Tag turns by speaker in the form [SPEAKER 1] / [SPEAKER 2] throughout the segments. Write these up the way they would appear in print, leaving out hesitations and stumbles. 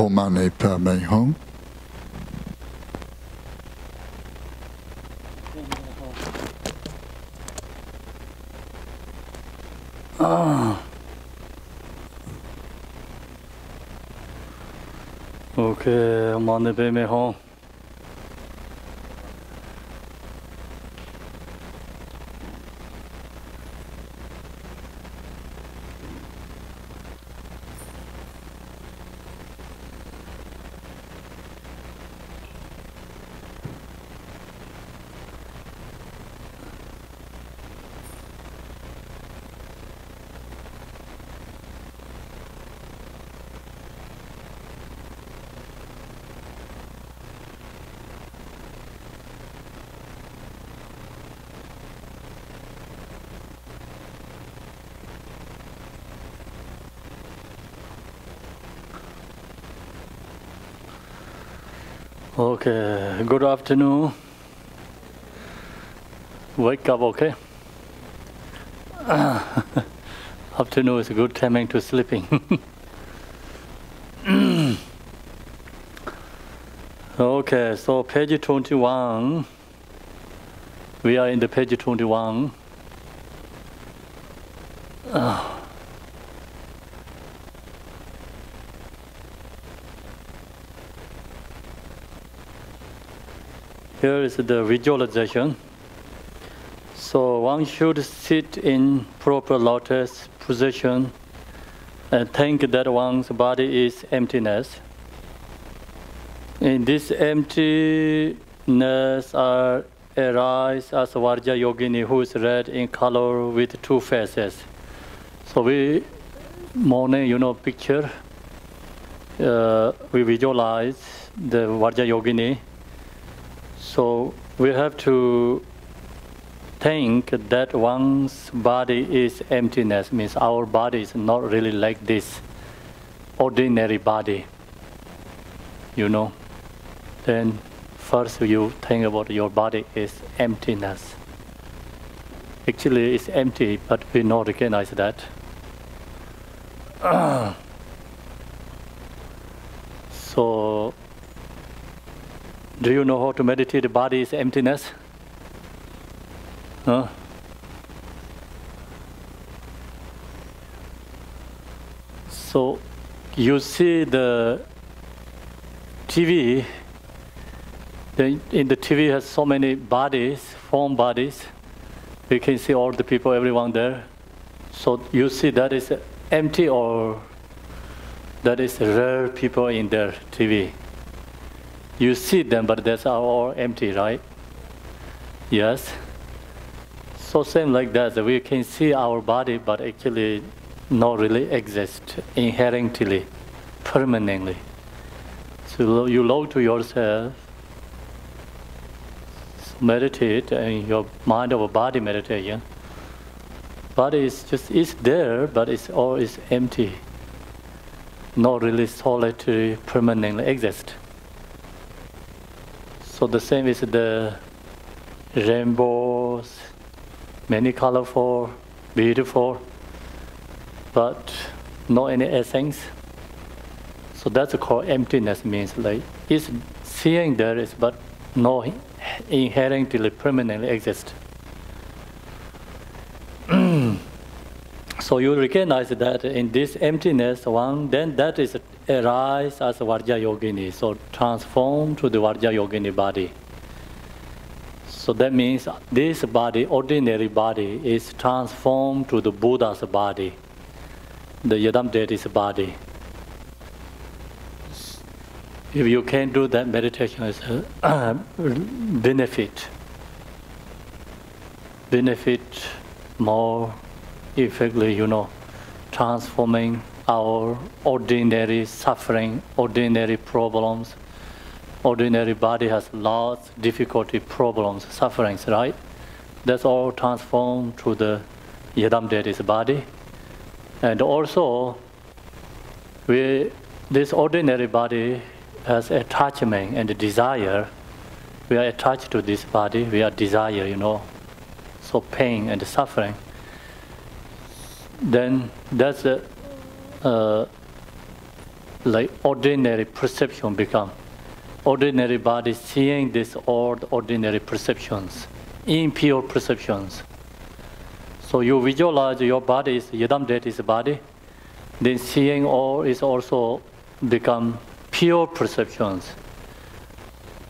[SPEAKER 1] Omane Pame Home.
[SPEAKER 2] Okay, Omane Pame Home. Okay, good afternoon. Wake up, okay? Afternoon is a good timing to sleeping. Okay, so page 21. We are in the page 21. Here is the visualization. So one should sit in proper lotus position and think that one's body is emptiness. In this emptiness arise as Varja Yogini, who is red in color with two faces. So we, morning, picture, we visualize the Varja Yogini. So we have to think that one's body is emptiness, means our body is not really like this ordinary body, Then first you think about your body is emptiness. Actually it's empty, but we not recognize that. So, do you know how to meditate? The body is emptiness? Huh? So you see the TV. In the TV has so many bodies, form bodies. You can see all the people, everyone there. So you see that is empty, or that is rare people in their TV. You see them, but that's all empty, right? Yes. So same like that, we can see our body, but actually not really exist inherently, permanently. So you look to yourself, meditate, and your mind over body meditation. Body is there, but it's always empty, not really solitary, permanently exist. So the same is the rainbows, many colorful, beautiful, but no any essence. So that's called emptiness, means like it's seeing there is, but no inherently permanently exist. So you recognize that in this emptiness then that is arise as Varja Yogini, so transform to the Varja Yogini body. So that means this body, ordinary body, is transformed to the Buddha's body, the Yadam deity's body. If you can do that, meditation is a benefit more effectively, transforming our ordinary suffering, ordinary problems. Ordinary body has lots, difficulty, problems, sufferings, right? That's all transformed to the Yadam deity's body. And also, this ordinary body has attachment and desire. We are attached to this body, we are desire, so pain and suffering. Then that's like ordinary perception become. Ordinary body seeing this all ordinary perceptions, impure perceptions. So you visualize your body is Yidam deity's body, then seeing all is also become pure perceptions.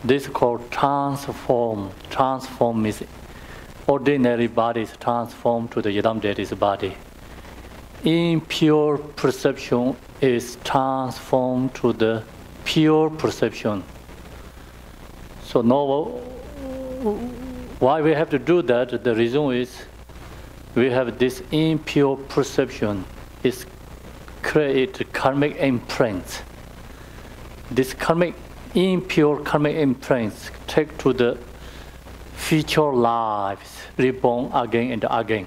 [SPEAKER 2] This is called transform. Transform is ordinary body is transformed to the Yidam deity's body. Impure perception is transformed to the pure perception. So now, why we have to do that? The reason is we have this impure perception is create karmic imprints. This impure karmic imprints take to the future lives, reborn again and again.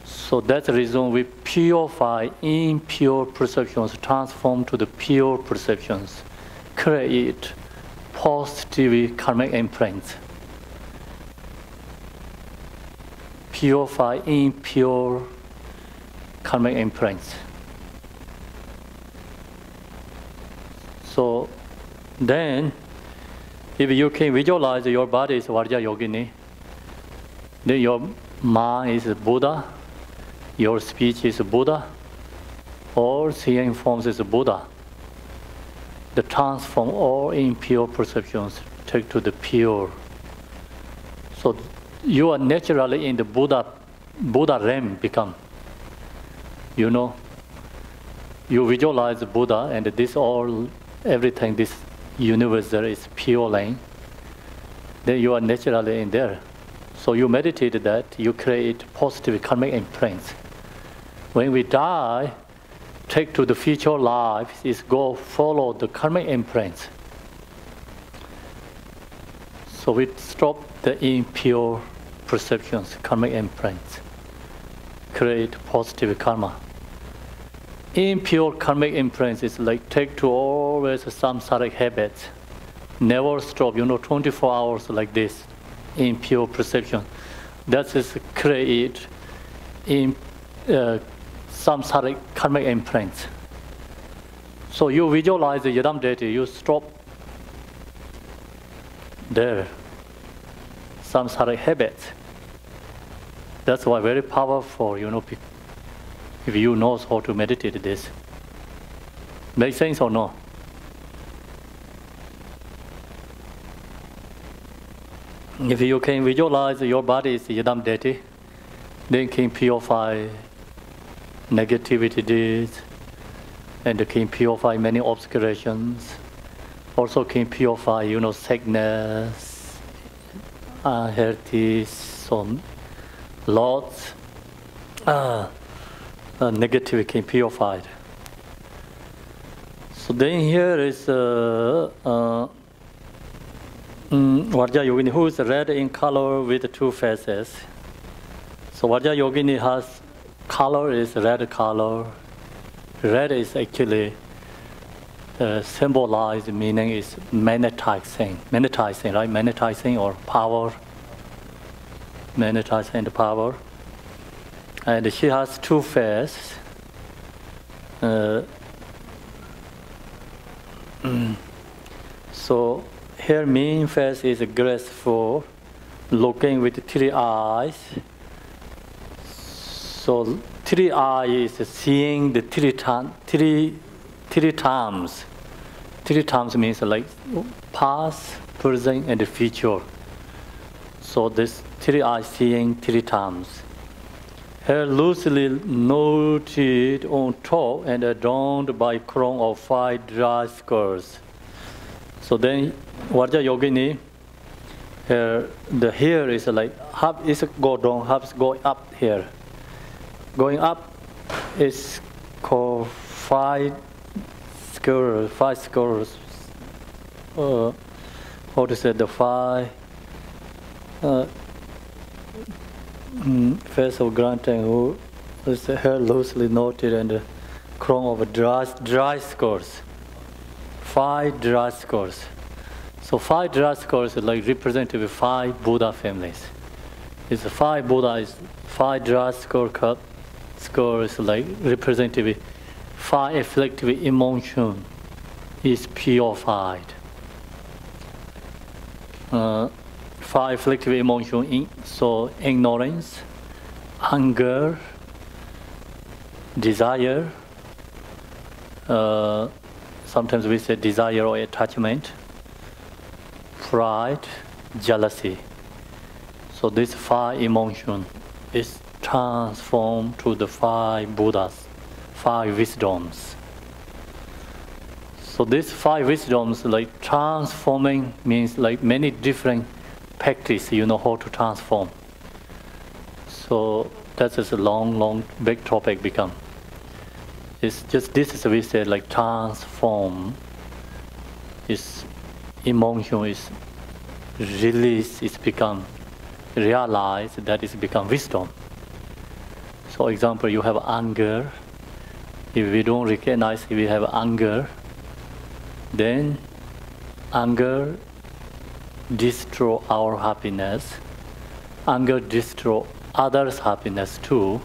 [SPEAKER 2] So that's the reason we purify impure perceptions, transform to the pure perceptions, create positive karmic imprints. Purify impure karmic imprints. So then, if you can visualize your body is Vajra Yogini, then your mind is Buddha, your speech is Buddha, all seeing forms is Buddha. The transform all impure perceptions take to the pure. So you are naturally in the Buddha realm become. You know, you visualize Buddha and this all, everything, this universal is pure line. Then you are naturally in there. So you meditate that, you create positive karmic imprints. When we die, take to the future life is go follow the karmic imprints. So we stop the impure perceptions, karmic imprints, create positive karma. Impure karmic imprints is like take to always samsaric habits, never stop, 24 hours like this, impure perception. That is create samsaric karmic imprints. So you visualize the Yidam deity, you stop there, samsaric habits. That's why very powerful, if you know how to meditate this. Make sense or no? If you can visualize your body is Yidam deity, then can purify negativity deeds, and can purify many obscurations. Also can purify, sickness, unhealthy, so lots. Negativity can purified. So then here is Vajra Yogini, who is red in color with two faces. So Vajra Yogini has color is red color. Red is actually symbolized meaning is magnetizing, right? Magnetizing or power. Magnetizing the power. And she has two faces. So her main face is graceful, looking with three eyes. So three eyes is seeing the three times. Three times means like past, present, and the future. So this three eyes seeing three times. Hair loosely knotted on top and adorned by crown of 5 dry skirts. So then, Vajra Yogini, the hair is like half is go down, half is going up here. Going up is called 5 skirts. 5 skirts. How to say the 5? Face of granting who is the hair loosely knotted and the crown of dry skirts. 5 dry skirts. So 5 dry skirts is like representative 5 Buddha families. It's 5 Buddha is 5 dry skirts like representative five afflictive emotion is purified. Five afflictive emotion, so ignorance, anger, desire, sometimes we say desire or attachment, pride, jealousy. So this five emotion is transformed to the five Buddhas, five wisdoms. So these five wisdoms, like transforming means like many different practice, how to transform. So that is a long, big topic become. It's just this is we say like transform. Is emotion is release, it's become realize that it's become wisdom. So example, you have anger. If we don't recognize we have anger, then anger destroy our happiness. Anger destroy others' happiness too.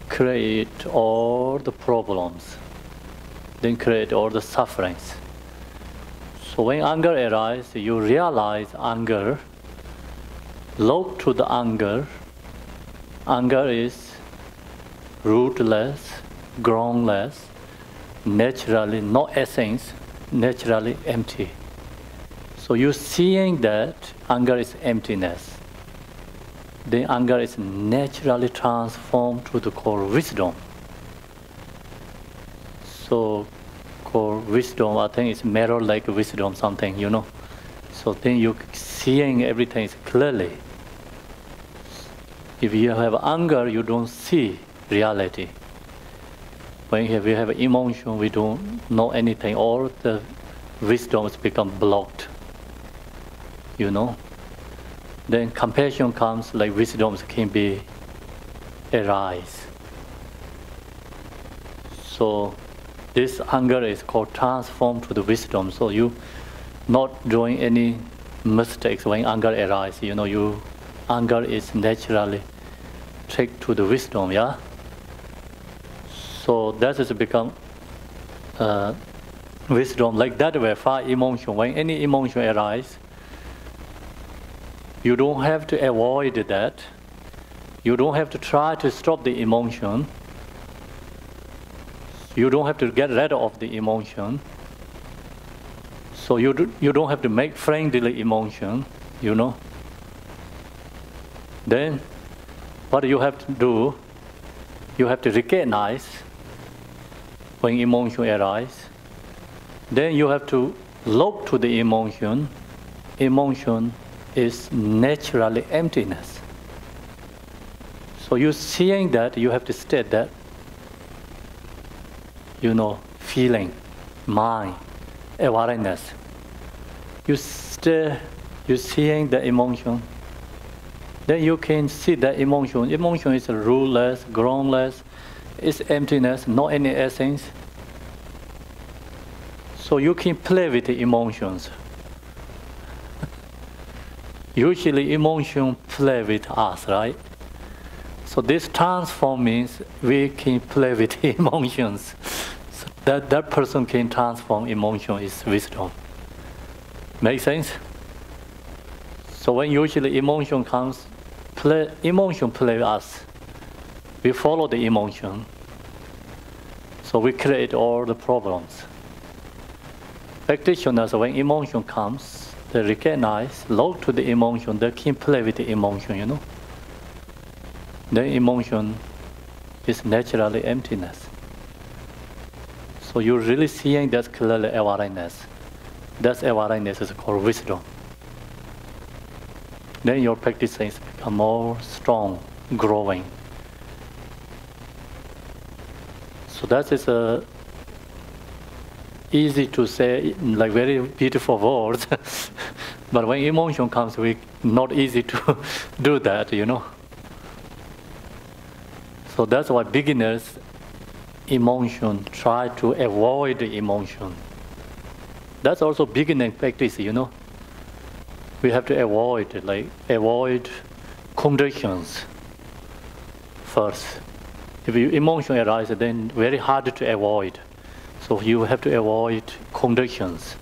[SPEAKER 2] Create all the problems. Then create all the sufferings. So when anger arises, you realize anger. Look to the anger. Anger is rootless, groundless, naturally no essence, naturally empty. So you're seeing that anger is emptiness. Then anger is naturally transformed to the core wisdom. So core wisdom, I think it's mirror like wisdom, something, So then you're seeing everything clearly. If you have anger, you don't see reality. When we have emotion, we don't know anything. All the wisdoms become blocked. Then compassion comes, like wisdoms can be arise. So this anger is called transform to the wisdom. So you not doing any mistakes when anger arises. You anger is naturally take to the wisdom, yeah. So that has become wisdom. Like that way, five emotion. When any emotion arises, you don't have to avoid that. You don't have to try to stop the emotion. You don't have to get rid of the emotion. So you don't have to make friendly emotion, Then what you have to do, you have to recognize when emotion arises. Then you have to look to the emotion. Emotion is naturally emptiness. So you're seeing that, you have to state that, feeling, mind, awareness. You're seeing the emotion. Then you can see the emotion. Emotion is ruleless, groundless, it's emptiness, not any essence. So you can play with the emotions. Usually emotion play with us, right? So this transform means we can play with emotions. So that person can transform emotion is wisdom. Make sense? So when usually emotion comes, emotion play with us. We follow the emotion. So we create all the problems. Practitioners, when emotion comes, they recognize, look to the emotion, they can play with the emotion, The emotion is naturally emptiness. So you're really seeing that clearly awareness. That awareness is called wisdom. Then your practices become more strong, growing. So that is easy to say, like very beautiful words. But when emotion comes, we not easy to do that, So that's why beginners, emotion, try to avoid the emotion. That's also beginning practice, We have to avoid conditions first. If you emotion arises, then very hard to avoid. So you have to avoid conditions.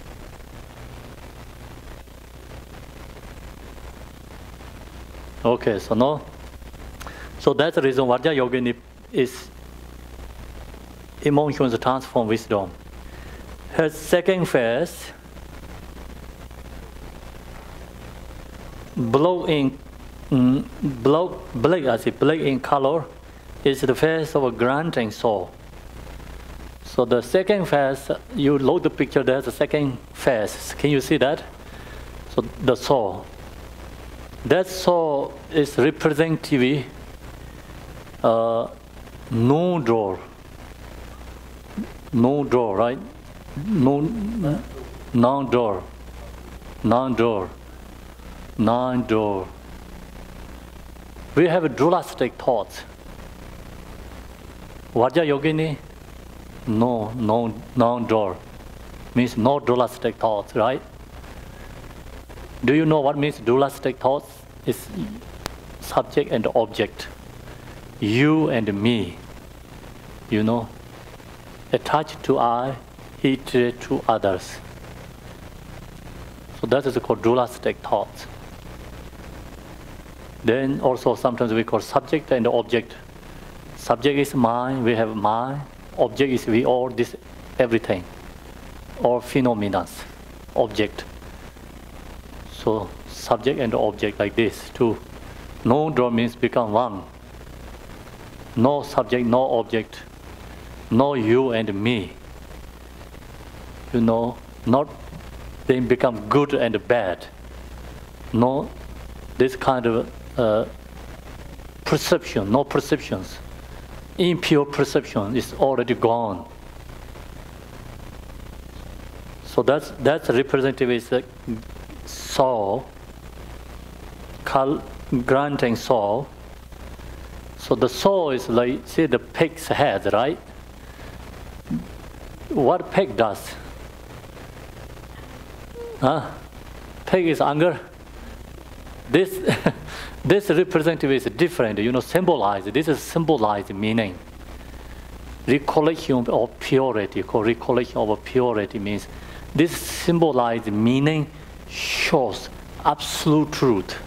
[SPEAKER 2] Okay, so no. So that's the reason Vajra Yogini is emotions transform wisdom. Her second phase, black in color, is the phase of a granting soul. So the second phase, you load the picture, there's a second phase. Can you see that? So the soul. That soul is representative no door, right? Non-door. We have dualistic thoughts. Vajra Yogini, non-door means no dualistic thoughts, right? Do you know what means dualistic thoughts? It's subject and object. You and me, you know, attached to I, hatred to others. So that is called dualistic thoughts. Then also sometimes we call subject and object. Subject is mind, we have mind. Object is we all, this, everything. All phenomena, object. So subject and object like this too. No draw means become one. No subject, no object. No you and me. You know, not then become good and bad. No, this kind of perception, no perceptions. Impure perception is already gone. So that's representative is the soul, granting soul. So the soul is like, see the pig's head, right? What pig does? Pig is anger. This this representative is different, you know, symbolized. This is symbolized meaning. Recollection of purity, called recollection of purity means this symbolized meaning shows absolute truth.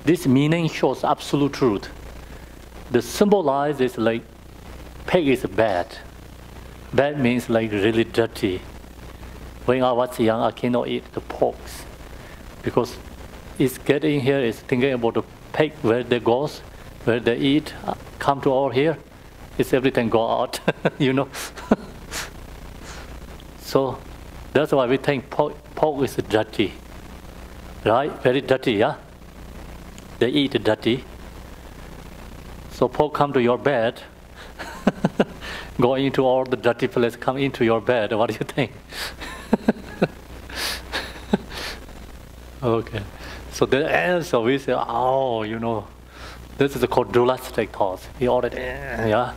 [SPEAKER 2] This meaning shows absolute truth. The symbolized is like pig is bad. Bad means like really dirty. When I was young, I cannot eat the pork because it's getting here, it's thinking about the pig, where they goes, where they eat, come to all here, it's everything go out, you know. So that's why we think pork is dirty, right? Very dirty, yeah? They eat dirty. So pork come to your bed, go into all the dirty place, come into your bed. What do you think? Okay. So the answer we say, oh, you know, this is called dualistic thoughts. We already, yeah.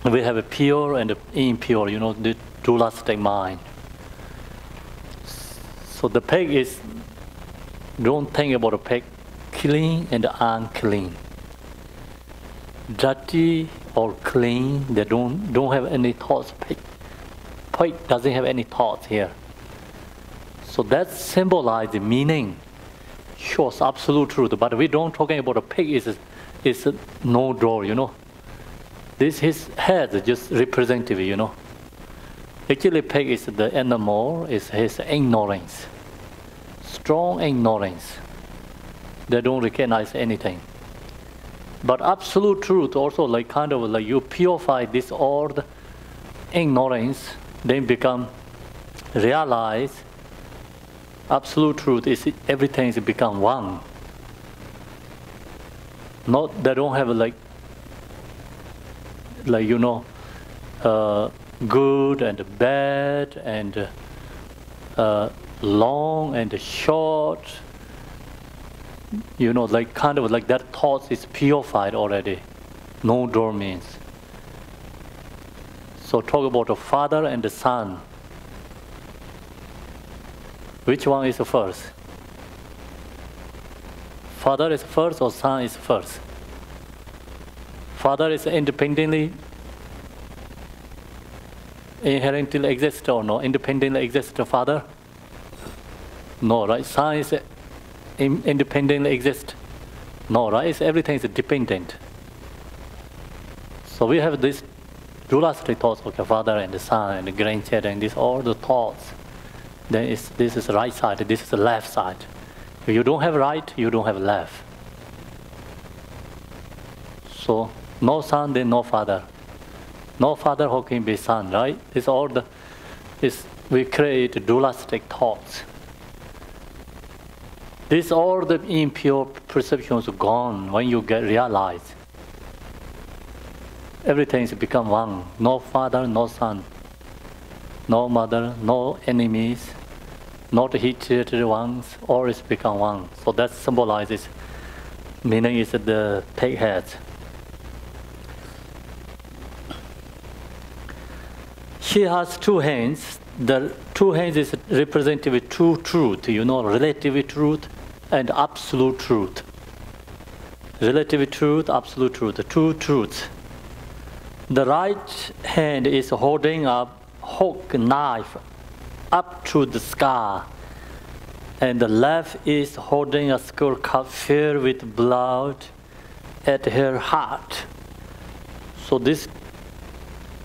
[SPEAKER 2] We have a pure and impure, you know, the dualistic mind. So the pig is, don't think about a pig, clean and unclean. Dirty or clean, they don't have any thoughts. Pig doesn't have any thoughts here. So that symbolizes meaning, shows absolute truth. But we don't talking about a pig is no door, you know. This his head is just representative, you know. Actually, pig is the animal, is his ignorance, strong ignorance. They don't recognize anything. But absolute truth also like kind of like you purify this old ignorance, then become realize. Absolute truth is everything is become one. Not they don't have like you know good and bad and long and short. You know, like kind of like that thought is purified already. No door means. So talk about the father and the son. Which one is the first? Father is first or Son is first? Father is independently, inherently exist or no? Independently exist the Father? No, right? Son is independently exist? No, right? Everything is dependent. So we have this dualistic thoughts, okay, Father and the Son and the grandchild, and this all the thoughts. Then this is the right side, this is the left side. If you don't have right, you don't have left. So no Son, then no Father. No Father, how can be Son, right? It's all the we create dualistic thoughts. This all the impure perceptions gone when you get realized. Everything is become one. No Father, no Son. No mother, no enemies, not hated ones, all is become one. So that symbolizes, meaning is the take heads. She has two hands. The two hands is represented with two truth, relative truth and absolute truth. Relative truth, absolute truth, the two truths. The right hand is holding a hook knife up to the sky, and the left is holding a skull cup filled with blood at her heart. So this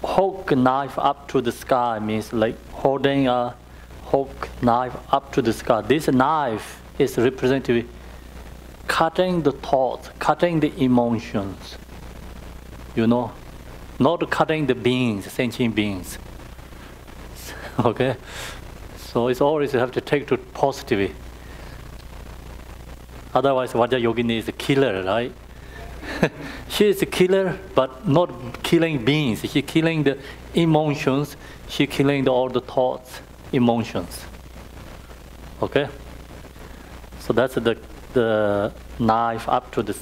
[SPEAKER 2] hook knife up to the sky means like holding a hook knife up to the sky. This knife is represented cutting the thoughts, cutting the emotions, not cutting the beings, sentient beings. Okay? So it's always you have to take to positively. Otherwise, Vajra Yogini is a killer, right? She is a killer, but not killing beings. She's killing the emotions. She's killing all the thoughts, emotions. Okay? So that's the knife up to the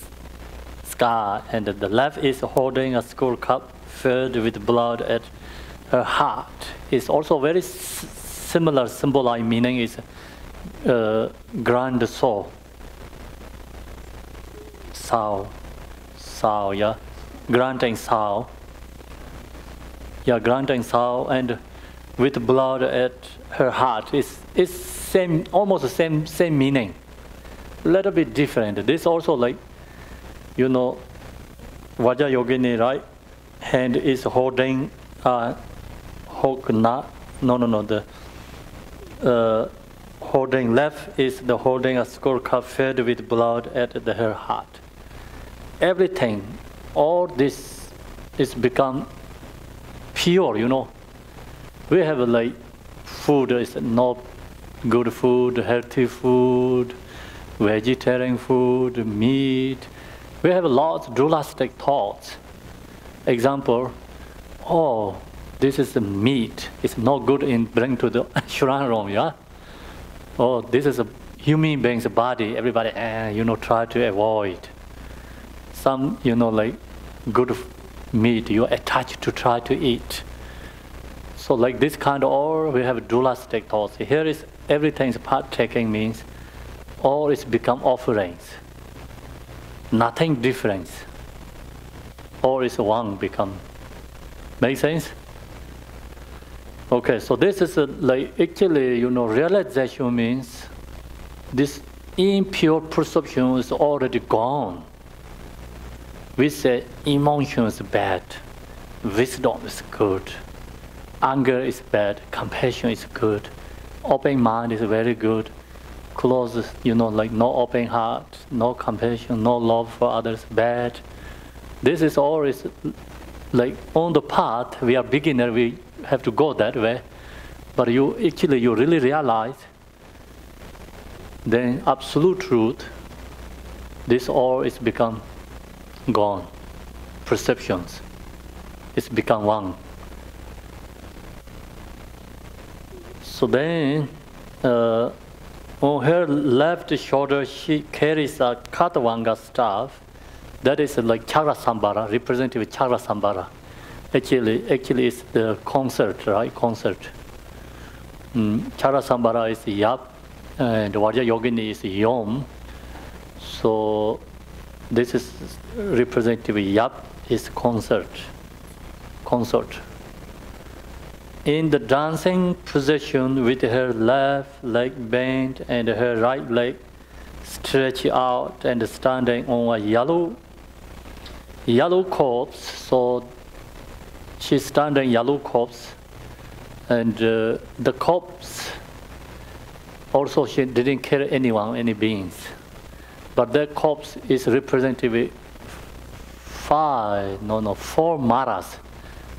[SPEAKER 2] sky, and the left is holding a skull cup filled with blood at her heart. It's also very similar symbolic meaning is grand soul. Soul, yeah. Granting soul. Yeah, granting soul, and with blood at her heart. It's same, almost the same meaning. A little bit different. This also like, Vajra Yogini, right? Hand is holding hook, holding left is the holding a skull cup filled with blood at her heart. Everything, all this is become pure, We have like food is not good food, healthy food, vegetarian food, meat. We have lots of dualistic thoughts. Example, this is the meat. It's not good in bring to the shrine room, yeah? This is a human being's body. Everybody, try to avoid. Some, like good meat, you attach to try to eat. So like this kind of all, we have dualistic thoughts. Here is everything's partaking means all is become offerings. Nothing different. All is one become. Make sense? Okay, so this is actually, realization means this impure perception is already gone. We say emotion is bad, wisdom is good, anger is bad, compassion is good, open mind is very good, closed, like no open heart, no compassion, no love for others, bad. This is always like on the path, we are beginner, we have to go that way, but you really realize then absolute truth, this all is become gone. Perceptions, it's become one. So then, on her left shoulder, she carries a Katavanga staff. That is like Chakra Sambara, represented with Chakra Sambara. Actually, it's the concert, right? Concert. Chakra Sambara is Yap, and Vajra Yogini is Yom. So this is representative. Yap is consort. In the dancing position with her left leg bent and her right leg stretched out and standing on a yellow corpse. So she's standing yellow corpse, and the corpse also she didn't kill anyone, any beings. But that corpse is representative four maras,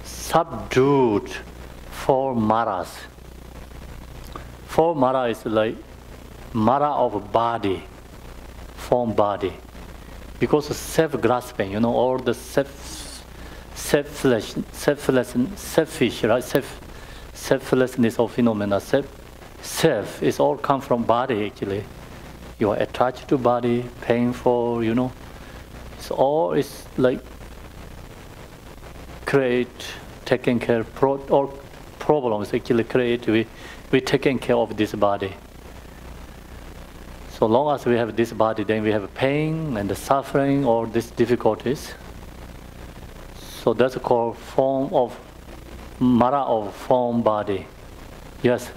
[SPEAKER 2] subdued 4 maras. 4 mara is like mara of body, form body. Because of self-grasping, all the selfishness of phenomena, self is all come from body actually. You are attached to body, painful, It's all is like create, taking care, or problems actually create, we taking care of this body. So long as we have this body, then we have pain and the suffering or these difficulties. So that's called form of mara of form body. Yes.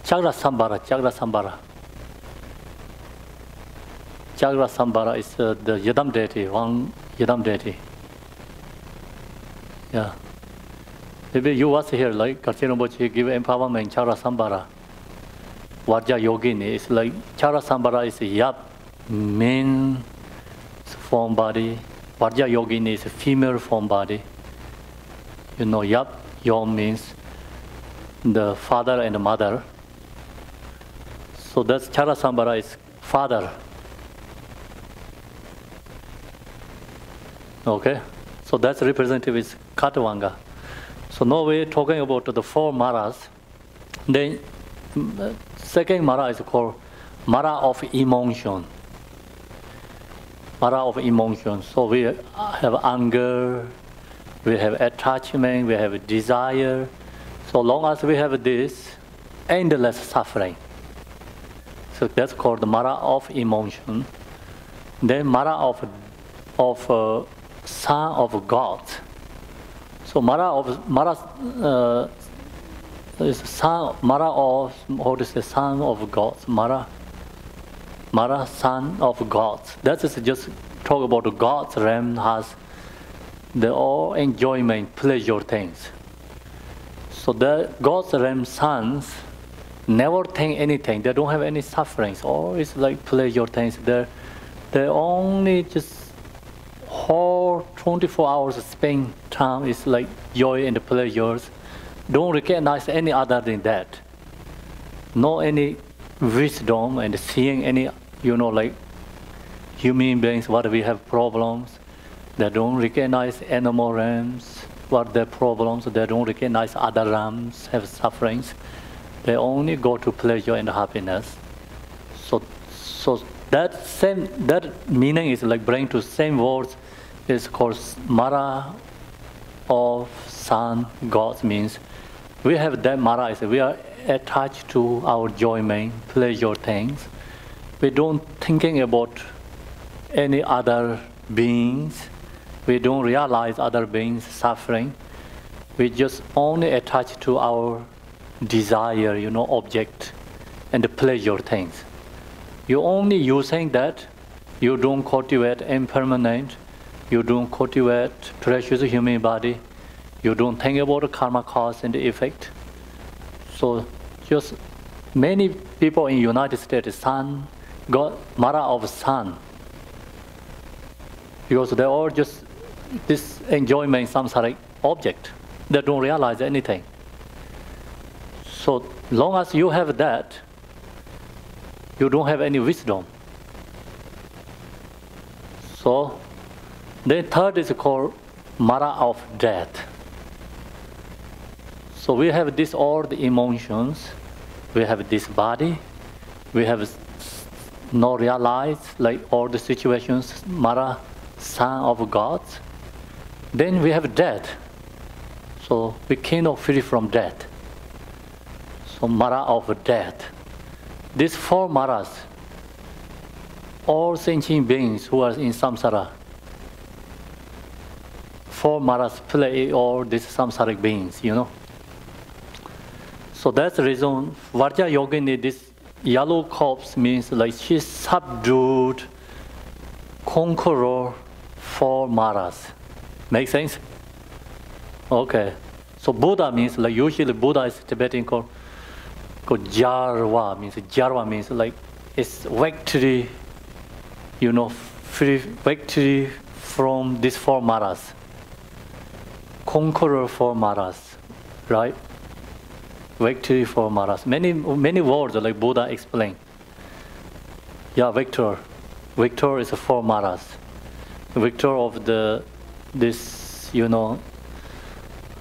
[SPEAKER 2] Chagra Sambara. Chagra Sambara is the Yadam deity, one Yadam deity. Yeah. Maybe you was here, like Karchino Bochi give empowerment, Chagra Sambara. Varja Yogini is like, Chagra Sambara is Yap, main form body. Varja Yogini is a female form body. Yap, Yom means the father and the mother. So that's Chagra Sambara is father. Okay, so that's representative is Katavanga. So now we're talking about the 4 maras. Then second mara is called mara of emotion. Mara of emotion. So we have anger, we have attachment, we have desire. So long as we have this, endless suffering. So that's called the mara of emotion. Then mara of son of God. So mara is son. Mara of how to say son of God. Mara son of God. That is just talk about the God's realm has the all enjoyment, pleasure things. So the God's realm sons never think anything. They don't have any sufferings. Always like pleasure things. They only just whole 24 hours spend time is like joy and pleasures. Don't recognize any other than that. No any wisdom and seeing any, like human beings, what we have problems. They don't recognize animal realms, what their problems. They don't recognize other realms have sufferings. They only go to pleasure and happiness. So that meaning is like bring to same words. Is called mara of son God means we have that mara is we are attached to our enjoyment, pleasure things. We don't thinking about any other beings. We don't realize other beings suffering. We just only attach to our desire, object and the pleasure things. You only using that. You don't cultivate impermanent. You don't cultivate precious human body. You don't think about the karma cause and the effect. So just many people in United States, son, got mara of son. Because they all just this enjoyment samsaric object. They don't realize anything. So long as you have that, you don't have any wisdom. So the third is called mara of death. So we have this all the emotions, we have this body, we have no realize like all the situations, mara, son of God, then we have death. So we cannot free from death. So Mara of death. These four Maras, all sentient beings who are in samsara, four Maras play all these samsaric beings, So that's the reason Vajra Yogini, this yellow corpse means like she subdued, conqueror four Maras. Make sense? Okay. So Buddha means like usually Buddha is Tibetan called Jarwa means like it's victory, free victory from these four Maras. Conqueror four Maras, right? Victory for Maras. Many words like Buddha explained. Yeah, victor. Victor is four Maras. Victor of the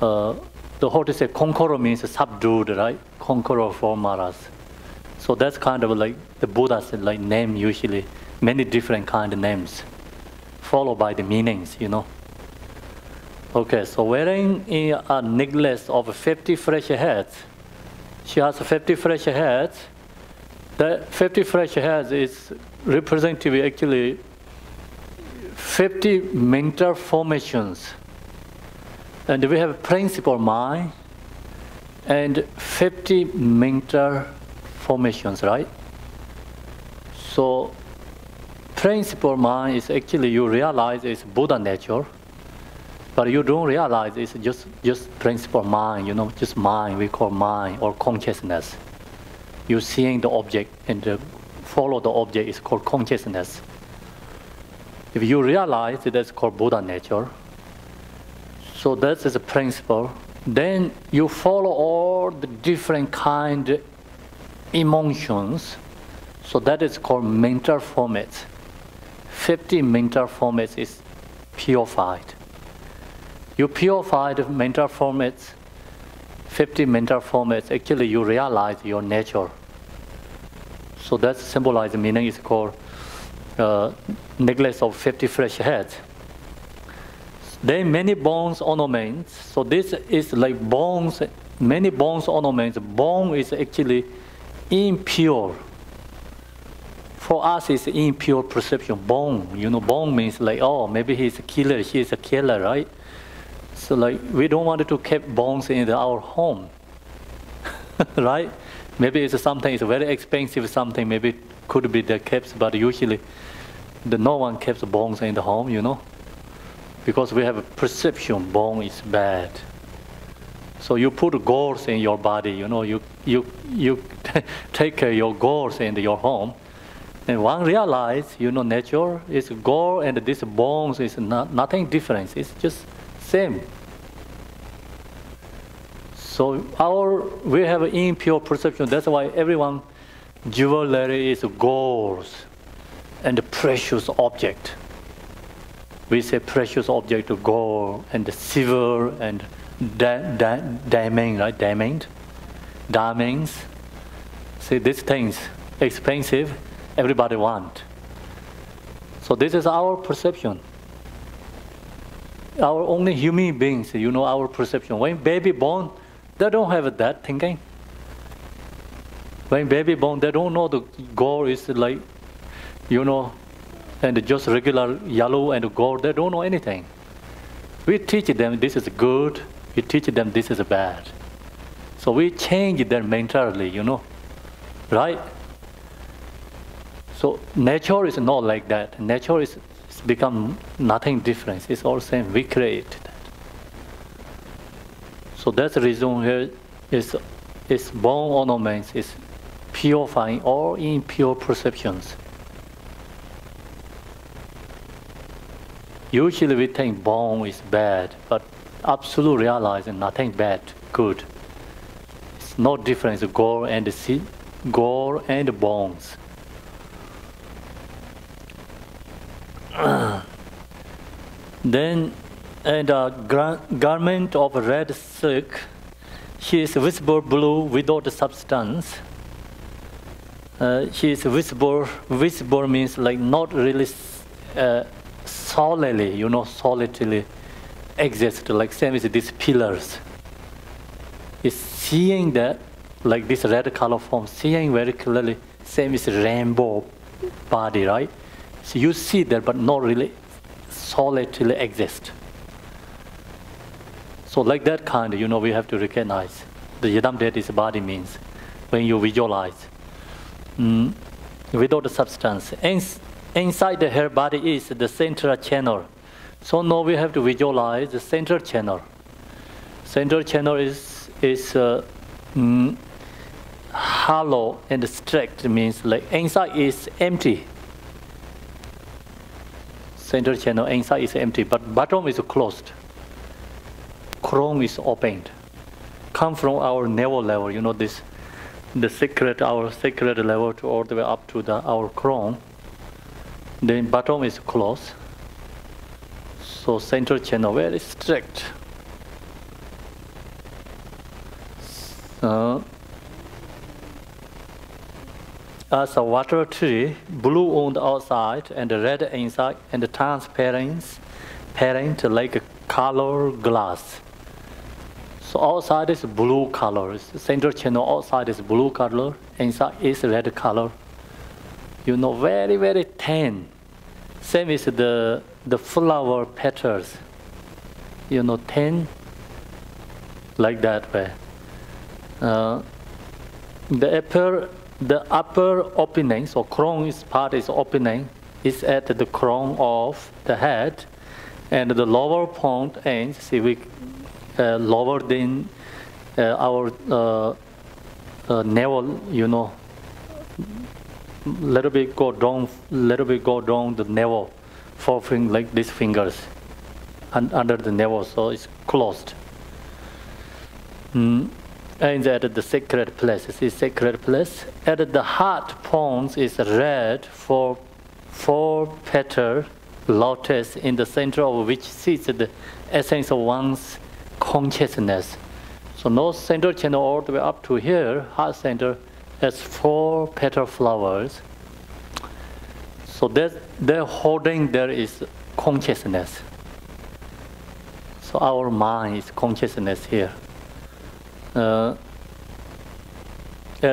[SPEAKER 2] how to say conqueror means subdued, right? Conqueror four Maras. So that's kind of like the Buddha's like name usually. Many different kind of names, followed by the meanings, Okay, so wearing a necklace of 50 fresh heads. She has 50 fresh heads. The 50 fresh heads is representative actually 50 mental formations. And we have principal mind and 50 mental formations, right? So principal mind is actually you realize it's Buddha nature. But you don't realize it's just principal mind, just mind, we call mind or consciousness. You seeing the object and follow the object is called consciousness. If you realize that's called Buddha nature, so that is a principle, then you follow all the different kind emotions, so that is called mental formats. 50 mental formats is purified. You purify the mental formats, 50 mental formats, actually you realize your nature. So that's symbolized meaning is called necklace of 50 fresh heads. Then many bones ornaments. So this is like bones, many bones ornaments. Bone is actually impure. For us, it's impure perception. Bone, bone means like, oh, maybe he's a killer, she's a killer, right? So like we don't want to keep bones in our home, right? Maybe it's something, it's very expensive something, maybe could be the kept, but usually no one keeps bones in the home, because we have a perception bone is bad. So you put gourds in your body, you take care of your gourds in your home, and one realize, nature is gourd and this bones is nothing different. It's just same. So we have an impure perception. That's why everyone jewelry is gold and precious object. We say precious object to gold and silver and diamond, right? Diamonds. See, these things expensive. Everybody want. So this is our perception. Our only human beings, our perception. When baby born, they don't have that thinking. When baby born, they don't know the gold is like, and just regular yellow and gold. They don't know anything. We teach them this is good. We teach them this is bad. So we change them mentality, right? So nature is not like that. Nature is become nothing different. It's all same. We create that. So that's the reason here is bone ornaments is purifying all impure perceptions. Usually we think bone is bad, but absolute realizing nothing bad, good. It's no difference gold and bones. Then, and a garment of red silk, she is visible blue without the substance. She is visible. Visible means like not really solidly, solidly exist, like same as these pillars. Is seeing that, like this red color form, seeing very clearly, same as rainbow body, right? So you see that, but not really solidly exist. So like that kind, we have to recognize the yidam deity's body means when you visualize without the substance. Inside the hair body is the central channel. So now we have to visualize the central channel. Central channel is hollow and strict, means like inside is empty. Central channel inside is empty, but bottom is closed. Crown is opened. Come from our navel level, our sacred level to all the way up to our crown. Then bottom is closed. So central channel very strict. As a water tree, blue on the outside and red inside, and transparent like a color glass. So outside is blue color. Central channel outside is blue color, inside is red color. Very, very thin. Same as the flower petals. Thin, like that way. The upper opening, so crown part is opening, is at the crown of the head, and the lower point ends. See, we lower than our navel, little bit go down the navel, like these fingers, under the navel, so it's closed. And at the sacred place, see sacred place. At the heart point is red for four-petal lotus, in the center of which sits the essence of one's consciousness. So no central channel all the way up to here, heart center has 4 petal flowers. So they're holding there is consciousness. So our mind is consciousness here. At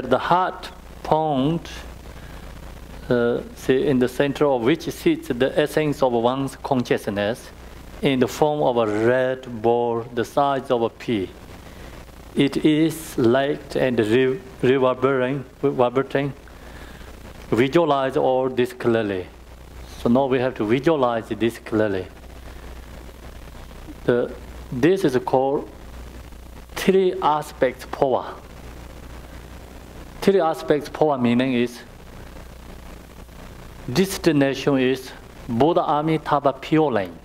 [SPEAKER 2] the heart point, see, in the center of which sits the essence of one's consciousness, in the form of a red ball the size of a pea. It is light and reverberating. Visualize all this clearly. So now we have to visualize this clearly. This is called 3 aspects Phowa. 3 aspects Phowa meaning is destination is Buddha Amitabha Pure Lane.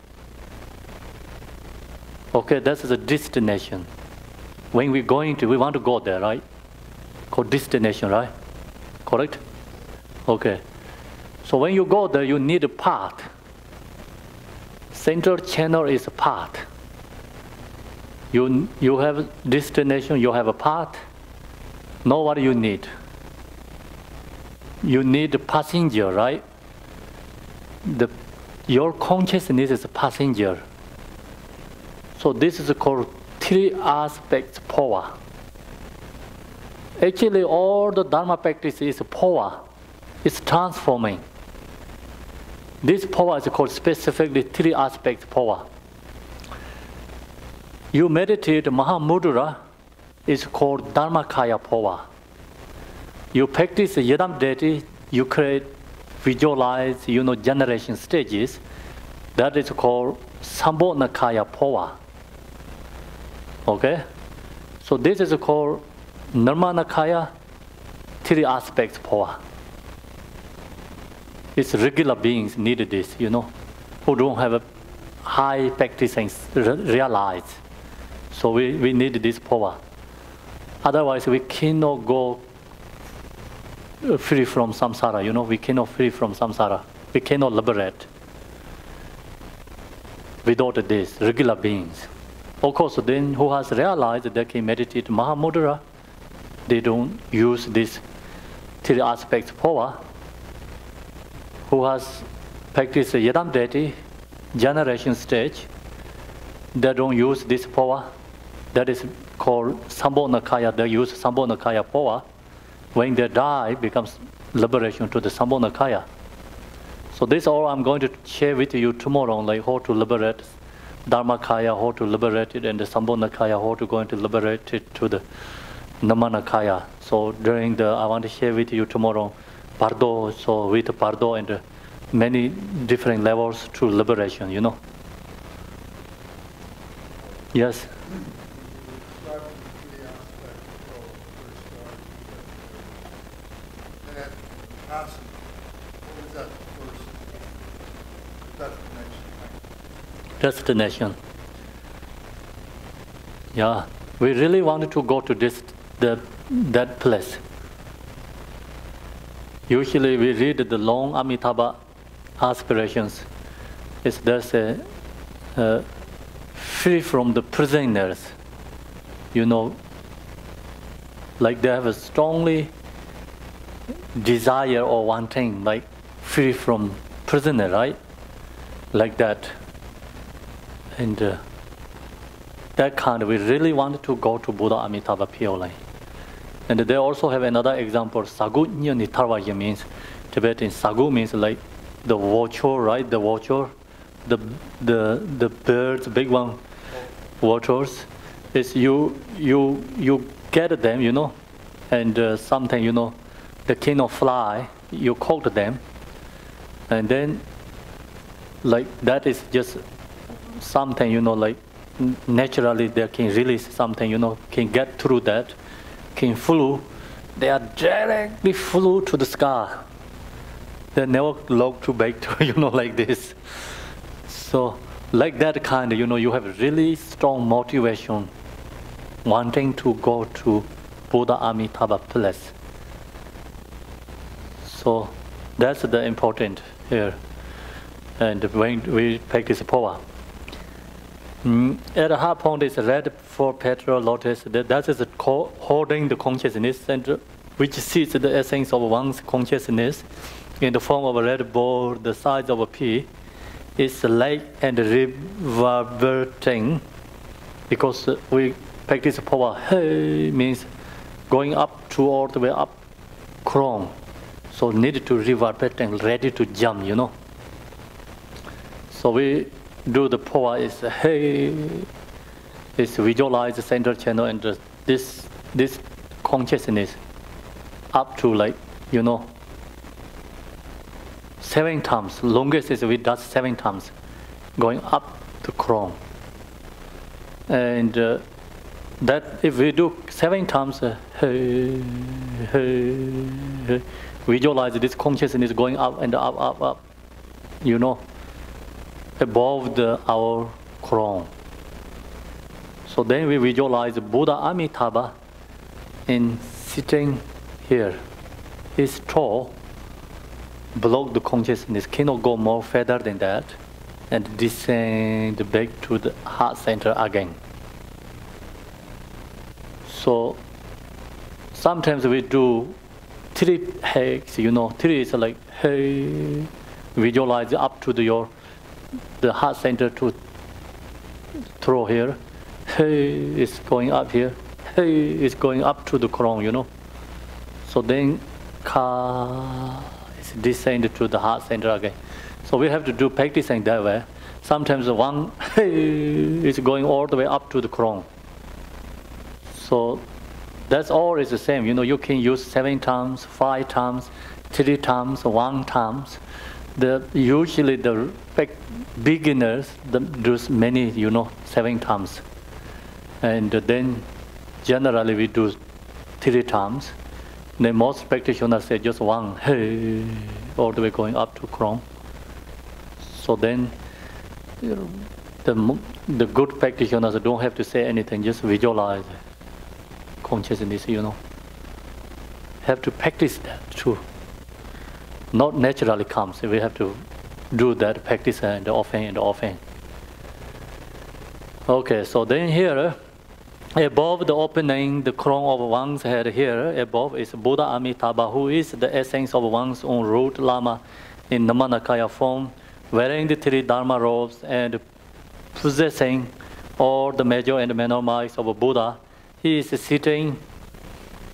[SPEAKER 2] Okay, that's the destination. When we want to go there, right? Called destination, right? Correct? Okay. So when you go there, you need a path. Central channel is a path. You have destination, you have a path. Know what you need. You need a passenger, right? Your consciousness is a passenger. So this is called 3 aspects Phowa. Actually, all the Dharma practice is Phowa. It's transforming. This Phowa is called specifically 3 aspects Phowa. You meditate Mahamudra, is called Dharmakaya Phowa. You practice Yidam deity, you create, visualize, generation stages. That is called Sambodhanakaya Phowa. Okay? So this is called Nirmanakaya, 3 aspects Phowa. It's regular beings need this, who don't have a high practice and realize. So we need this Phowa. Otherwise, we cannot go free from samsara, we cannot free from samsara. We cannot liberate without this, regular beings. Of course, then who has realized they can meditate Mahamudra, they don't use this 3 aspects Phowa. Who has practiced Yidam deity, generation stage, they don't use this Phowa. That is called Sambonakaya. They use Sambonakaya Phowa. When they die, becomes liberation to the Sambonakaya. So this all I'm going to share with you tomorrow, like how to liberate Dharmakaya, how to liberate it, and the Sambonakaya, how to going to liberate it to the Namanakaya. So during I want to share with you tomorrow, Bardo, so with Bardo and many different levels to liberation, you know. Yes? Destination. Yeah, we really wanted to go to that place. Usually we read the long Amitabha aspirations. There's a free from the prisoners. You know, like they have a strongly desire or wanting, like free from prisoner, right? Like that. And that kind, we really wanted to go to Buddha Amitabha Pyolai. And they also have another example. Sagu Nitarvaya means, Tibetan Sagu means like the vulture, right? The vulture, the birds, big one, vultures. Is you get them, you know, and sometimes, you know, the king of fly, you cook them, and then like that is just something, you know, like naturally they can release something, you know, can get through that, can flew, they are directly flew to the sky. They never look too big to, you know, like this. So like that kind, you know, you have a really strong motivation wanting to go to Buddha Amitabha place. So that's the important here. And when we practice Phowa. At the high point is red for petal lotus. That is holding the consciousness, and which sees the essence of one's consciousness in the form of a red ball the size of a pea. It's light and reverberating, because we practice Phowa. Hey means going up to all the way up, chrome. So needed to reverberate and ready to jump, you know. So we do the Phowa is hey, is visualize the central channel and this consciousness up to, like, you know, 7 times. Longest is we does 7 times, going up to chrome. And that if we do 7 times, hey, visualize this consciousness going up and up, you know, above our crown. So then we visualize Buddha Amitabha in sitting here. His toe block the consciousness, cannot go more further than that, and descend back to the heart center again. So sometimes we do 3 hacks, you know, 3 is like hey, visualize up to the heart center to throw here. Hey, it's going up here. Hey, it's going up to the crown, you know. So then ka is descended to the heart center again. So we have to do practicing that way. Sometimes one hey is going all the way up to the crown. So that's all is the same. You know, you can use 7 times, 5 times, 3 times, 1 times. Usually the beginners do many, you know, 7 times. And then generally we do 3 times. Then most practitioners say just 1, hey, all the way going up to crown. So then, you know, the good practitioners don't have to say anything, just visualize consciousness, you know. Have to practice that too. Not naturally comes. We have to do that practice and often. Okay, so then here, above the opening, the crown of one's head here, above is Buddha Amitabha, who is the essence of one's own root Lama in Namanakaya form, wearing the 3 Dharma robes and possessing all the major and minor marks of a Buddha. He is sitting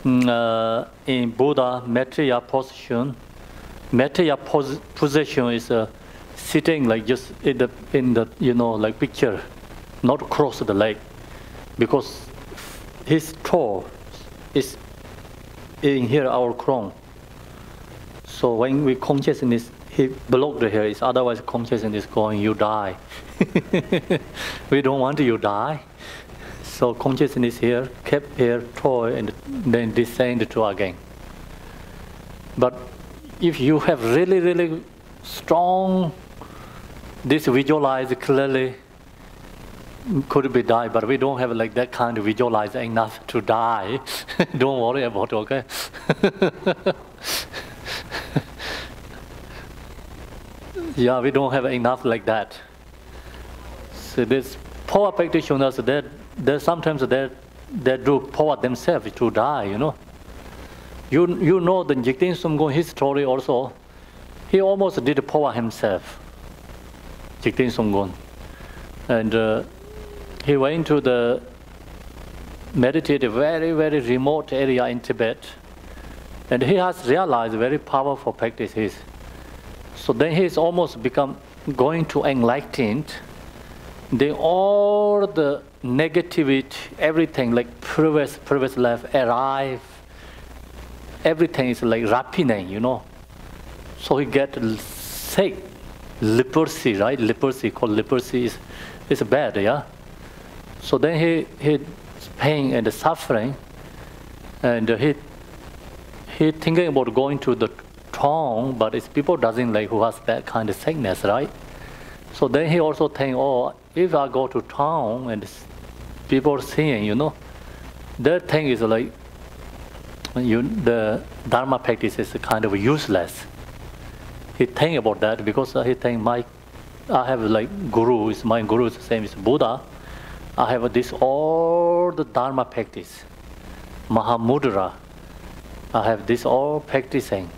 [SPEAKER 2] in Buddha Maitreya position. Maitreya position is sitting like just in the like picture, not cross the leg, because his toe is in here our crown. So when we consciousness, he blocked here. Is otherwise consciousness going, you die. We don't want you die. So consciousness here, kept here, toy, and then descend to again. But if you have really, really strong, this visualize clearly, could be die, but we don't have like that kind of visualize enough to die. Don't worry about it, okay? Yeah, we don't have enough like that. So this power practitioners, they sometimes they do power themselves to die, you know. You know the Drikung Phowa, his story also, he almost did power himself, Drikung Phowa. And he went to the meditative, very, very remote area in Tibet. And he has realized very powerful practices. So then he's almost become going to enlightened. Then all the negativity, everything like previous life arrive. Everything is like rapine, you know. So he get sick, leprosy, right? Leprosy, called leprosy is bad, yeah. So then he pain and suffering, and he thinking about going to the town, but it's people doesn't like who has that kind of sickness, right? So then he also think, oh, if I go to town and people seeing, you know, their thing is like the Dharma practice is kind of useless. He think about that because he think I have like guru, my guru is the same as Buddha. I have this all the Dharma practice, Mahamudra. I have this all practicing.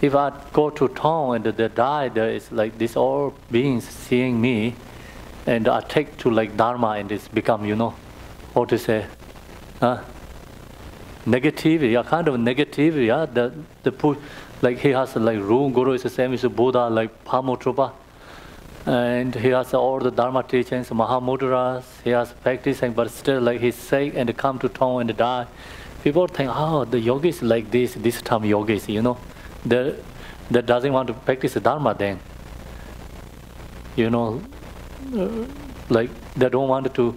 [SPEAKER 2] If I go to town and they die, there is like this all beings seeing me, and I take to like Dharma and it's become, you know, how to say, negative, yeah, kind of negative, yeah. Like he has like guru is the same as Buddha, like Pamotrupa. And he has all the Dharma teachings, Mahamudras, he has practicing, but still like he's sick and come to town and die. People think, oh, the yogis like this time yogis, you know, that doesn't want to practice Dharma then. You know, like they don't want to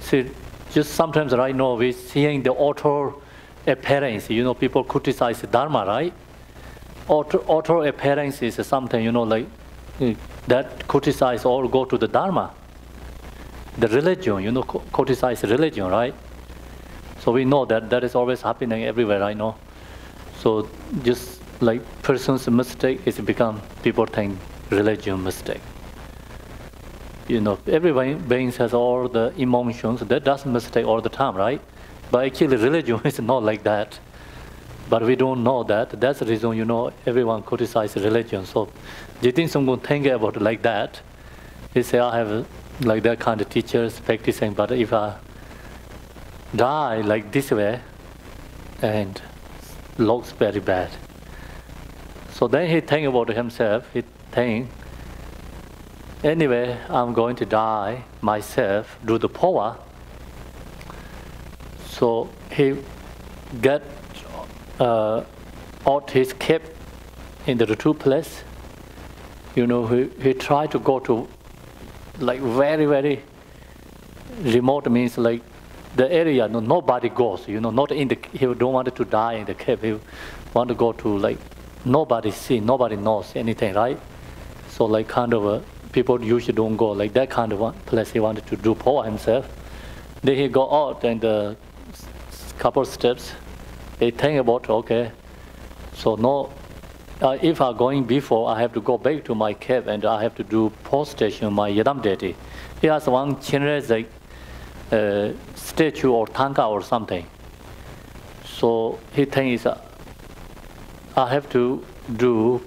[SPEAKER 2] see, just sometimes right now we're seeing the author appearance, you know, people criticize Dharma, right? Author appearance is something, you know, like, that criticize or go to the Dharma, the religion, you know, criticize religion, right? So we know that is always happening everywhere, I know. So just like person's mistake is become, people think religion mistake. You know, every being has all the emotions, that does mistake all the time, right? But actually religion is not like that. But we don't know that. That's the reason, you know, everyone criticizes religion. So Drikung Phowa think about it like that. He say, I have like that kind of teachers practicing, but if I die like this way, and looks very bad. So then he think about himself. He think, anyway, I'm going to die myself, do the power. So he get out his cape in the retreat place. You know, he tried to go to like very, very remote, means like the area nobody goes, you know, not in the, he don't want to die in the cave. He want to go to like nobody see, nobody knows anything, right? So like kind of people usually don't go like that kind of one place. He wanted to do power himself. Then he go out and couple steps. They think about, okay, so no, if I'm going before, I have to go back to my cave and I have to do prostration my Yadam deity. He has one Chinese like statue or tanka or something. So he thinks I have to do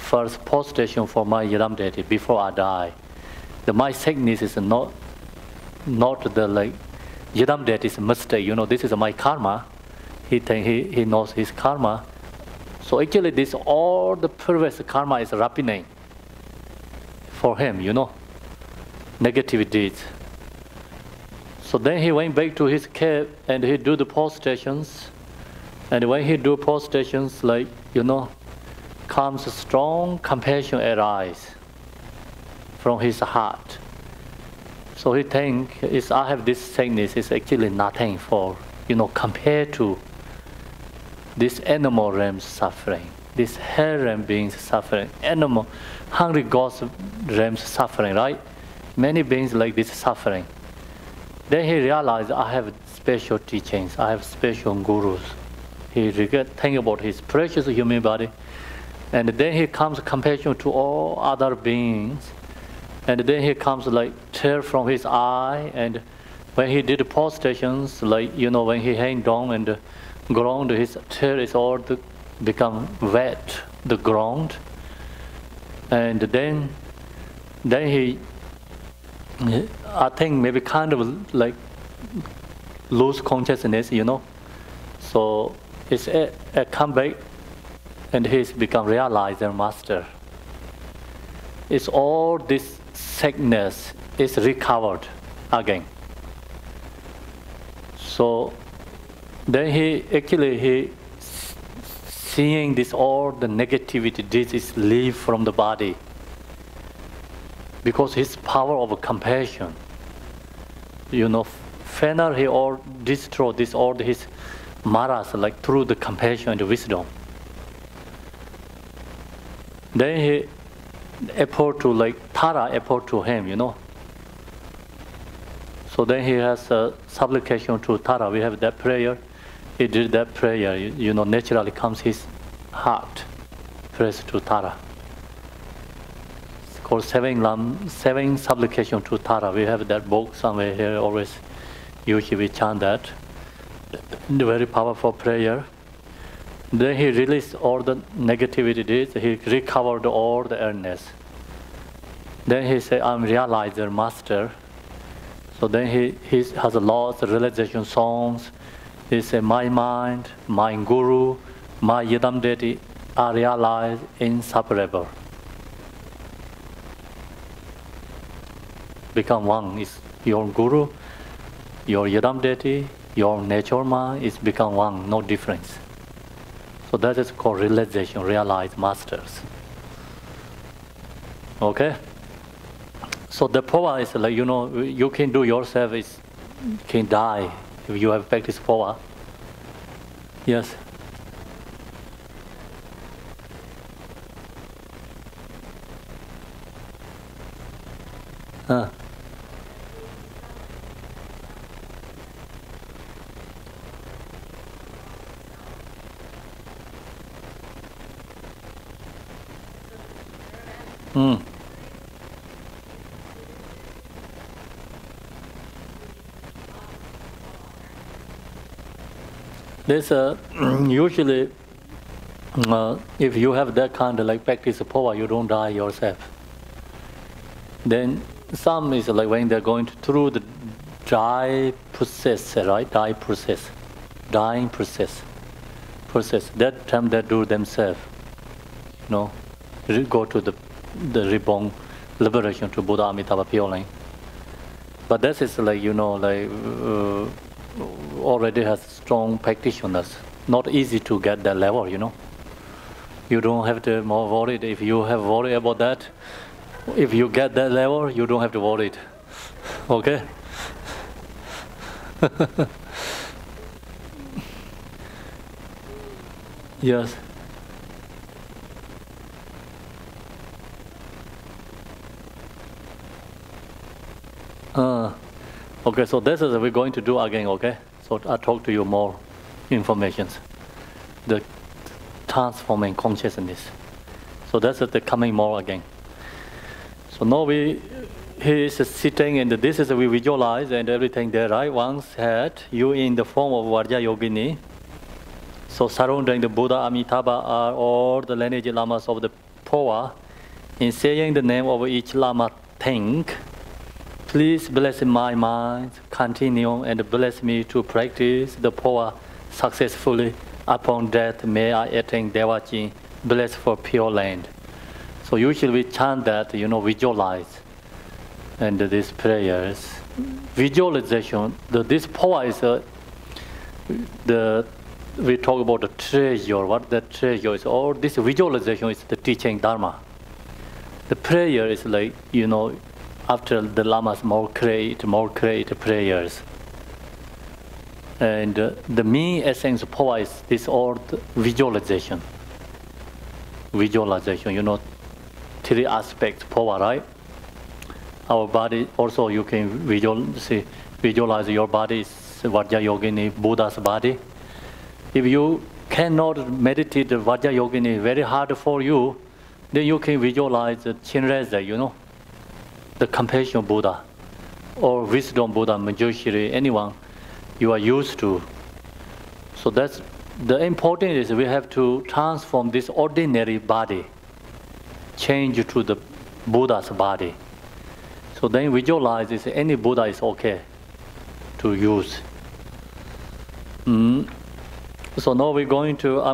[SPEAKER 2] first prostration for my Yidam deity before I die. My sickness is not the like Yidam deity's mistake. This is my karma. He knows his karma. So actually, this all the previous karma is ripening for him. Negative deeds. So then he went back to his cave and he do the prostrations. And when he do prostrations, comes strong compassion arise from his heart. So he think, I have this sickness, it's actually nothing for, compared to this animal realm suffering, this hell realm beings suffering, animal, hungry gods realms suffering, right? Many beings like this suffering. Then he realized, I have special teachings, I have special gurus. He think about his precious human body. And then he comes compassion to all other beings. And then he comes like tear from his eye. And when he did prostrations, when he hang down and ground, his tear is all become wet, the ground. And then he, I think maybe kind of like lose consciousness, So it's a comeback and he's become realizer master. It's all this sickness is recovered again. So then he seeing this all the negativity, this is leave from the body. Because his power of compassion, Fener he all destroy this all his maras like through the compassion and the wisdom. Then he appeared to Tara appeared to him, So then he has a supplication to Tara. We have that prayer. He did that prayer, naturally comes his heart, prays to Tara. It's called seven supplication to Tara. We have that book somewhere here, always, usually we chant that. Very powerful prayer. Then he released all the negativity deeds. He recovered all the illness. Then he said, I'm realizer master. So then he has a lot of realization songs. He said, my mind, my guru, my Yidam deity are realized inseparable. Become one. Is your guru, your Yidam deity, your nature mind is become one, no difference. So that is called realization, realized masters. Okay? So the Phowa is like, you can do yourself, you can die if you have practiced Phowa. Yes? There's usually, if you have that kind of practice of Phowa, you don't die yourself. Then some is when they're going through the dying process. That time they do themselves. Go to the reborn liberation to Buddha Amitabha Pure. But that is already has strong practitioners. Not easy to get that level, You don't have to more worried. If you have worry about that, if you get that level, you don't have to worry. Okay? Yes. Okay, so this is what we're going to do again, okay? So I'll talk to you more information. The transforming consciousness. So that's the coming more again. So now he is sitting and this is we visualize and everything there, right? Once had you in the form of Vajra Yogini. So surrounding the Buddha Amitabha are all the lineage lamas of the Phowa. In saying the name of each Lama, think, please bless my mind, continue and bless me to practice the Phowa successfully. Upon death, may I attain Devachi, blessed for pure land. So usually we chant that, visualize. And these prayers, visualization, this Phowa is we talk about the treasure, what the treasure is, or this visualization is the teaching Dharma. The prayer is like, after the Lamas more create prayers. And the main essence of Phowa is this all visualization. Visualization, three aspects Phowa, right? Our body, also you can visualize your body is Vajrayogini, Buddha's body. If you cannot meditate the Vajrayogini, very hard for you, then you can visualize the Chinreza, the compassion Buddha, or wisdom Buddha, Manjushri, anyone you are used to. So that's the important is we have to transform this ordinary body, change to the Buddha's body. So then visualize this, any Buddha is okay to use. So now I'm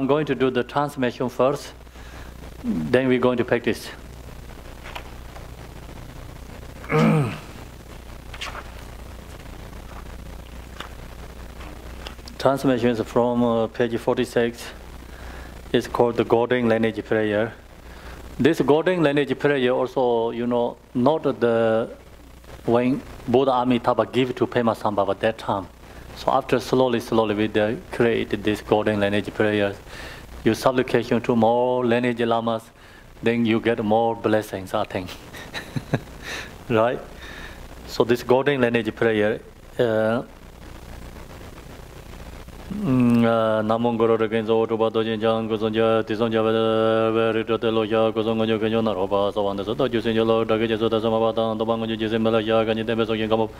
[SPEAKER 2] going to do the transmission first, then we're going to practice. Transmission is from page 46. It's called the Golden Lineage Prayer. This Golden Lineage Prayer also, not when Buddha Amitabha give to Pema Sambhava at that time. So after slowly we create this Golden Lineage Prayers. You supplication to more lineage lamas, then you get more blessings, I think. Right? So this Golden Lineage Prayer, Namon Guru against Otoba Dojin, Gozonja, Tizonja, Veritateloja, Gozongo, Naroba, so on the Soda, using your Lord, Dagaja, Samabata, the Bango, Jizimela, and the Beso Yankamo,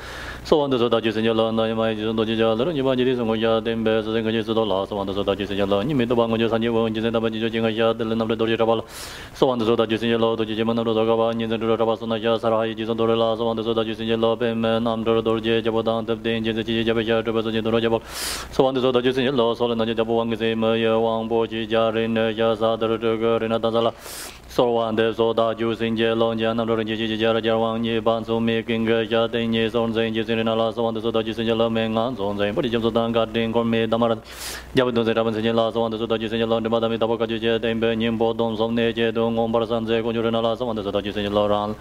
[SPEAKER 2] so on the Soda, using your Lord, Doja, you might use Moja, then Bes, and Gajas, the last one, the Soda, using your Lord, you meet the Bango, and you won't use the land of the Doja, so on the Soda, using your Lord, Jimano, Dogaba, and the Rabasona, Sarai, Jizon Dorela, so on the Soda, using your Lord, and Amdor Dorje, Jabodan, the danger, the Jabaja, so on the Soda, using your Lord, Solana Jabuang, Wang Boji, Jarin, Yazadar, Renatazala, so on the Soda, using Jelon, Janam, Jarwang, Banzo, making Jadin, on the Angels in Allah, so on the Soda, using your Mengan, on the Body of Sudan, Garden, Gorme, Damar, Jabudon, the Rabans in Yala, so on the Soda, using your Lord, the Madame Taboka, and Benin, Bodons of Neje, Don, Ombarazan, Zeko, so on the Soda, using your Loran,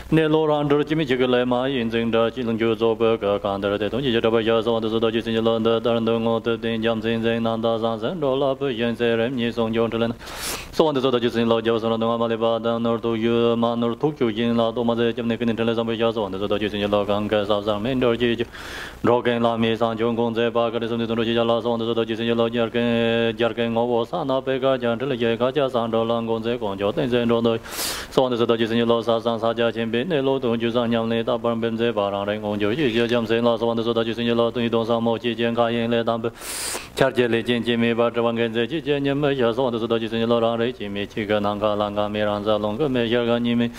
[SPEAKER 2] Neloran, Jimmy Chigalema, in the Chilun Juzo Burger, Kandar, the Jabaya, so on the Soda, using your Lord, the Darandon, the Jams in the Nandazans, and all up, Jensen, Nison, Jonathan, so on the Soda, using Lord Johnson, Malibada, nor to you, man, or took you in La Doma, Jamaican intelligence, on the Soda, using your Logan, Gazan, Mendor, Rogan, Lami, San John Gonze, Bagas, on the Soda, on the Soda, using your Lord Jarkan, over Sana, Pega, Jantel, Jagaja, Sandolan, Gonze, Conjo, and Rondo, so on the Soda, using your Lord Sasan, Saja, Chimbin, Nelo, to Jusan, Yamleta, Bambenze, Baran, on your Jam, saying, on the Soda, using your Lord, you don't sound more Chijan, Kayan, Ledam, Charge, Jimmy, Bartavan, Jim, so on the Soda, using your Lord, Jimmy, Chigananga, Langa, Miranza, Longa, Mejaganimi,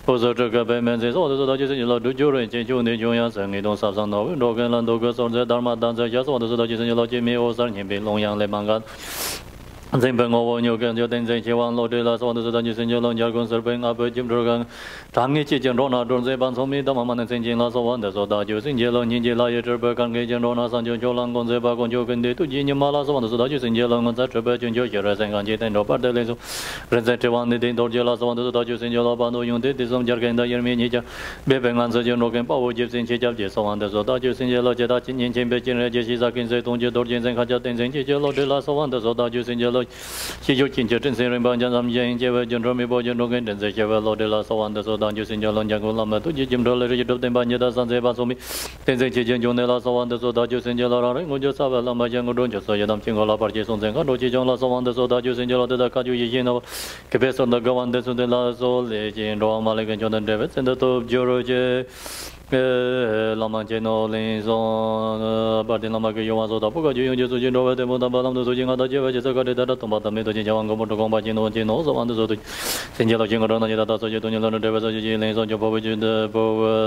[SPEAKER 2] Pozoka, Bemenses, all the Soda, using your Lord, Jurin, June, Joyans, and you don't have some no, Dogan, Landogas, on the Dharma, Danza, just on the Soda, using your Lord, Jimmy, or San, Long Yang, Lemangan. Zimbango, you can do things that you want, Lord, on the Sudan, using your long jargon, serving up a Jim Drogan, Tangi, and Rona, don't say Bansomi, the Maman and Saint Lasso Wonders, or that using yellow, Ninja, Turberg, and Gage and Rona, San Jolan, Gonzeba, Gonjogan, to Ginia Malas, on the Sudan, using yellow, on that Turberg, and Joker, and Jet and Robert, the Lezo, Resented one, the Dorjelas, on the Sudan, using yellow, Bando, you did some jargon, the Yerminija, Bebang, and Sergeant Rogan, Power, Jips in Chijab, so on the Sudan, using yellow, Jetachin, in Chamber, Jessica, and Zeton, Dorjans, and Hajat, and Yellow, the last one, the Sudan, using yellow. You can just say, Banjam, Jane, General Bojan, Rogan, and the Chevelo de la Soan, the Sodan, using Jolan Jangulama, to Jim Dollar, you do them Banjada, San Sebasomi, then the Chijan Jonella, so on the Soda, using Jelora, and just have a Lama Jango, just so you don't think all our parties on the Rochi Jola, so on the Soda, using Jola, the Kaju, Capes on the Gowan, the Sudela, Sol, Jane, Roma, and Jonathan Davis, and the top George. Lama Geno Linson, Bartinama Yomazo, Poca, you just know the Mutabam, the Sujinga, the Java, Jessica, the Tomata, the Javango, Combagino, Gino, on the Zotic, Singela Jingarana, Sojuno, the Vesaji, on your Povij, the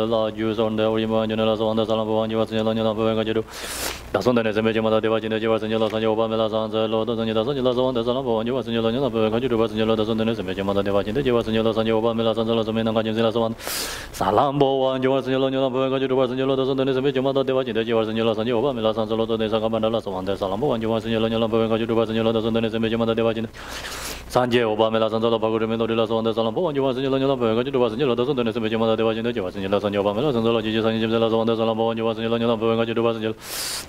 [SPEAKER 2] Law use on the Rima, General on the Salamo, and you was in the that's on the Nezemajama, the Vajin, the Javas and Yelas and Yobamela, the Lord and Yalas on the Salamo, and you was in Yelana, you was in Yelas on the Nezemajama, the Vajin, the Javas and Yelas and Yobamela, and the Lazaman and Gajin, Salambo, and you was in Yelana, you was in Yelas on the Nezemajama, the Vajin, the Javas and Yelas and Yobamela, and the Lord and the Sagamana, on the Salamo, and you was in Yelana, you was in Yelas on the Nezemajama, the Vajin. Sanje Obamela and the Pagurino de Las on the Salambo, and you was in Yelana, you was in Yelas on the Nezemajama, the Vajin, the Javas and Yelas and Yobamela, and the Lord Jesus and Yelas on the Salambo, and you was in Yelana, you was in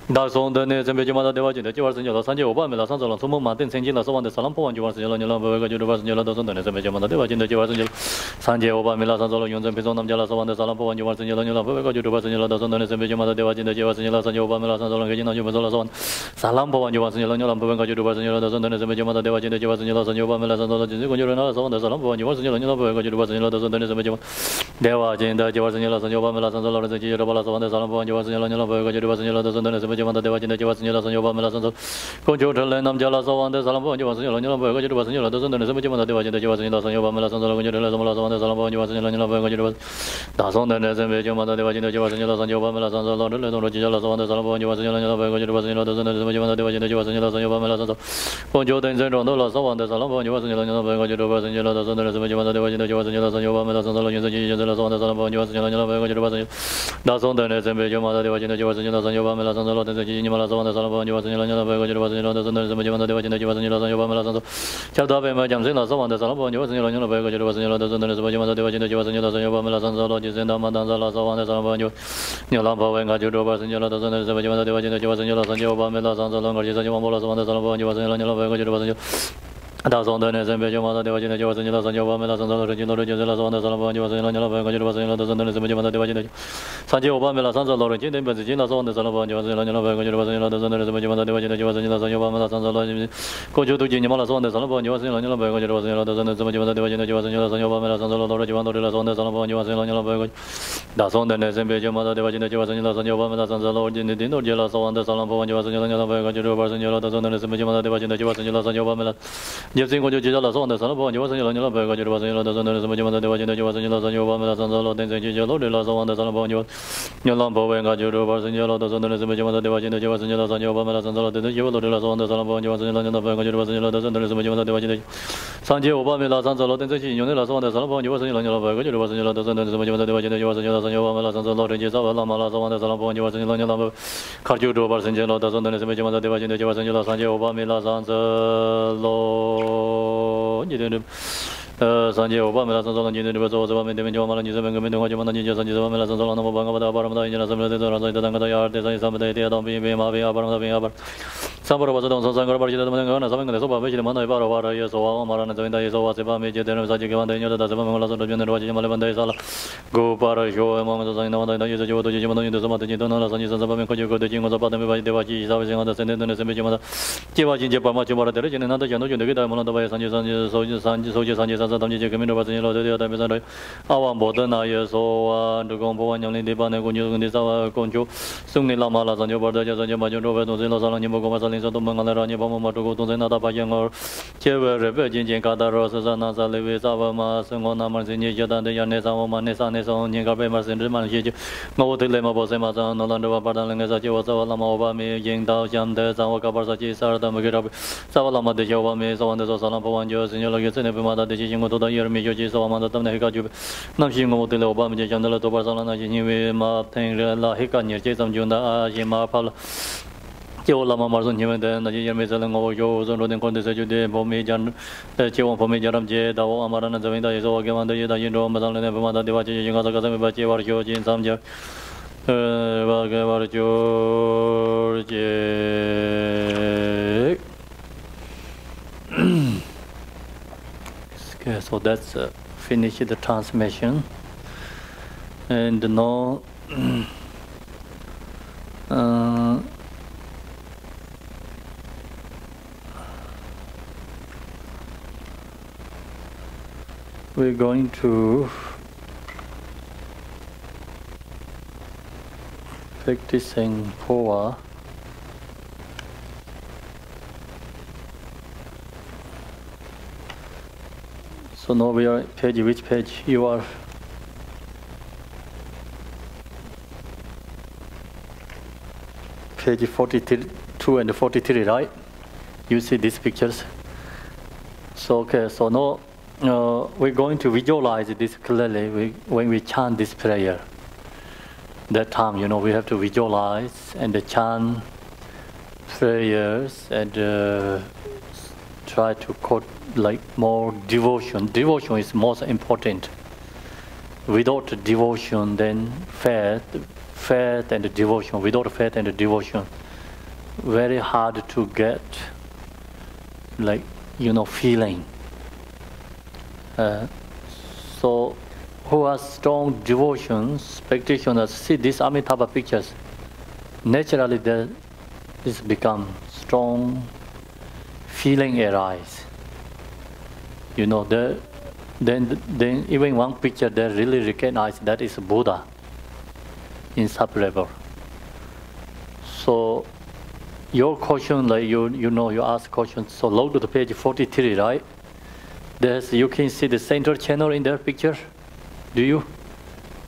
[SPEAKER 2] that's on the Nezemajama, the Vajin, the Javas and Yelas, Sanje Obamela, and the Sumo Martin, Saint Gilas on the Salampo, and you was in Yelana, you was in Yelas on the Nezemajama, the Vajin, the Javas and Sanje Obamela, and the Yons and Pizon, Jalas on the Salampo, and you was in Yelana, you was in Yelas on the Nezemajama, the Vajin, the Javas and Yelas and Obamela, and the Longina, you was on Salampo, and you was in Yelana, you was in Yelas on the Nezemajama, the Vajin, the Javas and Yelas and Obamela, and the on the Salampo, and you was in Yelana, you was in Yelas on the Nezemajama, there was in the Javas and Yelas and Obamela, and the Lord, the Jirabalas on the Salampo, and you was in Yelana, you was in Yelas on the Nezemajama, the Vajin, the Javas and Yelas and Obamela, and the Conjugal and Jalas on the Salampo, and you was in Yelana, you was in Yelas on the Nezemajama, the Vajin, the Javas and Yelas and Obamela, and the Lord, on the Salampo, and you was in Yelana, you was that's on the Nezemajama, the Vajin, the Javas and Yelas and Obamela, and the Lord, the Jalas on the Salampo, and you was in Yelana, you was in Yelas on the Nezemajama, the Vajin, the Javas and Yelas and Obamela, and the Conjugal and Zero, on the Salampo, and you was in Yelana, you was in Yelas on the Nezemajama, the Vajin, the Javas and Yelas and Obamela, and the Lord, the Jalas on the Salampo, and you was in Yelana, you was in that's on the Nezemajama, the Vajin, the Javas and Yelas and Obamela, and the Lord, the Jalas on the Salampo, and you was in Yelana, you was in Yelas on the Nezemajama, the Vajin, the Javas and Yelas and Obamela, and the Chapter Jamzilla, on the Salampo, and you was in Yelana, you was in Yelas on the Nezemajama, the Vajin, the Javas and Yelas and Obamela, and the Lord, the Mandanzala, on the Salampo, and you Yolamba, and Gaju, was in Yelas on the Nezemajama, the Vajin, the Javas and Yelas and Obamela, and the longer Jesus, on the Salampo, and you was in Yelana, you was in that's on the Nezemajama, the Vajin, the Javas and Yelas and Obamela, and the Lord, the Jalas on the Salampo, and you was in Yelana, you was in Yelas on the Nezemajama, the Vajin, Sanje Obamela, and the Lord, the Jalas on the Salampo, and you was in Yelana, you was in Yelas on the Nezemajama, the Vajin, the Javas and Yelas and Obamela, and the Lord, Koju to Jinimala on the Salampo, and you was in Yelana, you was in Yelas on the Nezemajama, the Vajin, the Javas and Yelas and Obamela, and the Lord, the Jalas on the Salampo, and you was in Yelana, that's on the Nezemajama, the Vajin, the Javas and Yelas and Obamela, and the Lord, the Jalas on the Salampo, and you was in Yelana, you was in Yelas on the Nezemajama, the Vajin, the Javas and Yelas and Obamela, Jeffing Koju on the Salampo, and you was in Yelana, you was in Yelas on the Nezemajama, the Vajin, the Javas and Yelas and Obamela, and the Lord, the Jalas on the Salampo, and you Yolampo, and Gaju was in Yelas on the Nezemajama, the Vajin, the Javas and Yelas and Obamela, and the Lord, the Jalas on the Salampo, and you was in Yelana, you was in Yelas on the Nezemajama, the Vajin, Sanje Obamela, and the Lord, the Jalas on the Salampo, and you was in Yelana, you was in Yelas on the Nezemajama, the Vajin, the Javas and Yelas and Obamela, and the Lord, the Jalas on the Salampo, and you was in Yelana, Kaju was in Yelas on the Nezemajama, the Vajin, the Javas and Yelas and Obamela, and the Lord, Sanje Obamela, and the Lord, the Jalas on the Nezemajama, and the Vajin, the Javas and Yelas and Obamela, and the Lord, the Baramada, the Lord, Samara was on Sangar Barjana, something the Soba Vision, Mana Baravara, yes, or Amara and the Vinda, so Sipa Major, Sajikan, the Zaman of the General Malavan Sala, go para show among the Zina, the user to Jimon, the Samata, and Sabaman, could you go to Jim was about the Devaji, Saving on the Senate and the Semijama, Jivaji Japamachi, the region, another Janu, the Gita, one of the way, Sanjay, soldiers, Sanjay, Camino, was in the other Mizano, our modern I so to go and only the Banagun, this our conjo, Suni Lamalas and your brother, and your Majo, and your so to Mangalani Bama to go to the Nata Payang or Chever, Virgin Cadaros, Nasa Levis, Avama, Sungona Marzini, Jadan, the Yanesa, Manesa, Neson, Yangabemas, and Rimanji, no Telema Bosema, Nolanda Pardalang as a Joe Savalama, Ying Dao Jan, the Sawakabasachi, Sarda Magirab, Savalama de Jova, so on the Salampo and Jos, and Yellow and Pimata, the Jingo to the year, Major so on the Tamaka, Namshingo to the Obama, Jandala to Barcelona, Jini, Martin, La Hikan, Jason Junda, Jima Pala. Lama Marzon, and the Yemezel or Joes and Rodin Condesaju de Pomejan, the Chewon Pomejaram J, the Amaran and the Vinda is all given the Yendo, Madan and Pamata, the Vachi, Yanga, Bachi, or George in Samja, George. Okay, so that's finish the transmission. And now. We're going to practicing Phowa. So now we are page, which page you are? Page 42 and 43, right? You see these pictures. So okay, so now we're going to visualize this clearly when we chant this prayer. That time, you know, we have to visualize and chant prayers and try to quote like more devotion. Devotion is most important. Without devotion, then faith and devotion. Without faith and devotion, very hard to get like, you know, feeling. So who has strong devotions, practitioners, see these Amitabha pictures, naturally this become strong feeling arise. You know, then even one picture they really recognize that is Buddha, inseparable. So your question, like you know, you ask questions. So look to the page 43, right? You can see the center channel in their picture. Do you?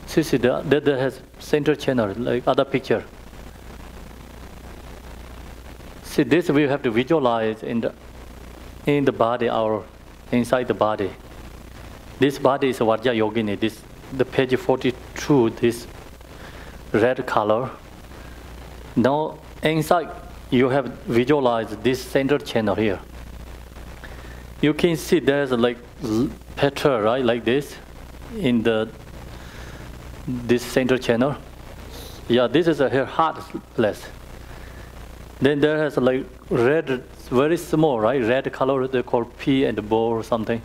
[SPEAKER 2] See that has center channel like other picture. See this we have to visualize in the body or inside the body. This body is Vajra Yogini. The page 42. This red color. Now inside you have visualized this center channel here. You can see there's like petal, right, like this, in this center channel. Yeah, this is her heart place. Then there has like red, very small, right, red color. They call P and Bo or something.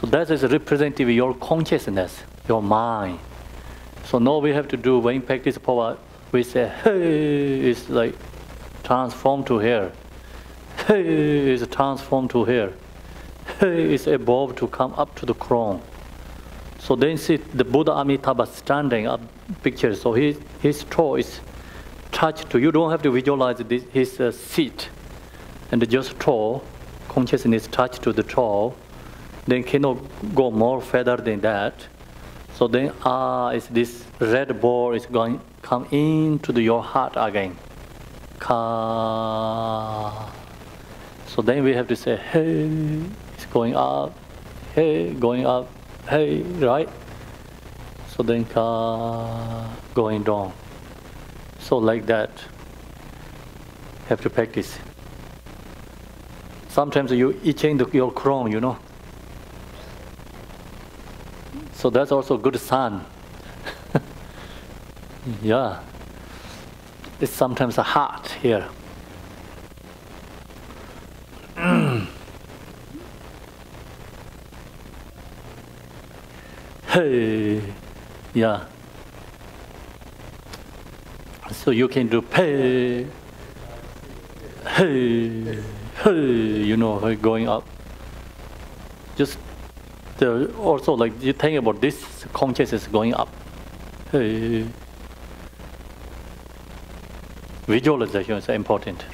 [SPEAKER 2] So that is representative of your consciousness, your mind. So now we have to do when practice Phowa. We say, hey, it's like transform to here. Hey, it's transformed to here. Hey, it's evolved to come up to the crown. So then see the Buddha Amitabha standing up picture. So his toe is touched to. You don't have to visualize his seat, and just toe consciousness touched to the toe. Then cannot go more further than that. So then is this red ball is going come into your heart again. Ka. So then we have to say, hey, it's going up, hey, going up, hey, right? So then ka, going down. So like that, have to practice. Sometimes you itching your crown, you know. So that's also good sign. Yeah. It's sometimes a heart here. Hey, yeah. So you can do hey, hey, hey, you know, going up. Just also like you think about this consciousness going up. Hey. Visualization is important.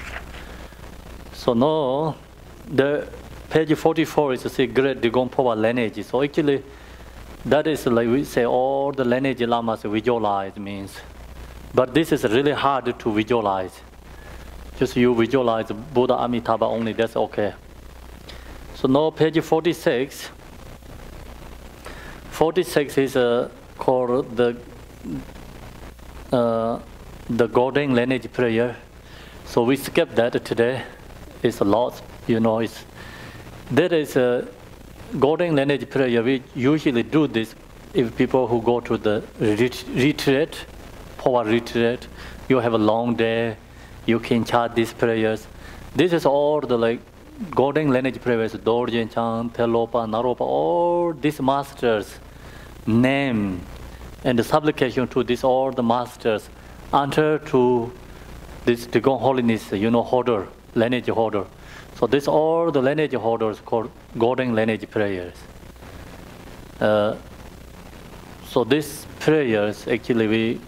[SPEAKER 2] So now, the page 44 is a great Drikung Phowa lineage. So actually, that is like we say all the lineage lamas visualize means. But this is really hard to visualize. Just you visualize Buddha Amitabha only, that's okay. So now page 46. 46 is called the golden lineage prayer. So we skip that today. It's a lot, you know. There is a golden lineage prayer. We usually do this if people who go to the retreat, Phowa retreat. You have a long day. You can chant these prayers. This is all the like golden lineage prayers. Dorjen Chan, Telopa, Naropa. All these masters name and the supplication to this all the masters. Enter to this Drikung holiness, you know, holder, lineage holder. So this all the lineage holders called golden lineage prayers. So these prayers actually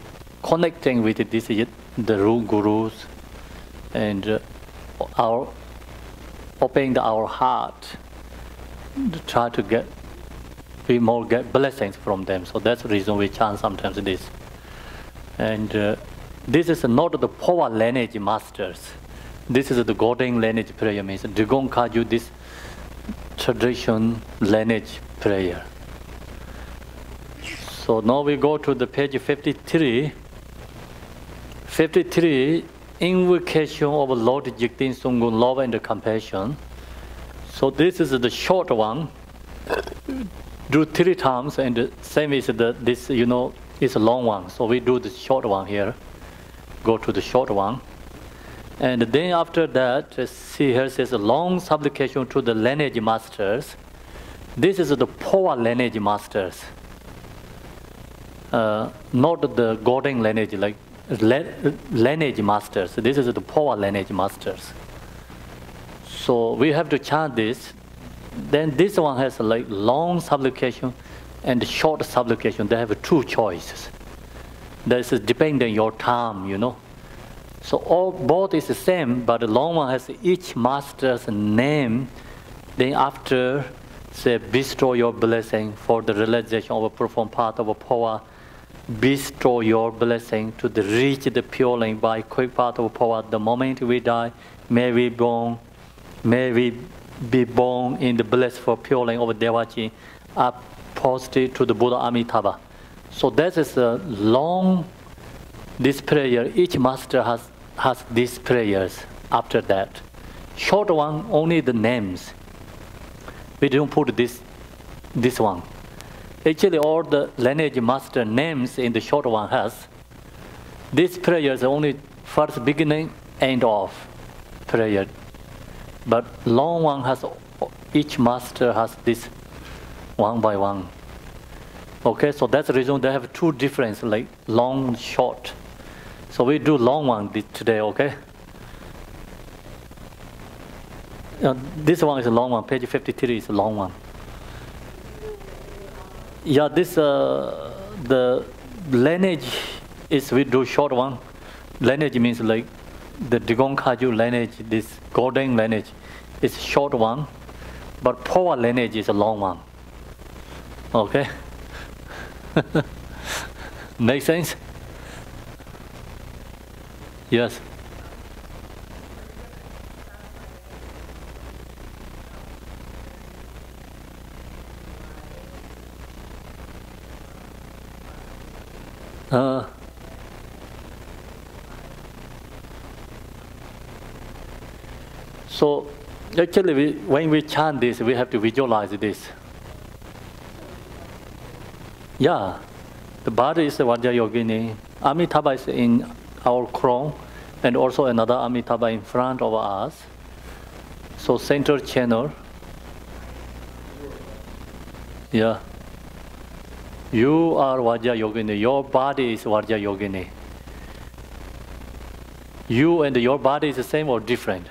[SPEAKER 2] connecting with this, the gurus, and our opening our heart to try to get blessings from them. So that's the reason we chant sometimes this. And this is not the Phowa lineage masters. This is the golden lineage prayer, means Drikung Kaju, this tradition lineage prayer. So now we go to the page 53. 53, invocation of Lord Jigten Sungun, love and compassion. So this is the short one. Do 3 times, and the same is this, is a long one. So we do the short one here. Go to the short one. And then after that, see here says a long supplication to the lineage masters. This is the Phowa lineage masters. Not the golden lineage, like lineage masters. This is the Phowa lineage masters. So we have to chant this. Then this one has like long supplication and short supplication. They have 2 choices. This is depending on your time, So both is the same, but the long one has each master's name. Then after, say, bestow your blessing for the realization of a profound path of a Phowa. Bestow your blessing to reach the pure lane by quick path of Phowa. The moment we die, may we be born in the blessed for pure lane of Devachi, up posted to the Buddha Amitabha. So that is a long, this prayer. Each master has these prayers after that. Short one, only the names. We don't put this one. Actually, all the lineage master names in the short one has. This prayer is only first beginning, end of prayer. But long one has, each master has this one by one. Okay, so that's the reason they have 2 difference, like long and short. So we do long one today, okay? This one is a long one, page 53 is a long one. Yeah, this, the lineage is we do short one. Lineage means like the Drikung Kaju lineage, this golden lineage is short one, but Phowa lineage is a long one. Okay? Make sense? Yes. So actually, when we chant this, we have to visualize this. Yeah, the body is the Vajra Yogini. Amitabha is in our crown, and also another Amitabha in front of us. So center channel. Yeah. You are Vajra Yogini. Your body is Vajra Yogini. You and your body is the same or different?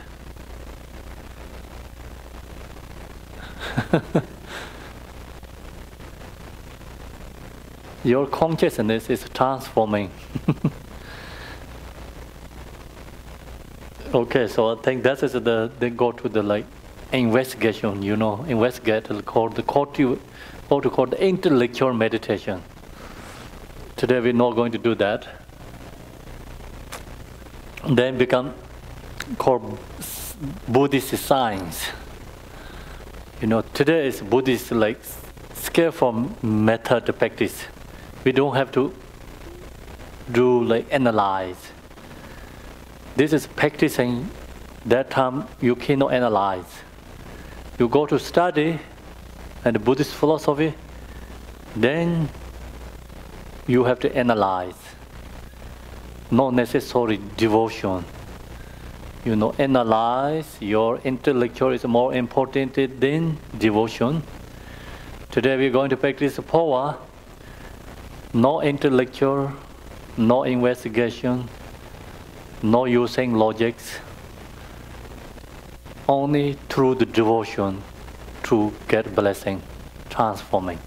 [SPEAKER 2] Your consciousness is transforming. Okay, so I think that is they go to the like investigation, investigate called the intellectual meditation. Today we're not going to do that. Then become called Buddhist science. Today is Buddhist like skillful method practice. We don't have to do like analyze. This is practicing. That time you cannot analyze. You go to study and Buddhist philosophy, then you have to analyze. Not necessarily devotion. Analyze. Your intellectual is more important than devotion. Today we're going to practice Phowa. No intellectual, no investigation, no using logics. Only through the devotion to get blessing, transforming.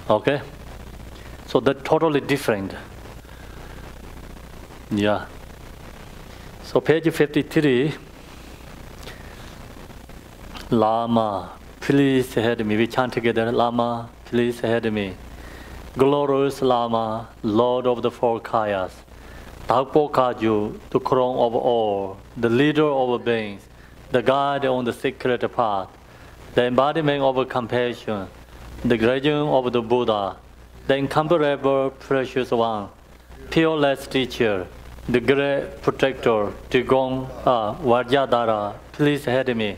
[SPEAKER 2] Okay? So that's totally different. Yeah. So page 53. Lama, please head me. We chant together. Lama, please head me. Glorious Lama, Lord of the four Kayas. Tagpo Kaju, the crown of all, the leader of beings, the guide on the secret path, the embodiment of compassion, the gradient of the Buddha, the incomparable precious one, peerless teacher, the great protector, Drikung Phowa, please head me.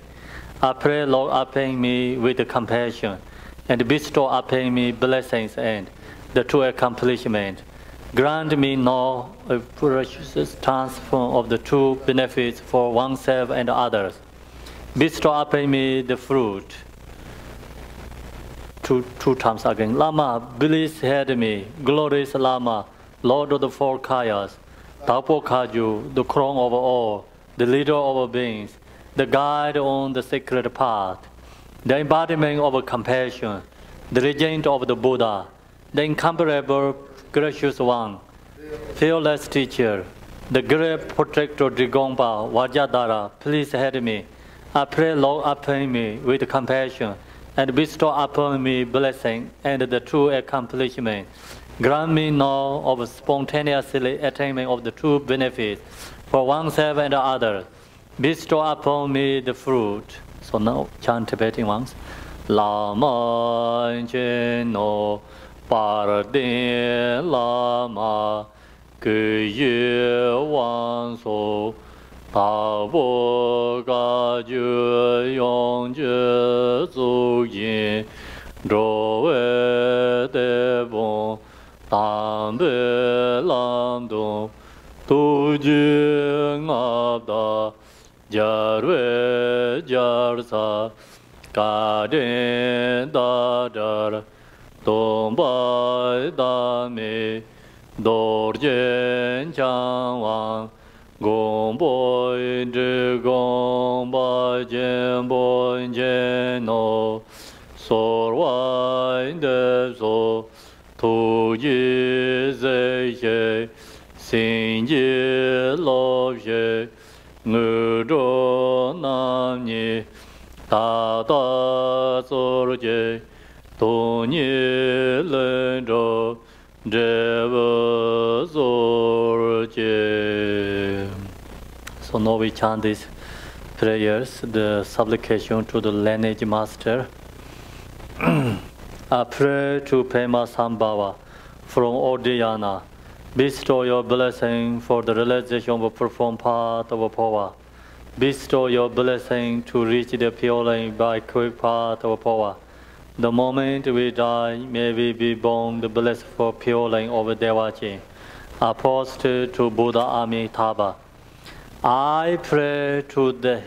[SPEAKER 2] I pray, Lord, upon me with compassion, and bestow upon me blessings and the true accomplishment. Grant me now a precious transform of the true benefits for oneself and others. Bestow upon me the fruit. Two times again. Lama, please head me. Glorious Lama, Lord of the four Kayas. Tagpo Kaju, the crown of all, the leader of beings, the guide on the sacred path, the embodiment of compassion, the regent of the Buddha, the incomparable gracious one, fearless teacher, the great protector Drikung Phowa, please head me. I pray, Lord, upon me with compassion, and bestow upon me blessing and the true accomplishment. Grant me now of spontaneously attainment of the true benefits for oneself and others. Bestow upon me the fruit. So now chant Tibetan ones. Lama no Paradin Lama Kuye Wan So Tabo Ga Ju Yong Ju Zu Yin Ro We De Bon Tam Be Lam Dong Tu Ji Ngab Da Jar We Jar Sa Ka Den Da Jar Dong Bai Da Me Dor Jen Chang Wang Gong Boi Drikung Bai Jen Boi Jen No Sor Wai De So Tu Yi Zai Ye Xin Yi Lo Ye Ngu Zhou Nam Ni Ta Ta Zor Je Tu Ni Len Zhou Je Wu Zor Je. So now we chant these prayers, the supplication to the lineage master. I pray to Pema Samdup from Odhyana. Bestow your blessing for the realization of a profound path of power. Bestow your blessing to reach the pure lane by quick path of power. The moment we die, may we be born the blessed for pure lane of Devachi. Apostle to Buddha Amitabha. I pray to the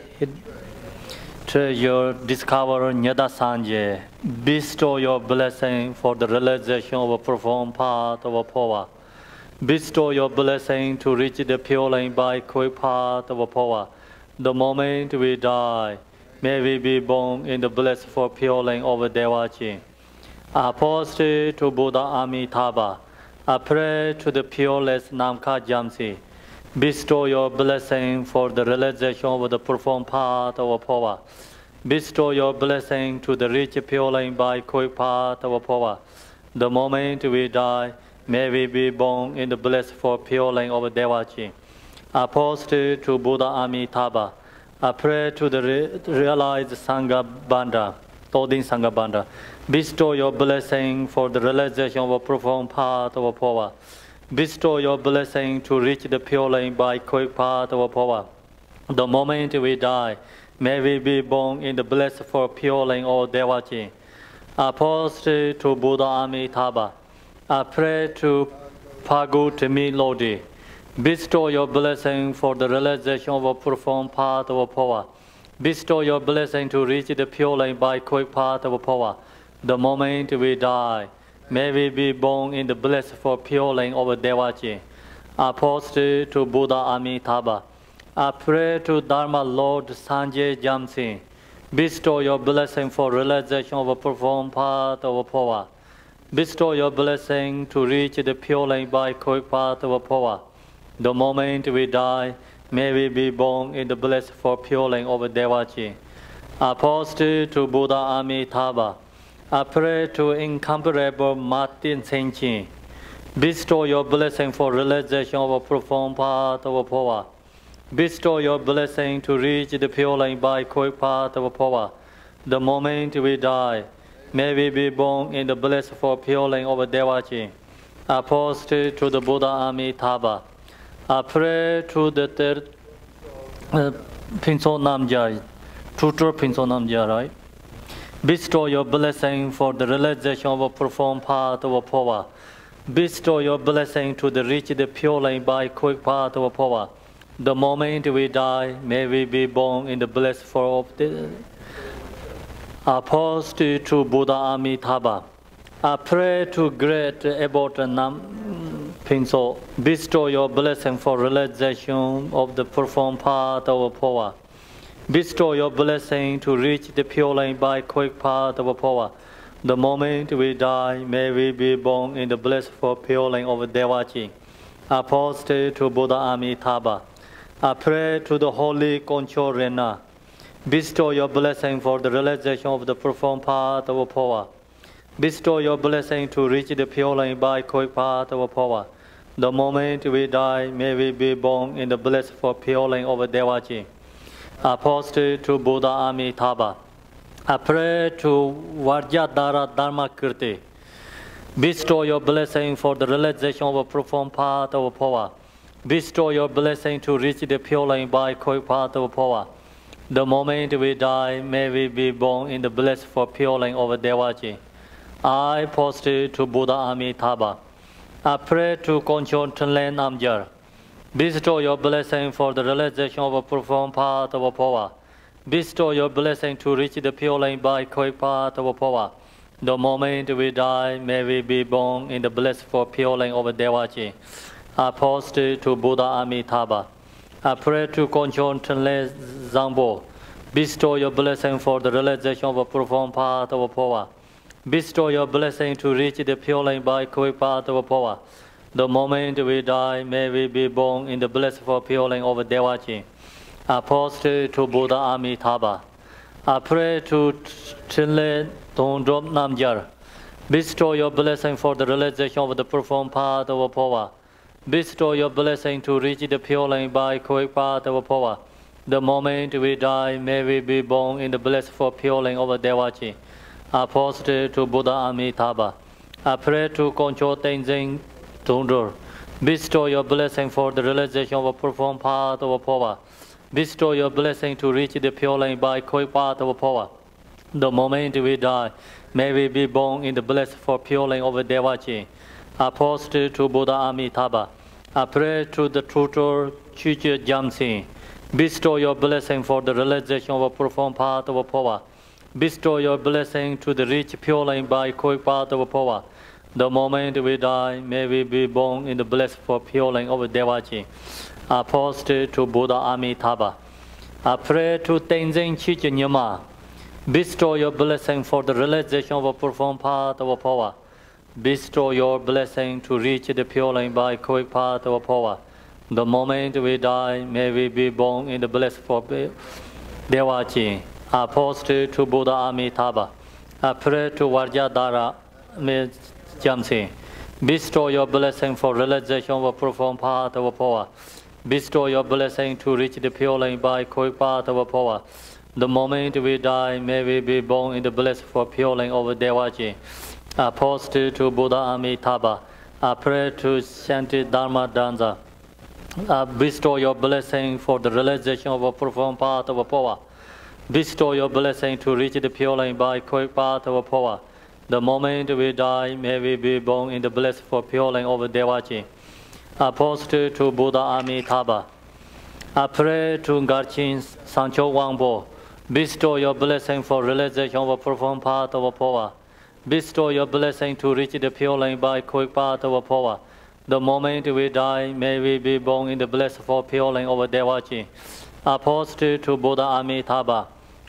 [SPEAKER 2] treasure discover Nyada Sanje. Bestow your blessing for the realization of a profound path of power. Bestow your blessing to reach the pure lane by quick path of power. The moment we die, may we be born in the blessed for pure lane of Devachi. Apostle to Buddha Amitabha. I pray to the pureless Namkha Jamsi. Bestow your blessing for the realization of the profound path of power. Bestow your blessing to the rich pure lane by quick path of power. The moment we die, may we be born in the blessed for pure lane of Devachi. Apostle to Buddha Amitabha. I pray to the realized Sangha Bandha, Todin Sangha Bandha. Bestow your blessing for the realization of a profound path of power. Bestow your blessing to reach the pure lane by quick path of power. The moment we die, may we be born in the blessed for pure lane of Devachi. Apostle to Buddha Amitabha. I pray to Pagutami Lodi. Bestow your blessing for the realization of a profound path of power. Bestow your blessing to reach the pure lane by quick path of power. The moment we die, may we be born in the blessed for pure lane of Devachi. Apostle to Buddha Amitabha. I pray to Dharma Lord Sanjay Jamsi. Bestow your blessing for realization of a profound path of power. Bestow your blessing to reach the pure lane by quick path of power. The moment we die, may we be born in the blissful pure of Devachi. Apostle to Buddha Amitabha, I pray to incomparable Martin Senchi, bestow your blessing for realization of a profound path of power. Bestow your blessing to reach the pure line by quick path of power. The moment we die, may we be born in the blissful pure line of Devachi. Apostle to the Buddha Amitabha, I pray to the third Pinso Namjai, Tutor Pinso Namjai, right? Bestow your blessing for the realization of a profound path of power. Bestow your blessing to reach the pure line by quick path of power. The moment we die, may we be born in the blissful of the Apostle to Buddha Amitabha. I pray to great Abbot Nam Pinso, bestow your blessing for realization of the profound path of power. Bestow your blessing to reach the pure line by quick path of power. The moment we die, may we be born in the blissful pure line of Devachi. Apostle to Buddha Amitabha. I pray to the Holy Control Rena, bestow your blessing for the realization of the profound path of power. Bestow your blessing to reach the pure line by quick path of power. The moment we die, may we be born in the blissful pure line of Devachi. Apostle to Buddha Amitabha. I pray to Vajradhara Dharma Kirti, bestow your blessing for the realization of a profound path of power. Bestow your blessing to reach the pure line by quick path of power. The moment we die, may we be born in the blissful pure line of Devachi. I posted to Buddha Amitabha. I pray to Konchon Tenlen Namjar. Bestow your blessing for the realization of a profound path of power. Bestow your blessing to reach the pure line by quick path of power. The moment we die, may we be born in the blissful pure line of Devachi. I posted to Buddha Amitabha. I pray to Konchon Tenle Zambo. Bestow your blessing for the realization of a profound path of power. Bestow your blessing to reach the pure line by quick path of power. The moment we die, may we be born in the blissful pure line of Devachi. Apostle to Buddha Amitabha. I pray to Chinle Dondrop Namjar. Bestow your blessing for the realization of the profound path of power. Bestow your blessing to reach the pure line by quick path of power. The moment we die, may we be born in the blissful pure line of Devachi. Apostle to Buddha Amitabha. I pray to Koncho Tenzin Tundur. Bestow your blessing for the realization of a profound path of power. Bestow your blessing to reach the pure line by quick path of power. The moment we die, may we be born in the blissful pure line of Devachi. Apostle to Buddha Amitabha. I pray to the tutor Chuchi Jamsi. Bestow your blessing for the realization of a profound path of power. Bestow your blessing to the rich pure line by quick path of power. The moment we die, may we be born in the blissful pure line of Devachi. Apostle to Buddha Amitabha. I pray to Tenzin Chichi Nyama. Bestow your blessing for the realization of a profound path of power. Bestow your blessing to reach the pure line by quick path of power. The moment we die, may we be born in the blissful Devachi. Apostle to Buddha Amitabha. I pray to Vajradhara Jamsi. Bestow your blessing for realization of a profound path of power. Bestow your blessing to reach the pure line by quick path of power. The moment we die, may we be born in the blissful pure line of Devachi. Apostle to Buddha Amitabha. I pray to Shanti Dharma Danza. Bestow your blessing for the realization of a profound path of power. Bestow your blessing to reach the pure line by quick path of power. The moment we die, may we be born in the blissful pure line of Devachi. Apostle to Buddha Amitabha. I pray to Garchin Sancho Wangbo. Bestow your blessing for realization of a profound path of power. Bestow your blessing to reach the pure line by quick path of power. The moment we die, may we be born in the blissful pure line of Devachi. Apostle to Buddha Amitabha.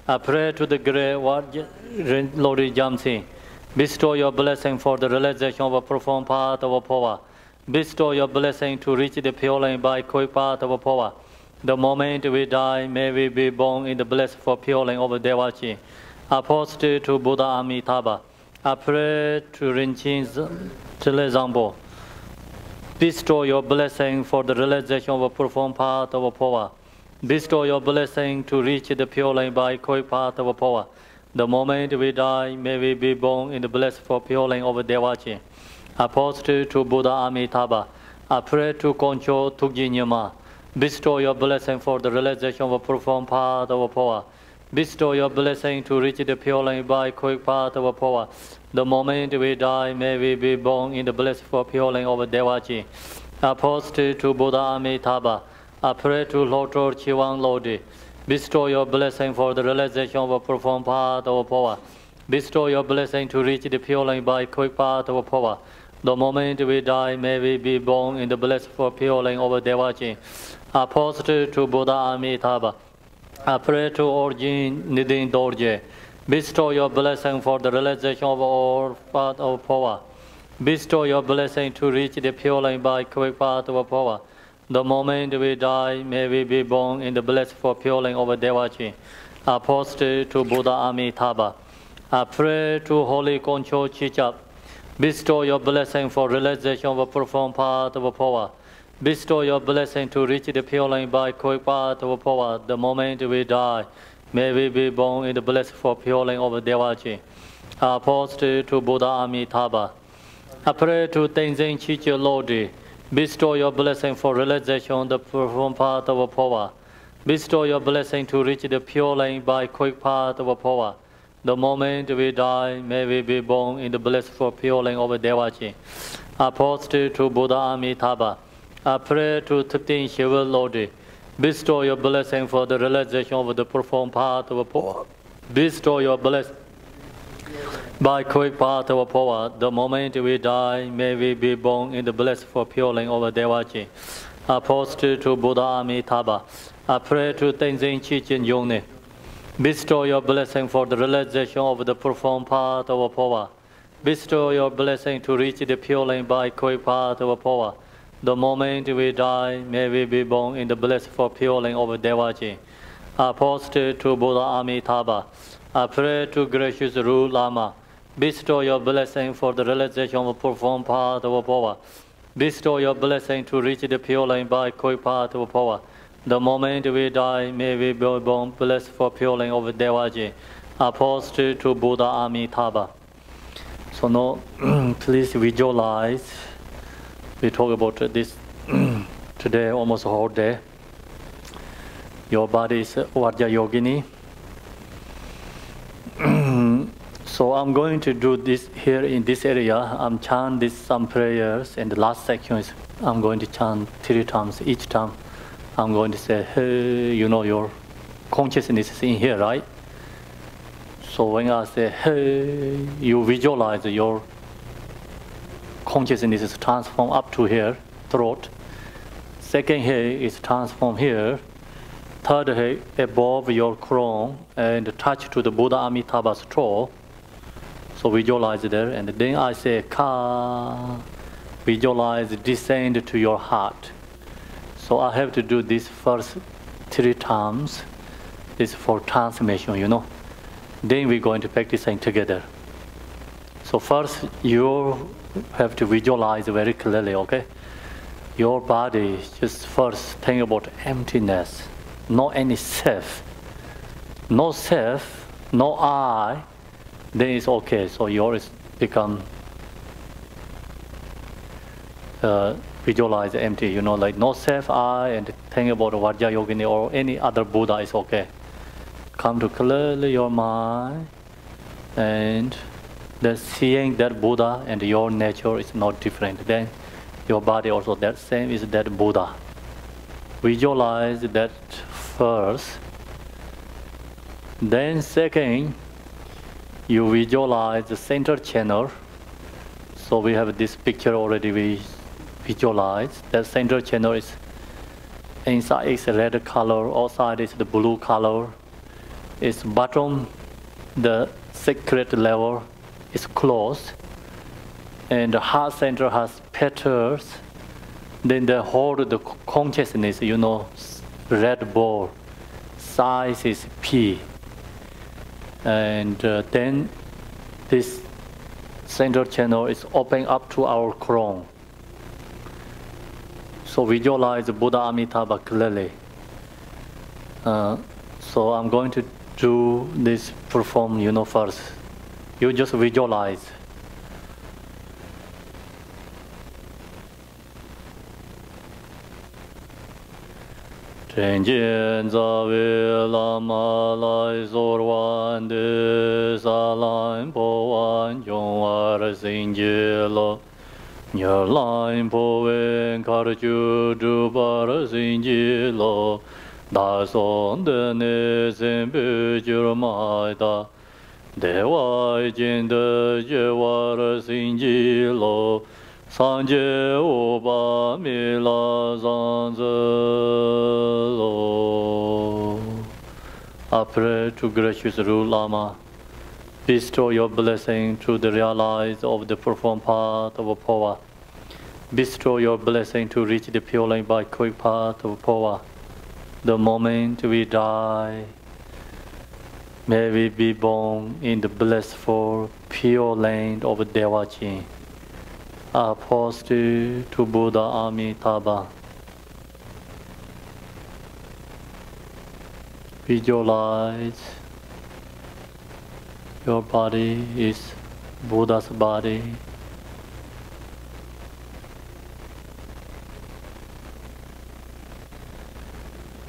[SPEAKER 2] I pray to the great Lord Jamsi. Bestow your blessing for the realization of a profound path of power. Bestow your blessing to reach the pure lane by quick path of Phowa. The moment we die, may we be born in the blessed for pure lane of Devachi. Apostle to Buddha Amitabha. I pray to Rinchen Telezambo. Bestow your blessing for the realization of a profound path of Phowa. Bestow your blessing to reach the pure lane by quick path of Phowa. The moment we die, may we be born in the blessed for pure lane of Devachi. Apostle to Buddha Amitabha. I pray to Concho Tugjinyama. Bestow your blessing for the realization of a profound path of Phowa. Bestow your blessing to reach the pure lane by quick path of Phowa. The moment we die, may we be born in the blessed for pure lane of Devachi. Apostle to Buddha Amitabha. I pray to Lord Chiwang Lodi. Bestow your blessing for the realization of a profound path of Phowa. Bestow your blessing to reach the pure lane by quick path of Phowa. The moment we die, may we be born in the blessed for pure lane of Devachi. Apostle to Buddha Amitabha. I pray to Origin Nidin Dorje. Bestow your blessing for the realization of all path of Phowa. Bestow your blessing to reach the pure lane by quick path of Phowa. The moment we die, may we be born in the blessed for pure lane of Devachi. Apostle to Buddha Amitabha. I pray to Holy Concho Chichap. Bestow your blessing for realization of a profound path of Phowa. Bestow your blessing to reach the pure lane by quick path of Phowa. The moment we die, may we be born in the blessed for pure lane of Devachi. Apostle to Buddha Amitabha. I pray to Tenzin Chiche Lodi. Bestow your blessing for realization of the profound path of Phowa. Bestow your blessing to reach the pure lane by quick path of Phowa. The moment we die, may we be born in the blessed for pure lane of Devachi. Apostle to Buddha Amitabha. I pray to 13 Shiva Lodi. Bestow your blessing for the realization of the profound path of Phowa. Bestow your blessing by quick path of Phowa. The moment we die, may we be born in the blessed for pure lane of Devachi. Apostle to Buddha Amitabha. I pray to Tenzin Chichen Yone. Bestow your blessing for the realization of the profound path of Phowa. Bestow your blessing to reach the pure lane by quick path of Phowa. The moment we die, may we be born in the blessed for pure lane of Devachi. Apostle to Buddha Amitabha. I pray to gracious Ru Lama. Bestow your blessing for the realization of a profound path of Phowa. Bestow your blessing to reach the pure lane by quick path of Phowa. The moment we die, may we be born blessed for pure lane of Devachi. Apostle to Buddha Amitabha. So now, please visualize. We talk about this today, almost a whole day. Your body is Vajra Yogini. So I'm going to do this here in this area. I'm chant this some prayers, and the last section is I'm going to chant 3 times. Each time I'm going to say, hey, you know, your consciousness is in here, right? So when I say, hey, you visualize your consciousness is transformed up to here, throat. Second hey is transformed here. Third hey above your crown and touch to the Buddha Amitabha's toe. So visualize there, and then I say ka. Visualize descend to your heart. So I have to do this first 3 times. This for transformation, you know. Then we're going to practice together. So first you have to visualize very clearly, okay? Your body, just first think about emptiness. No any self. No self, no I, then it's okay. So yours become visualize empty, you know, like no self, I, and think about Vajra Yogini or any other Buddha is okay. Come to clearly your mind, and then seeing that Buddha and your nature is not different. Then your body also that same is that Buddha. Visualize that first. Then second, you visualize the center channel. So we have this picture already, we visualize. That center channel is inside is red color, outside is the blue color. Its bottom, the secret level is closed. And the heart center has petals Then they hold the consciousness, you know, red ball, size is P. And then this central channel is opening up to our crown. So visualize Buddha Amitabha clearly. So I'm going to do this perform, you know, first. You just visualize. Tenjin Zavi Lama Lai Zorwan De Salain Powan Yongwar Sinjilo Nyar Lain Powen Karju Dubar Sinjilo Da Son De Ne Zembu Jurmaida Dewa Jin De Jewar Sinjilo Sanje Oba Mila Zanzelo. I pray to gracious Ru Lama, bestow your blessing to the realize of the performed path of Phowa. Bestow your blessing to reach the pure lane by quick path of Phowa. The moment we die, may we be born in the blissful pure land of Dewachi. Apostle to Buddha Amitabha. Visualize your body is Buddha's body.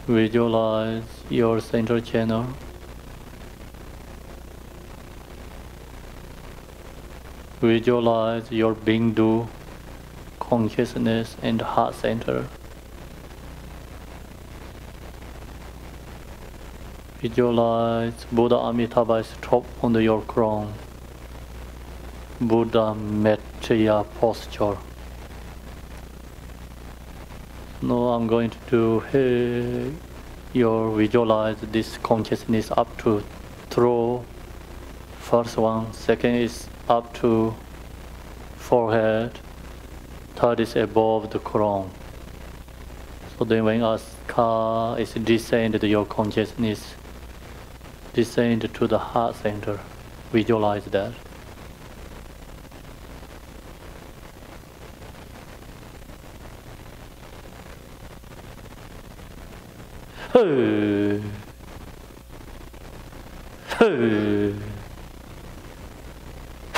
[SPEAKER 2] Visualize your central channel. Visualize your Bindu, consciousness and heart center. Visualize Buddha Amitabha's top under your crown. Buddha Maitreya posture. Now I'm going to do here. You visualize this consciousness up to throat. First one, second is up to forehead, third is above the crown. So then when Aska is descend to your consciousness, descend to the heart center. Visualize that. Hey. Hey.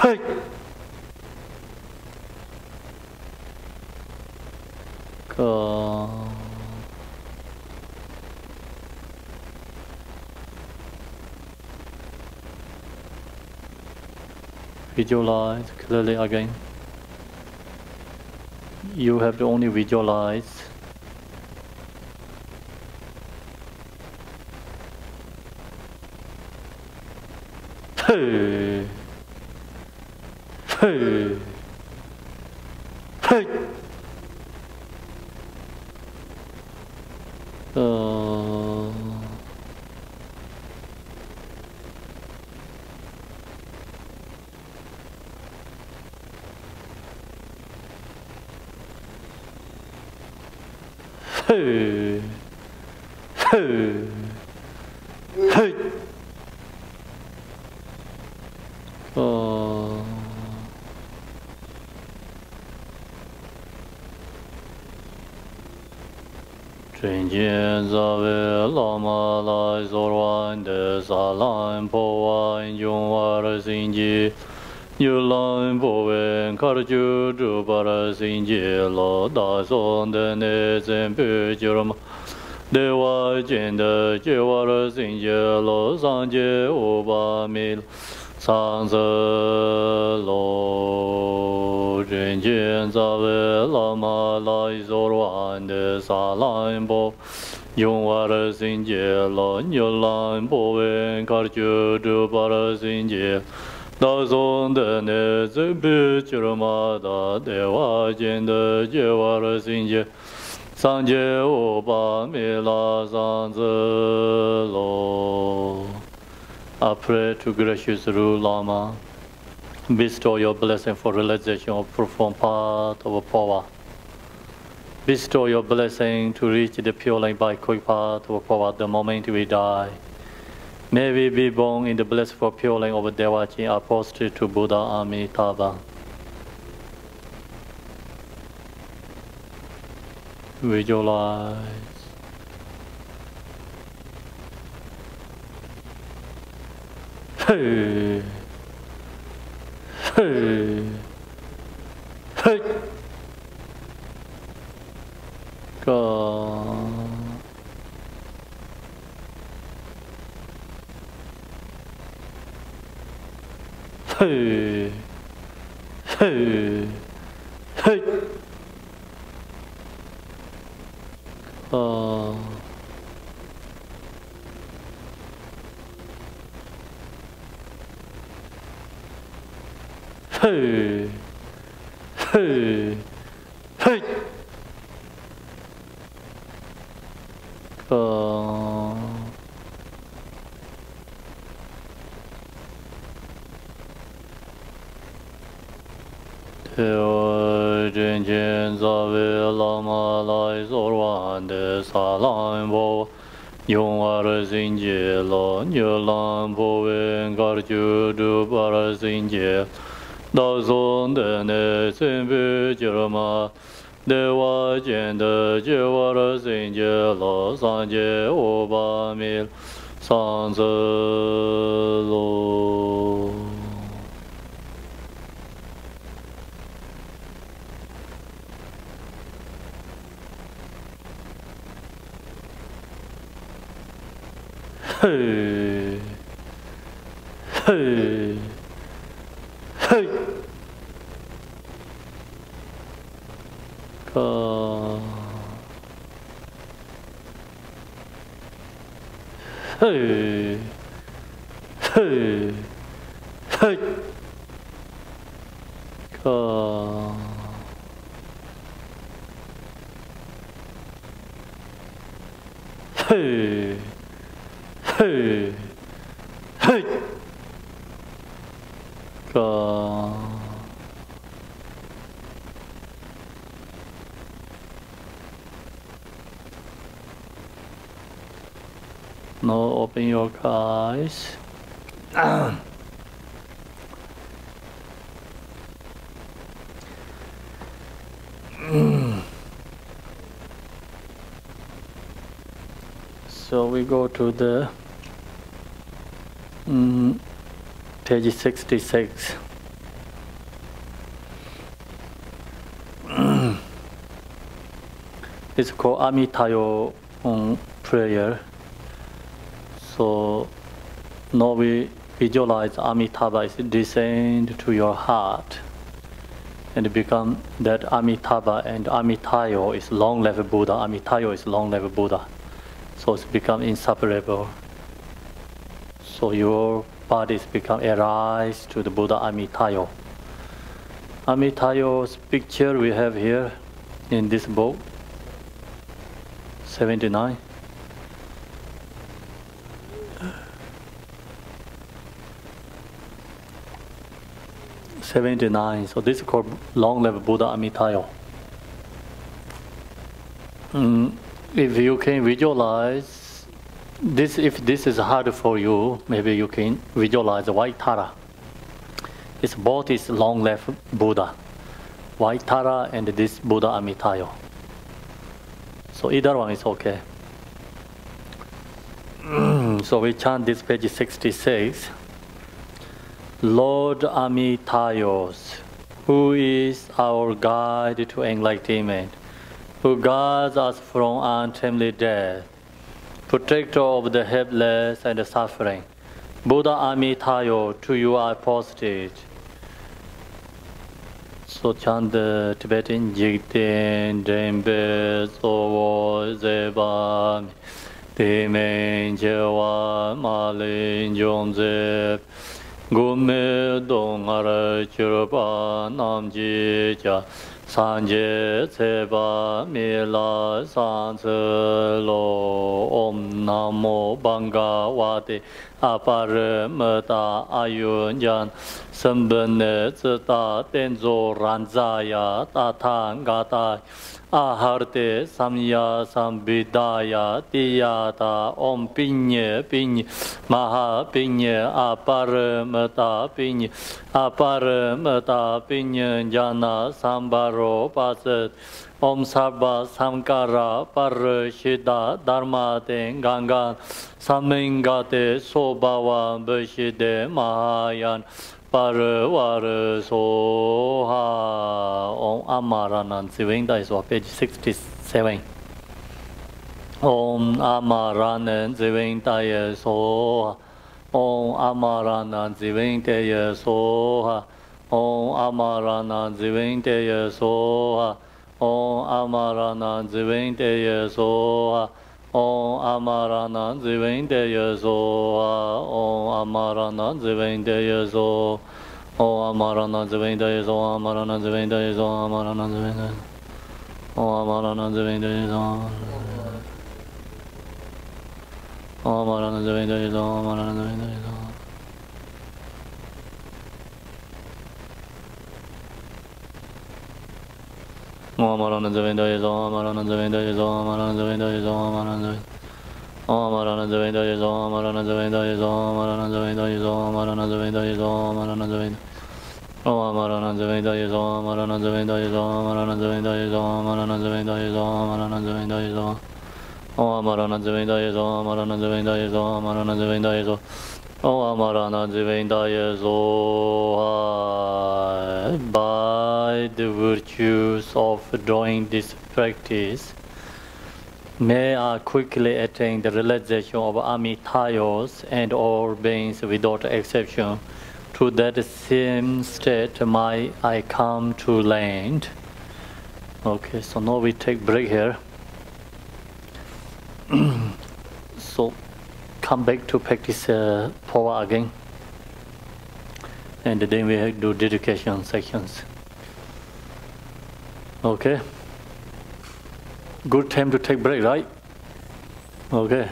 [SPEAKER 2] Hey. Go. Visualize clearly again. You have to only visualize. Hey. Hey. Hey. Hey. Hey. Hey. Tenjin Zave Lama Lai Zorwan De Salain Powan Yongwar Sinji Yulan Powen Karju Dubara Sinji Lo Da Son De Ne Zempu Jurma Dewa Jenda Jewar Sinji Lo Sanje Oba Mil Sanze Lo Tenjin Zave Lama Lai Zorwan De Salain Po Yongwar Sinji Lo Yulan Powen Karju Dubara Sinji Da Son De Ne Zempu Jurma Da Dewa Jenda Jewar Sinji Sanje Oba Mila Sanze Lo. I pray to gracious Ru Lama, bestow your blessing for realization of profound path of Phowa. bestow your blessing to reach the pure light by quick path or forward the moment we die. May we be born in the blessed for pure light of Devachi, apostle to Buddha Amitabha. Visualize. Hey. Hey. Hey. Go. Hey. Hey. Hey. Hey. Hey. Hey. Hey, hey, hey, ka, hey, hey, hey, ka, hey. Hey, hey, go. Now open your eyes. So we go to the page 66. It's called Amitayo prayer. So now we visualize Amitabha is descend to your heart and become that Amitabha, and Amitayo is long-lived Buddha. Amitayo is long-lived Buddha. So it's become inseparable. So your bodies become arise to the Buddha Amitayo. Amitayo's picture we have here in this book, 79. So this is called long-lived Buddha Amitayo. If you can visualize this, if this is hard for you, maybe you can visualize the white Tara. It's both is long-lived Buddha, white Tara and this Buddha Amitayo. So either one is okay. So we chant this page 66. Lord Amitayos, who is our guide to enlightenment, who guards us from untimely death, protector of the helpless and the suffering. Buddha Amitayo, to you I posted. So chant the Tibetan Jigten Dembe Sovo Zebam Demen Jewa Malin Jomzeb Gume Dongara Chirpa Namji Cha Sanje Tseba Mila Sanselo Om Namo Bhagavate Aparamata Ayunjan Sambane Tseta Tenzo Ranzaya Tathangata Aharte Samya Sambidaya Tiyata Om Pinye Pinye Maha Pinye Aparamata Pinye Aparamata Pinye Jana Sambaro Pasat Om Sarva Samkara Parashida Dharma Ganga Samingate Sobhava Bashide Mahayan Parvara Soha Om Amaranand Sivinda is page 67. Om Amaranand Sivinda Soha Om Amaranand Sivinda Soha Om Amaranand Sivinda Soha Om Amaranand Sivinda Soha Om Amaranand Sivinda Soha Om Amaranand Sivinda Soha Om Amaranand Sivinda Soha Amaranand Sivinda Soha Amaranand Sivinda Om Amaranand Sivinda Soha Om Amaranand Sivinda Soha Amaranand Sivinda Soha Amaranand Sivinda Soha Amaranand Sivinda Soha Amaranand Sivinda Soha Amaranand Amaranand Sivinda Soha Amaranand Sivinda Soha Amaranand Sivinda Soha Amaranand Sivinda Soha Amaranand Sivinda Om Amaranand Sivinda Soha Amaranand Sivinda Soha Amaranand Sivinda Soha Amaranand Sivinda Soha Amaranand Sivinda Soha Om Amaranand Sivinda Soha Amaranand Sivinda Soha Amaranand Sivinda Soha Om Amaranand Sivinda Soha. By the virtues of doing this practice, may I quickly attain the realization of Amitayos and all beings without exception. To that same state might I come to land. Okay, so now we take break here. So come back to practice Phowa again. And then we do dedication sections. Okay? Good time to take break, right? Okay.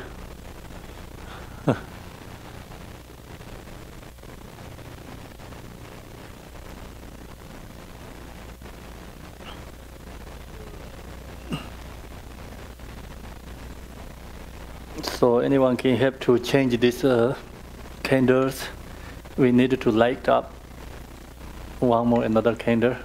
[SPEAKER 2] So anyone can help to change these candles. We need to light up one more another candle.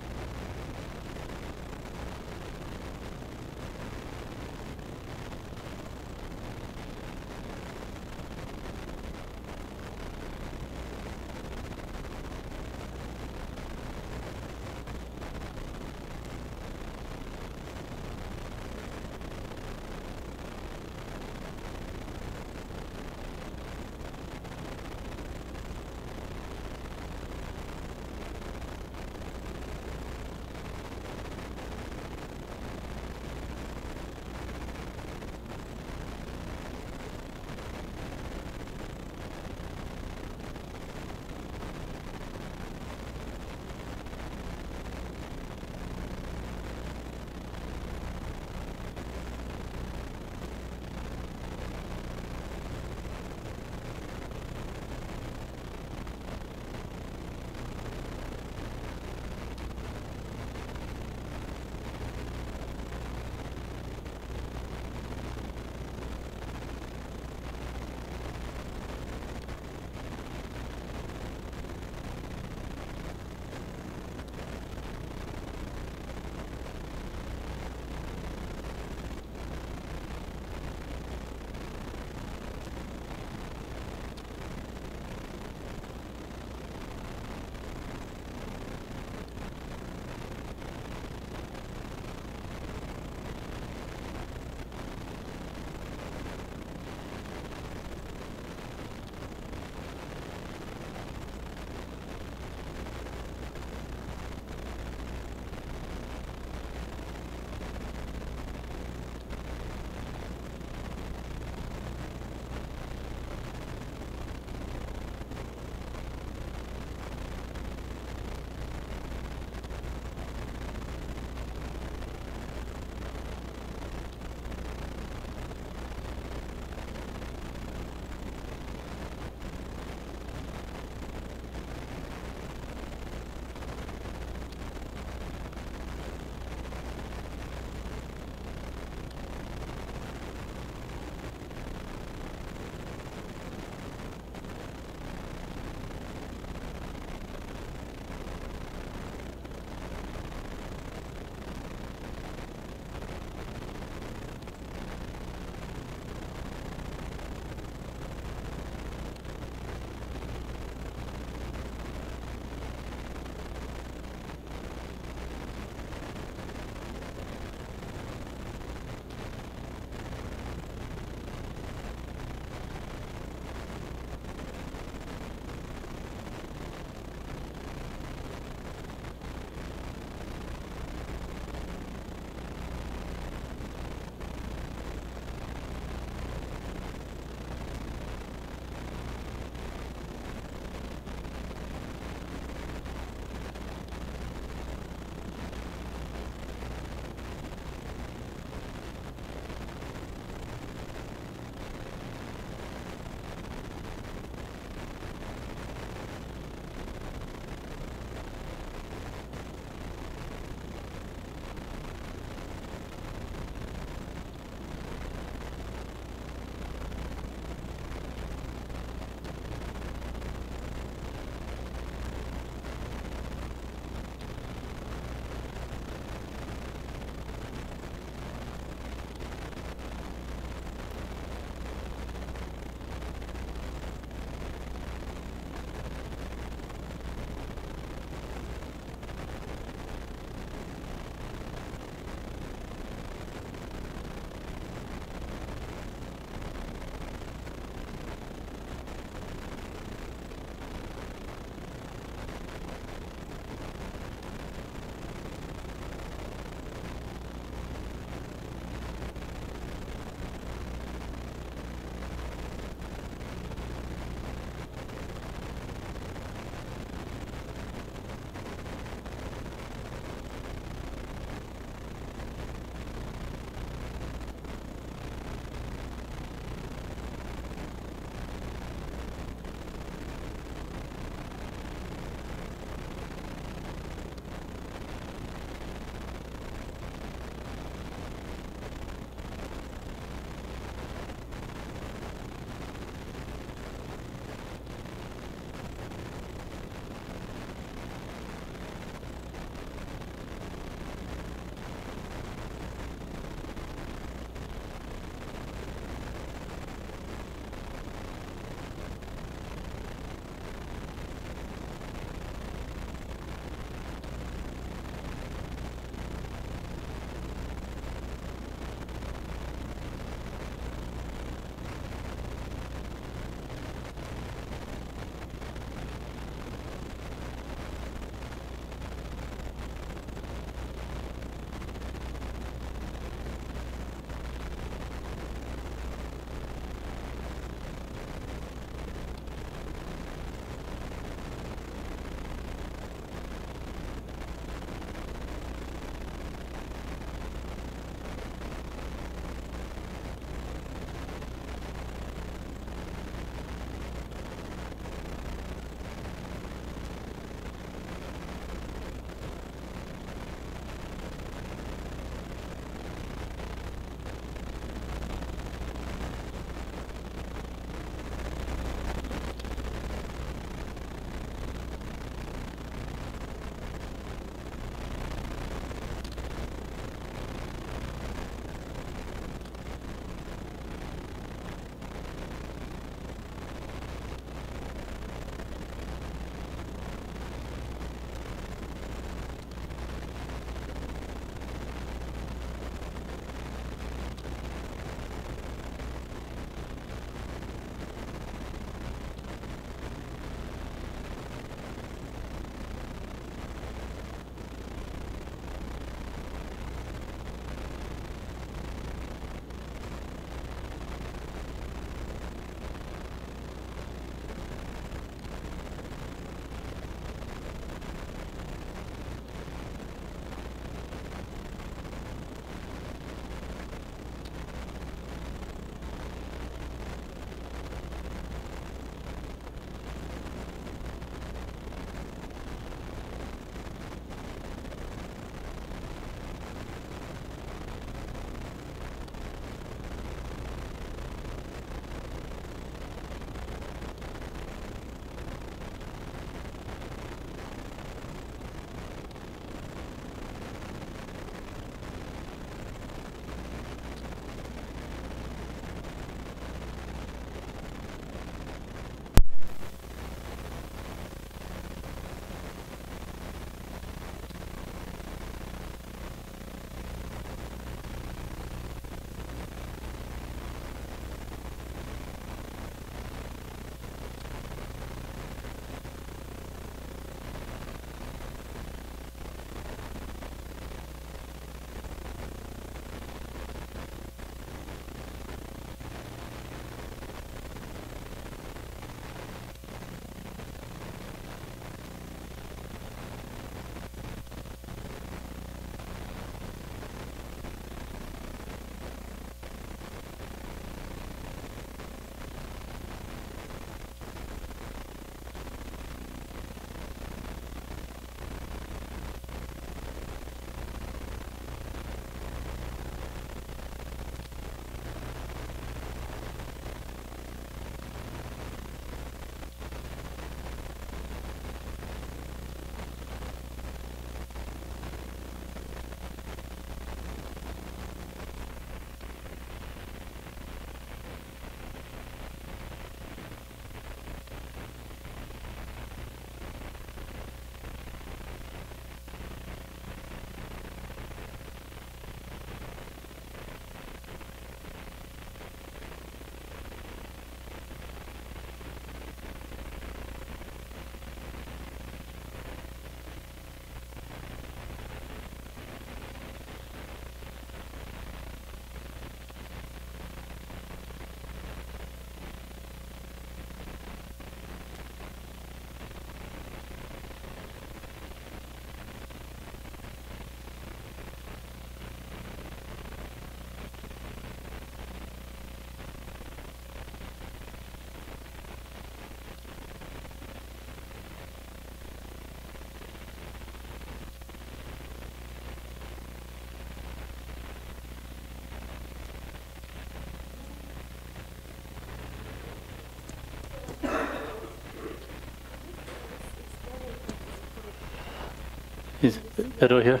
[SPEAKER 2] Is better here?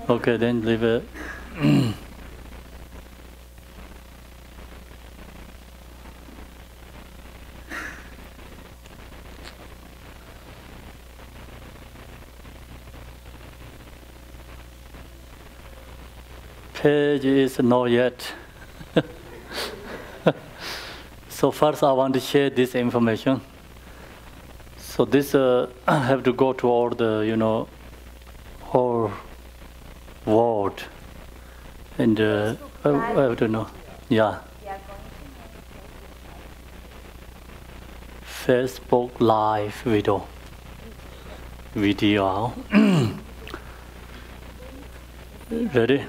[SPEAKER 2] Okay, then leave it. Page is not yet. So first I want to share this information. So this I have to go to all the, whole world. And I have to know. Yeah. Facebook Live video. Ready?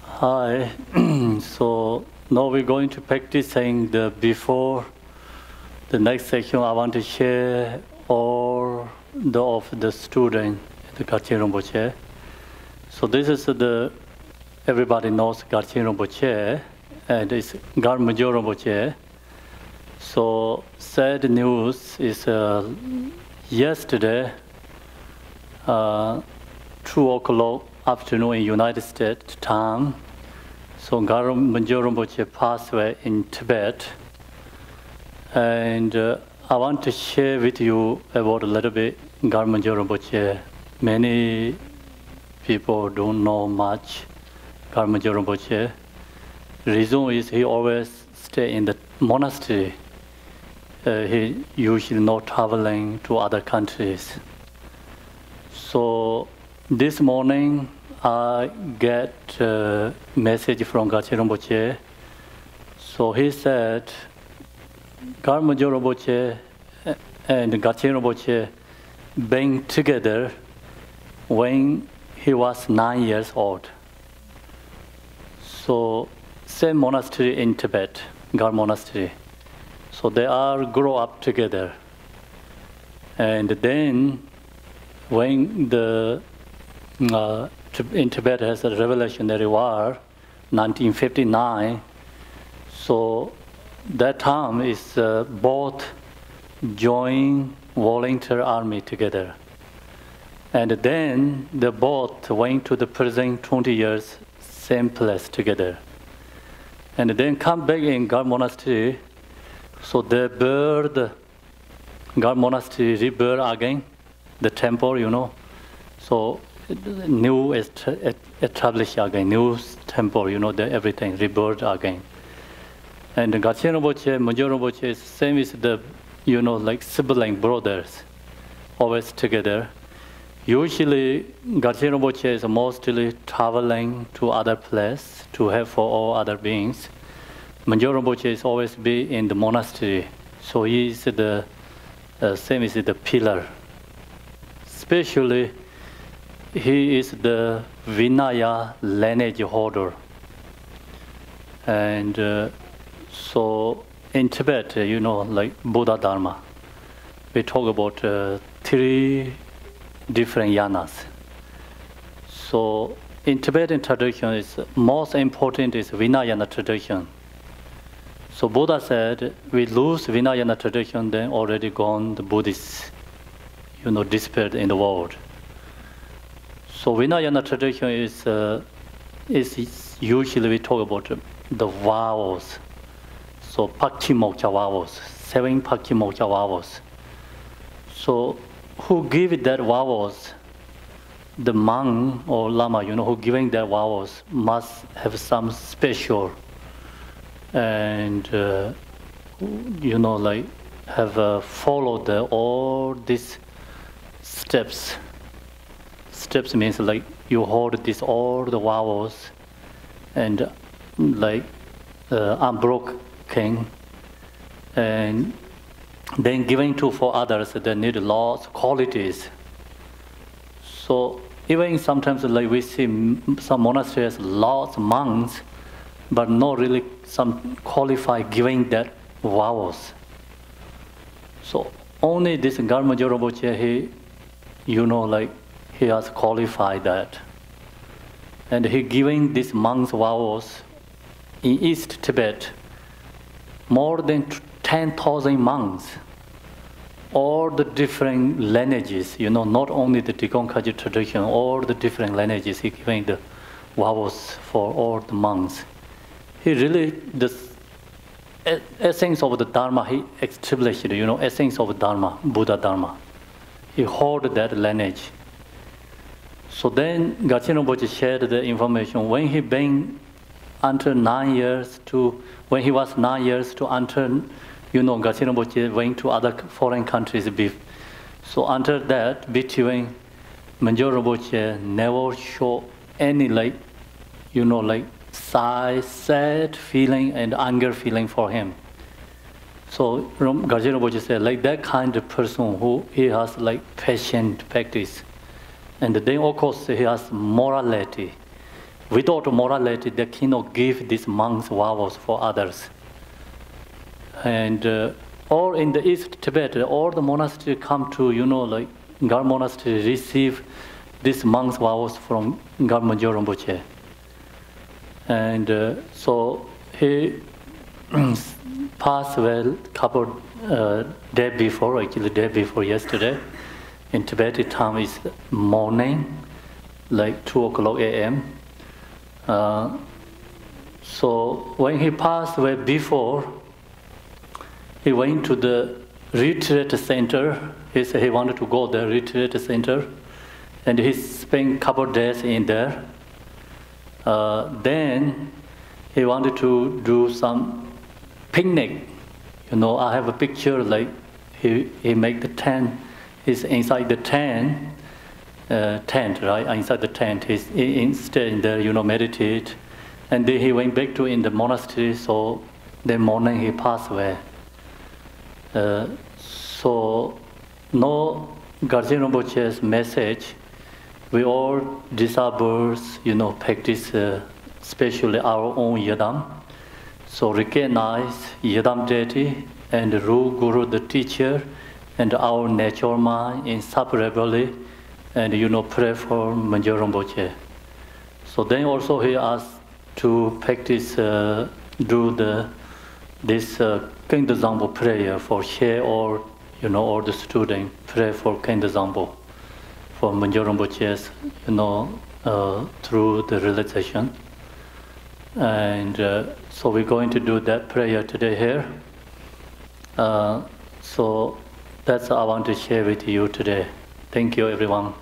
[SPEAKER 2] Hi. So now we're going to practicing the before the next section. I want to share all of the student the Garchen Rinpoche. So this is everybody knows Garchen Rinpoche, and it's Gar Major Rinpoche. So sad news is yesterday, 2:00 afternoon in United States time. So Gar Major Rinpoche passed away in Tibet, and I want to share with you about a little bit Gar Major Rinpoche. Many people don't know much Gar Major Rinpoche. Reason is he always stay in the monastery. He usually not traveling to other countries. So this morning I get a message from Garchen Rinpoche. So he said, Gar Major Rinpoche and Garchen Rinpoche being together when he was 9 years old. So same monastery in Tibet, Gar Monastery. So they all grow up together. And then when in Tibet has a Revolutionary War, 1959, so that time is both join volunteer army together. And then they both went to the prison 20 years, same place together. And then come back in Gar Monastery, so they build Gar Monastery, rebuild again, the temple, So new established again, new temple, everything rebuilt again. And Garchen Rinpoche, Major Rinpoche is same as the, like sibling brothers, always together. Usually, Garchen Rinpoche is mostly traveling to other places to help for all other beings. Major Rinpoche is always be in the monastery, so he is the same as the pillar. Especially, he is the Vinaya lineage holder. And so in Tibet, like Buddha Dharma, we talk about 3 different yanas. So in Tibetan tradition, is most important is Vinayana tradition. So Buddha said, we lose Vinayana tradition, then already gone the Buddhists, disappeared in the world. So Vinayana tradition is usually we talk about the vows. So Pakchimoksha vows, 7 Pakchimoksha vows. So who give that vows, the monk or lama, who giving that vows must have some special and, like have followed all these steps. Steps means like you hold all the vows and like unbroken, and then giving for others that need lots of qualities. So even sometimes like we see some monasteries, lots of monks, but not really some qualified giving that vows. So only this Gar Major Rinpoche, he has qualified that. And he giving these monks vows in East Tibet. more than 10,000 monks, all the different lineages, not only the Drikung tradition, all the different lineages, he giving the vows for all the monks. He really, the essence of the Dharma, he established, essence of Dharma, Buddha Dharma. He held that lineage. So then Gachen Rinpoche shared the information. When he been until 9 years when he was 9 years to enter, Gachen Rinpoche went to other foreign countries. So until that, between Manjor Rinpoche never show any sad feeling and anger feeling for him. So Gachen Rinpoche said, like that kind of person who he has patient practice. And then of course he has morality. Without morality, they cannot give these monks vows for others. And all in the East Tibet, all the monasteries come to, Gar monastery receive these monks vows from Gar Manjor Rinpoche. And so he passed away couple day before yesterday. In Tibetan time is morning, 2 o'clock a.m. So when he passed away before, he went to the retreat center. He said he wanted to go to the retreat center, and he spent a couple of days in there. Then he wanted to do some picnic. I have a picture he make the tent. He's inside the tent, right? Inside the tent, he's staying there, meditate. And then he went back to in the monastery. So that morning he passed away. So no Gachen Rinpoche's message. We all disciples, practice especially our own yidam. So recognize yidam deity and Ru Guru, the teacher, and our natural mind inseparably, and pray for Manjor Rinpoche. So then also he asked to practice, do this Kenda Zambo prayer for share or all the students pray for Kenda Zambo, for Manjor Rinpoche's, through the realization. And so we're going to do that prayer today here. So that's what I want to share with you today. Thank you, everyone.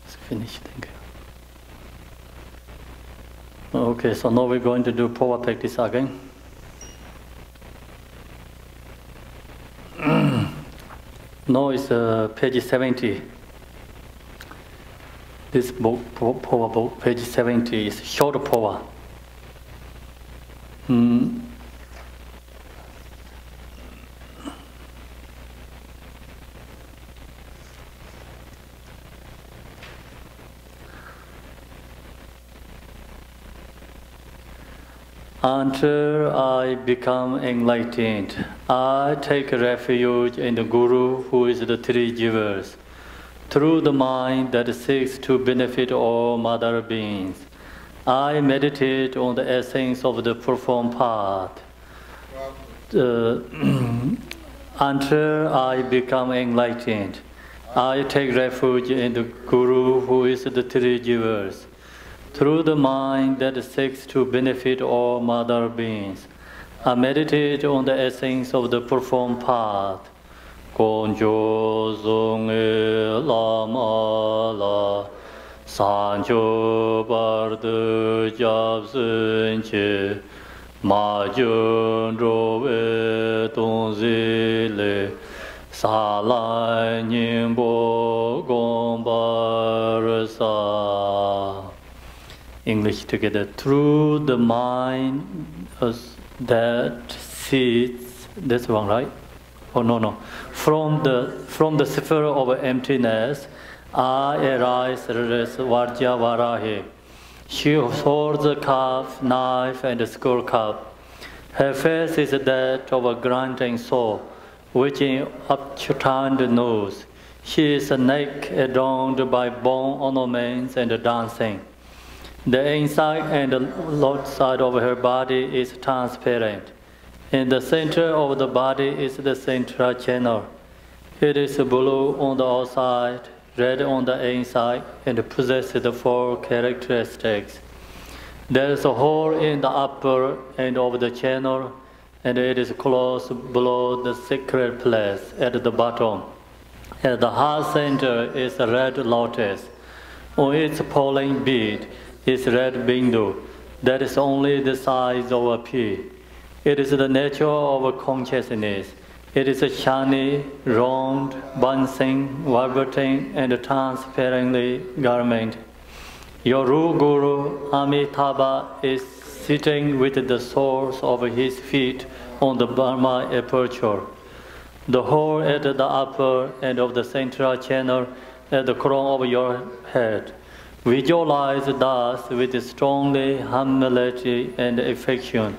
[SPEAKER 2] It's finished, thank you. Okay, so now we're going to do Phowa practice again. Now it's page 70. This book, Phowa book, page 70, is short Phowa. Until I become enlightened, I take refuge in the Guru who is the three givers. Through the mind that seeks to benefit all mother beings, I meditate on the essence of the performed part. Until I become enlightened, I take refuge in the Guru who is the three givers. Through the mind that seeks to benefit all mother beings, I meditate on the essence of the performed part. Gonjo zonge lama la sanjo bardu jabsun che ma jun rowe donzi le salai nimbo gombar sa. English together. Through the mind that sees, that's wrong, right? Oh no. From the sphere of emptiness, I arise as Vajja Varahi. She holds a cup, knife, and a skull cup. Her face is that of a grunting soul. reaching up to the nose. She is naked, adorned by bone ornaments and dancing. The inside and the left side of her body is transparent. In the center of the body is the central channel. It is blue on the outside, red on the inside, and possesses the four characteristics. There is a hole in the upper end of the channel, and it is close below the sacred place at the bottom. At the heart center is a red lotus. On its polling bead is red bindu. That is only the size of a pea. It is the nature of consciousness. It is a shiny, round, bouncing, vibrating, and transparently garment. Your Guru Amitabha is sitting with the soles of his feet on the Brahma aperture. The hole at the upper end of the central channel at the crown of your head. Visualize thus with strongly humility and affection.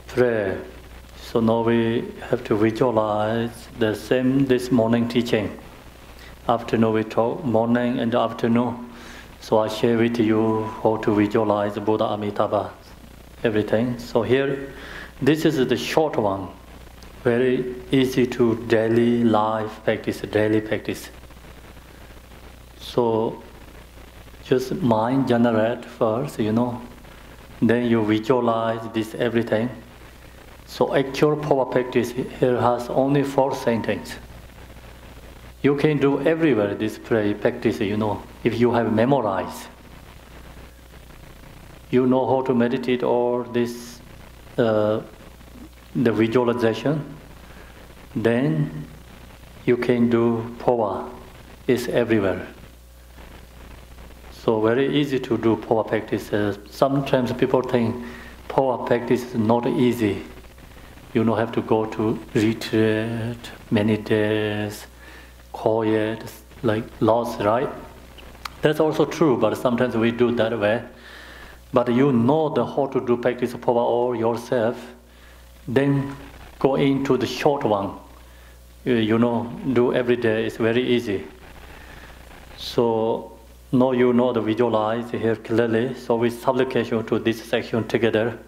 [SPEAKER 2] Pray. So now we have to visualize the same this morning teaching. Afternoon we talk morning and afternoon. So I share with you how to visualize Buddha Amitabha, everything. So here, this is the short one. Very easy to daily life practice, daily practice. So just mind generate first, then you visualize this everything. So actual power practice here has only 4 sentences. You can do everywhere this practice, if you have memorized. You know how to meditate or this, the visualization, then you can do power. It's everywhere. So very easy to do power practice. Sometimes people think power practice is not easy. You don't have to go to retreat many days, quiet, like lost, right? That's also true, but sometimes we do that way. But you know how to do practice of power all yourself, then go into the short one. Do every day. It's very easy. So now you know the visualize here clearly. So we supplication to this section together.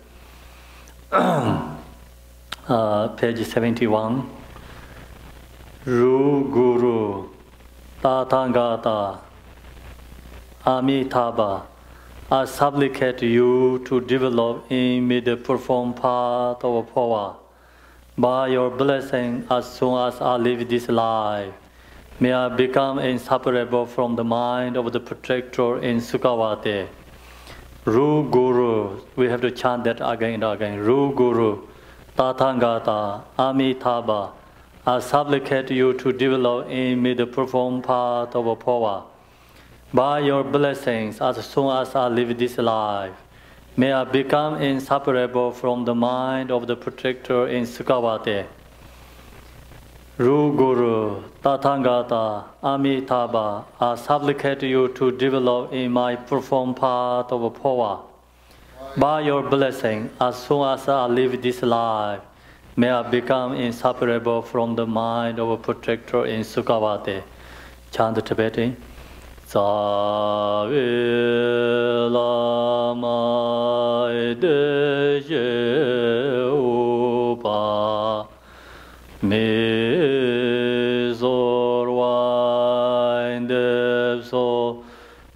[SPEAKER 2] Page 71. Ru Guru Tathagata Amitabha, I supplicate you to develop in me the profound path of power. By your blessing, as soon as I live this life, may I become inseparable from the mind of the protector in Sukhavati. Ru Guru, we have to chant that again and again. Ru Guru Tathagata Amitabha, I supplicate you to develop in me the profound path of power. By your blessings, as soon as I live this life, may I become inseparable from the mind of the protector in Sukhavati. Ru Guru Tathagata Amitabha, I supplicate you to develop in my profound path of power. By your blessing, as soon as I live this life, may I become inseparable from the mind of a protector in Sukhavati. Chant the Tibetan. Sa vi la mai de je upa me zor wain de so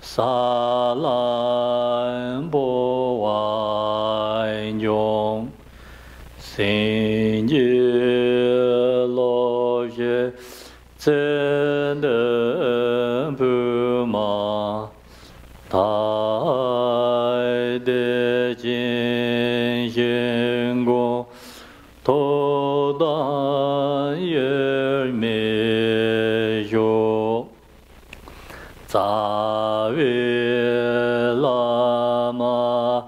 [SPEAKER 2] sa lan bo wain yong sin ye lo je zhen de bu ma tai de jin yin gong to dan ye me yo za vi la ma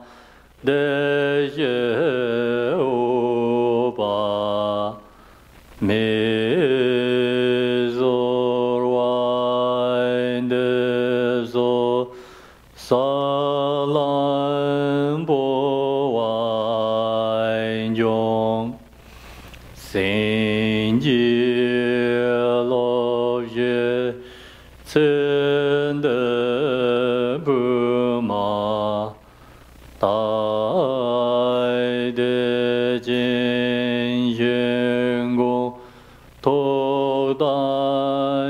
[SPEAKER 2] de je u ba me Salam bo wain yong sin 心结落叶真的不嘛，大的金员工头大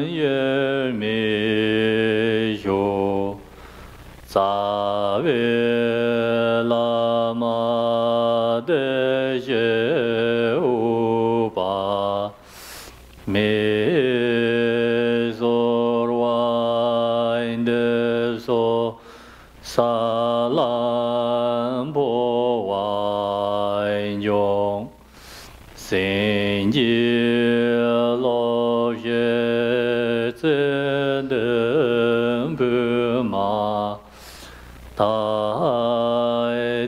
[SPEAKER 2] 也没有，咋为了嘛的也无吧，没做完的说萨兰波完用。心结落叶真的不嘛，大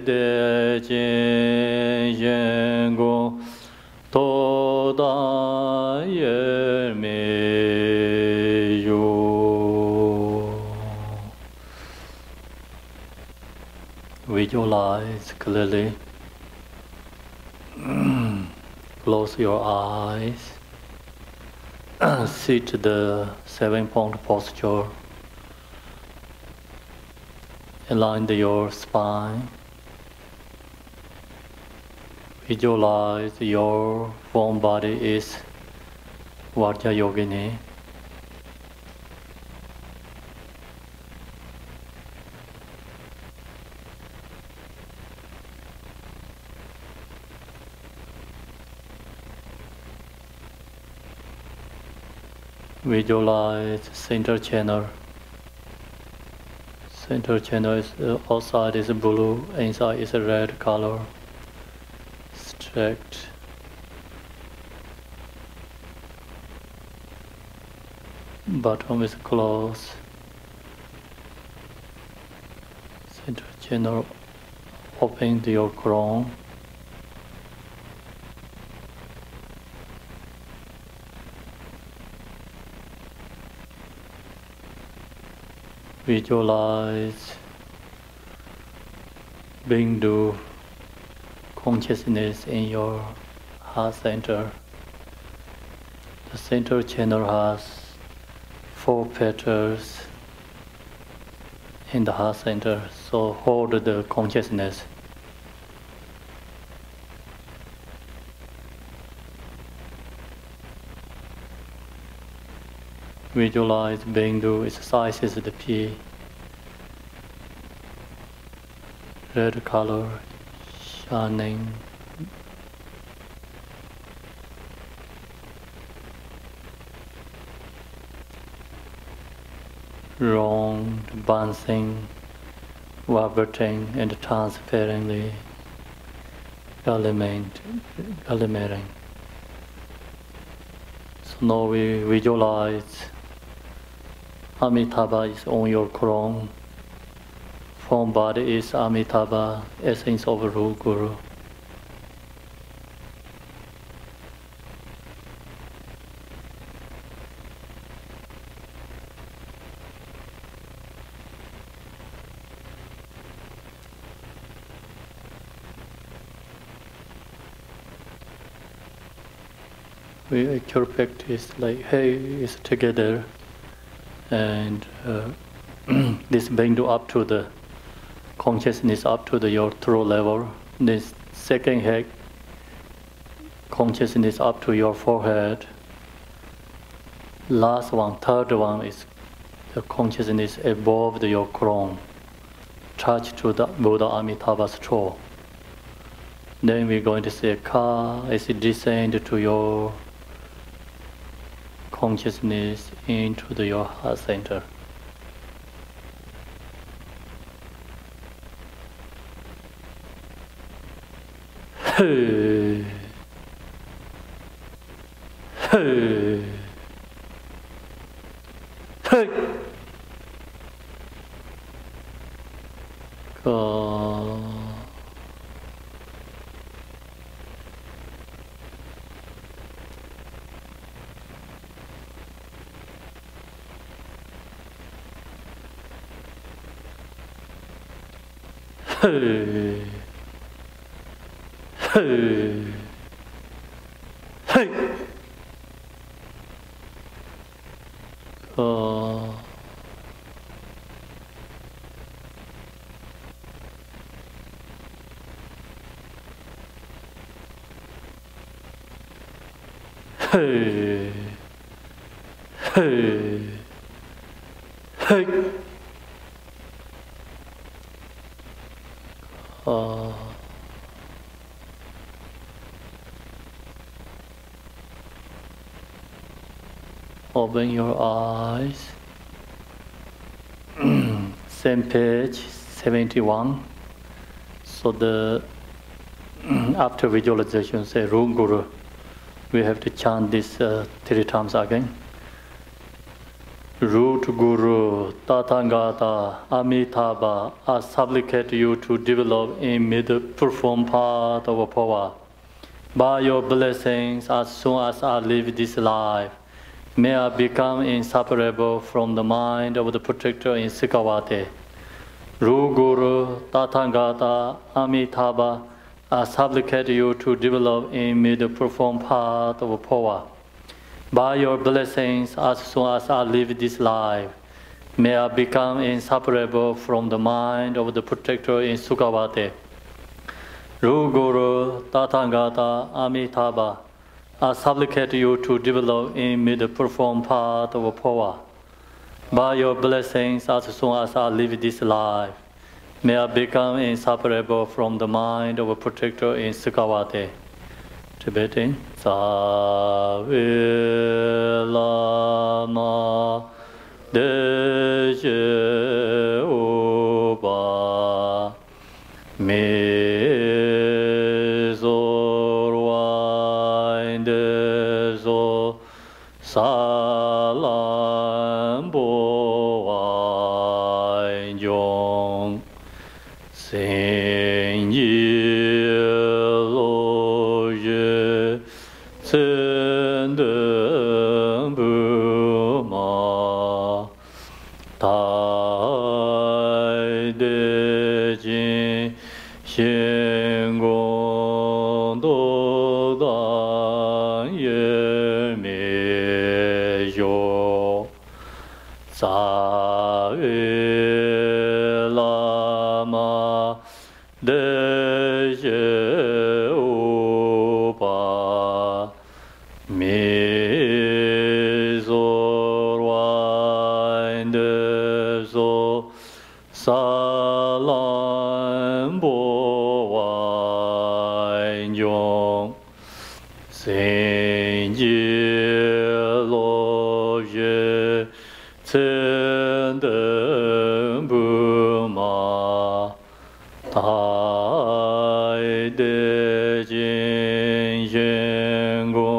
[SPEAKER 2] 的金员工多大也没有。Visualize clearly. Close your eyes. Sit the 7-point posture. Align your spine. Visualize your form body is Vajra Yogini. Visualize center channel. Center channel is outside is blue, inside is a red color. Stretch. Bottom is closed. Center channel. Open your crown. Visualize Bindu consciousness in your heart center. The center channel has 4 petals in the heart center, so hold the consciousness. Visualize Bindu exercises the P. Red color shining. Round, bouncing, vibrating and transparently eliminating. So now we visualize Amitabha is on your crown. Form body is Amitabha, essence of Ru Guru. We actually practice like, hey, it's together. And this Bindu up to the consciousness up to your throat level. This second head consciousness up to your forehead. Last one, third one is the consciousness above your crown, touch to the Buddha Amitabha's throat. Then we're going to say Ka as it descends to your consciousness into your heart center. Hey. Hey. Hey. Ka. Hey. Hey. Hey. Hey, hey, hey. Open your eyes. Same page, 71. So the after visualization, say Rum Guru. We have to chant this 3 times again. Root Guru, Tathagata, Amitabha, I supplicate you to develop in me the perform part of Phowa. By your blessings, as soon as I live this life, may I become inseparable from the mind of the protector in Sikawate. Ru Guru, Tathagata, Amitabha, I supplicate you to develop in me the profound part of Phowa. By your blessings, as soon as I live this life, may I become inseparable from the mind of the protector in Sukhavate. Ru Guru, Tathagata, Amitabha, I supplicate you to develop in me the profound part of Phowa. By your blessings, as soon as I live this life, may I become inseparable from the mind of a protector in Sukhavate. Tibetan. Savilama Deje Uba Mezorwain Dezo Salamboain Yong Sing Sendembuma Tai Dejin Shingon Dodan Yemeyo Lama Deje Upa Mezorwain Dezo Salamboain Yong Senji Loje Tsendembuma Tai Dejin Yengo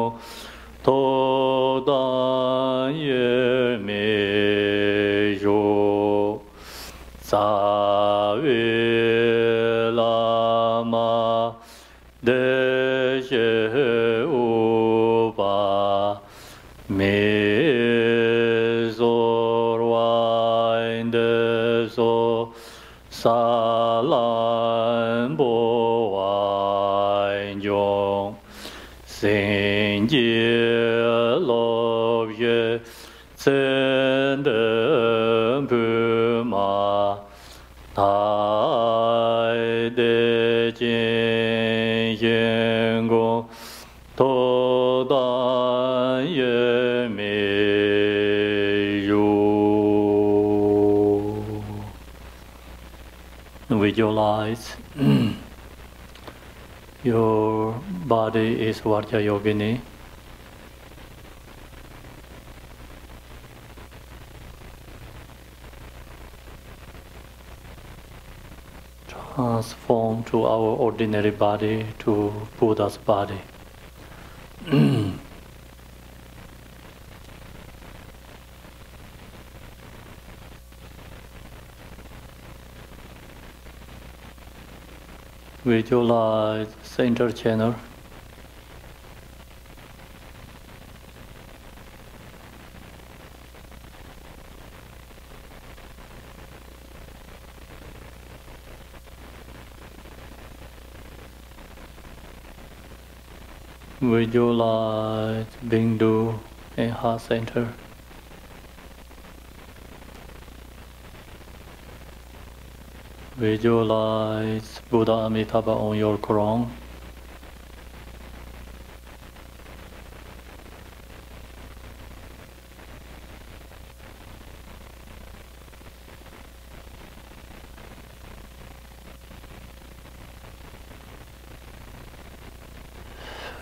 [SPEAKER 2] Todan Yemeyo Savilama Deje Uba Mezorwain Dezo Salamboain Yong Senji Lovye Tsendembuma Tai Dejin Yengo Todan Yemeyo. Visualize your body is Vajra Yogini. Transform to our ordinary body to Buddha's body. Visualize center channel. Visualize Bindu and heart center. Visualize Buddha Amitabha on your crown.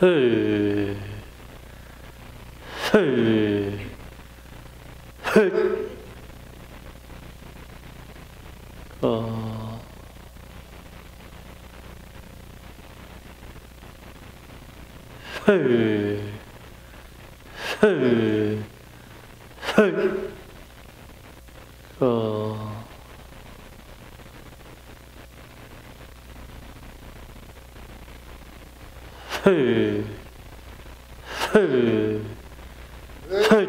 [SPEAKER 2] Hey, hey, hey. Hey, hey, hey. Hey, hey, hey.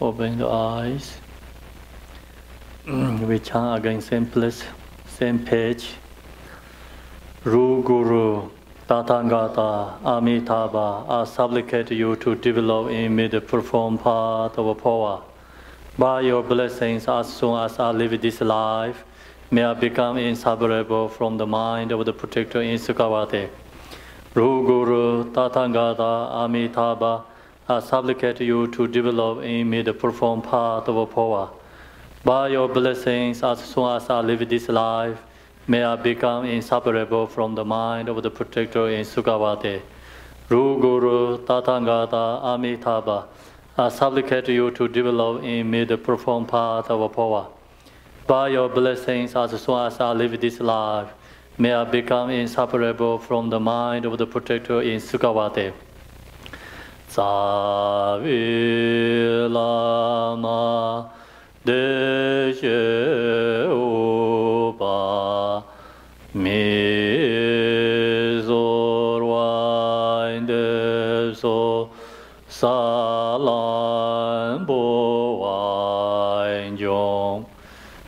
[SPEAKER 2] Open the eyes. We chant again, same place, same page. Ru Guru, Tathagata, Amitabha, I supplicate you to develop in me the profound part of Phowa. By your blessings, as soon as I live this life, may I become inseparable from the mind of the protector in Sukhavati. Ru Guru, Tathagata, Amitabha, I supplicate you to develop in me the profound part of Phowa. By your blessings, as soon as I live this life, may I become inseparable from the mind of the protector in Sukhavati. Ru Guru, Tathagata, Amitabha, I supplicate you to develop in me the profound part of Phowa. By your blessings, as soon as I live this life, may I become inseparable from the mind of the protector in Sukhavati. Savilama Deshe Upa Mizorwain Deso Salan Bowain Jong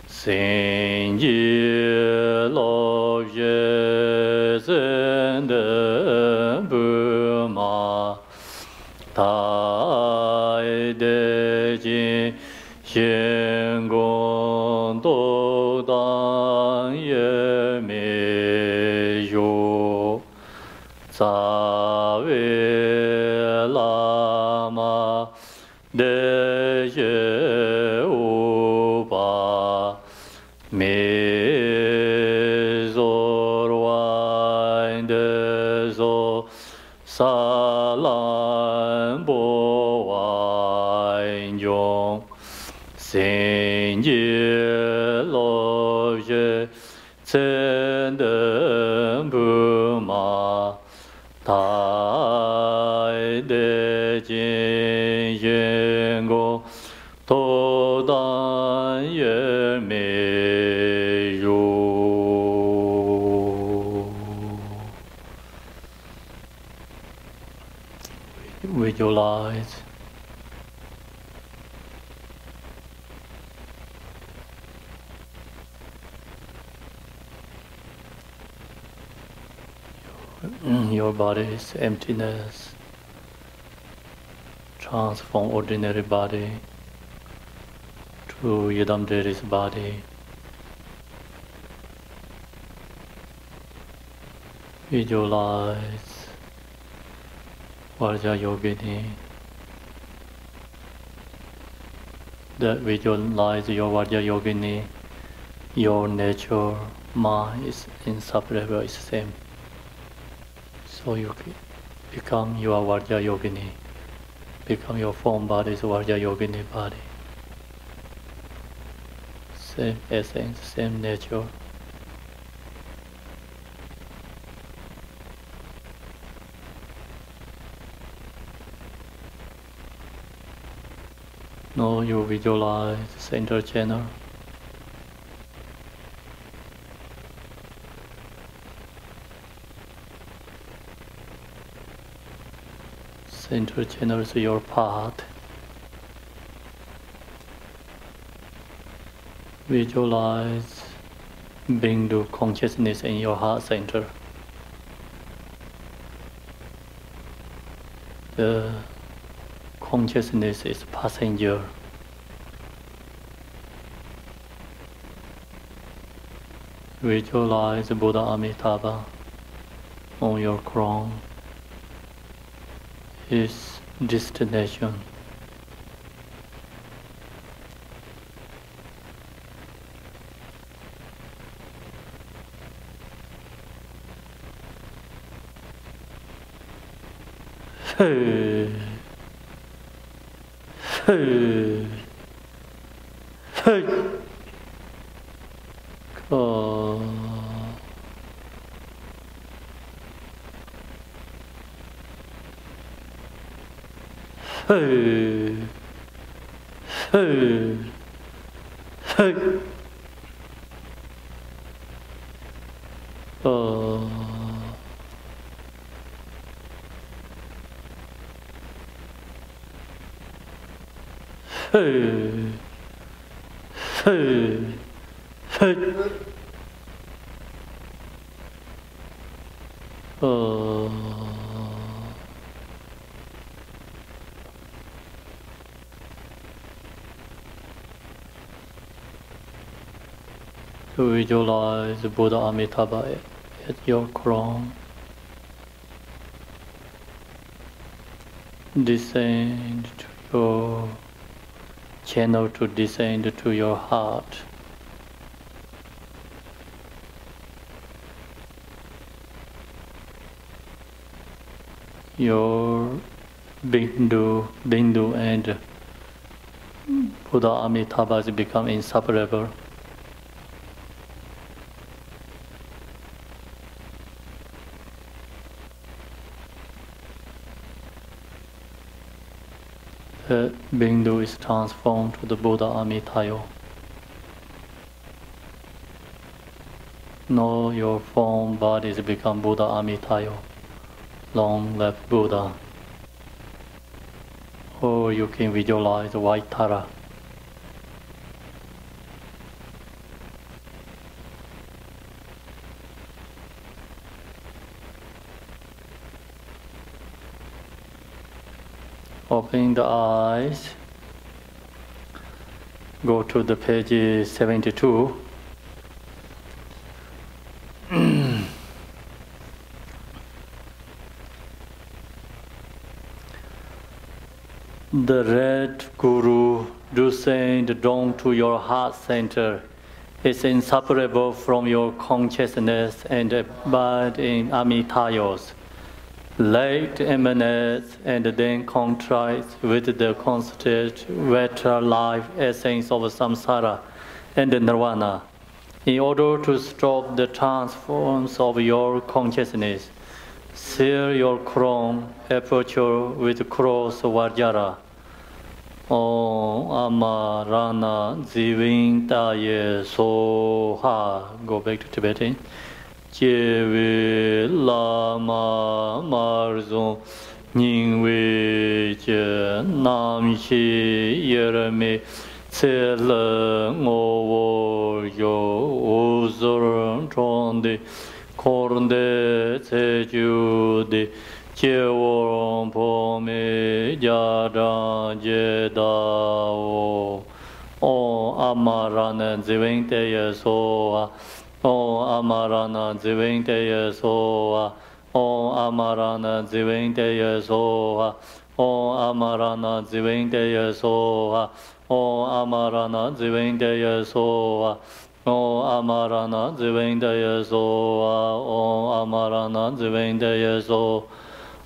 [SPEAKER 2] Sinji Loje Zende Burma Tai De Jin Xian Gong Do Dan Ye Me Yu Za We Lama De Ye U Ba Me Zor Wain De Zo Sa Lan Bo Wain Yong Sin Ye Lo Ye Chen Den Bu Ma Tai De Jin Yen Go To Dan Ye Me Yu. Visualize your body's emptiness, transform ordinary body to Yidamdhari's body. Visualize Varja Yogini. That visualize your Varja Yogini, your nature, mind is inseparable, is the same. So you become your Varja Yogini, become your form body is Varja Yogini body. Same essence, same nature. Now you visualize the center channel. Center channel is your path. Visualize Bindu consciousness in your heart center. The consciousness is passenger. Visualize Buddha Amitabha on your crown, his destination. Hey, hey, hey. Hey, hey, hey. Hey, hey, hey. To visualize Buddha Amitabha at your crown. Descend to your channel to descend to your heart. Your Bindu and Buddha Amitabha become inseparable. The Bindu is transformed to the Buddha Amitabha. Now your form bodies become Buddha Amitabha. Long left Buddha. Or you can visualize white Tara. Opening the eyes, go to the page 72. The red Guru descend down to your heart center. It's inseparable from your consciousness and abide in Amitabha's. Light emanates and then contracts with the constant vital life essence of samsara and nirvana. In order to stop the transforms of your consciousness, seal your crown aperture with cross Vajra. Om Amarana Jivintaye Soha. Go back to Tibetan. Jewe Lama Marzon Ningwe Je Namshi Yereme Tsele Ngowo Yo Uzur Chonde Kornde Tsejude Jeworon Pome Jada Jedao O Amarana Jivinte Soa O Amarana Jivinte Soa O Amarana Jivinte Soa O Amarana Jivinte Soa O Amarana Jivinte Soa O Amarana Jivinte Soa O Amarana Jivinte Soa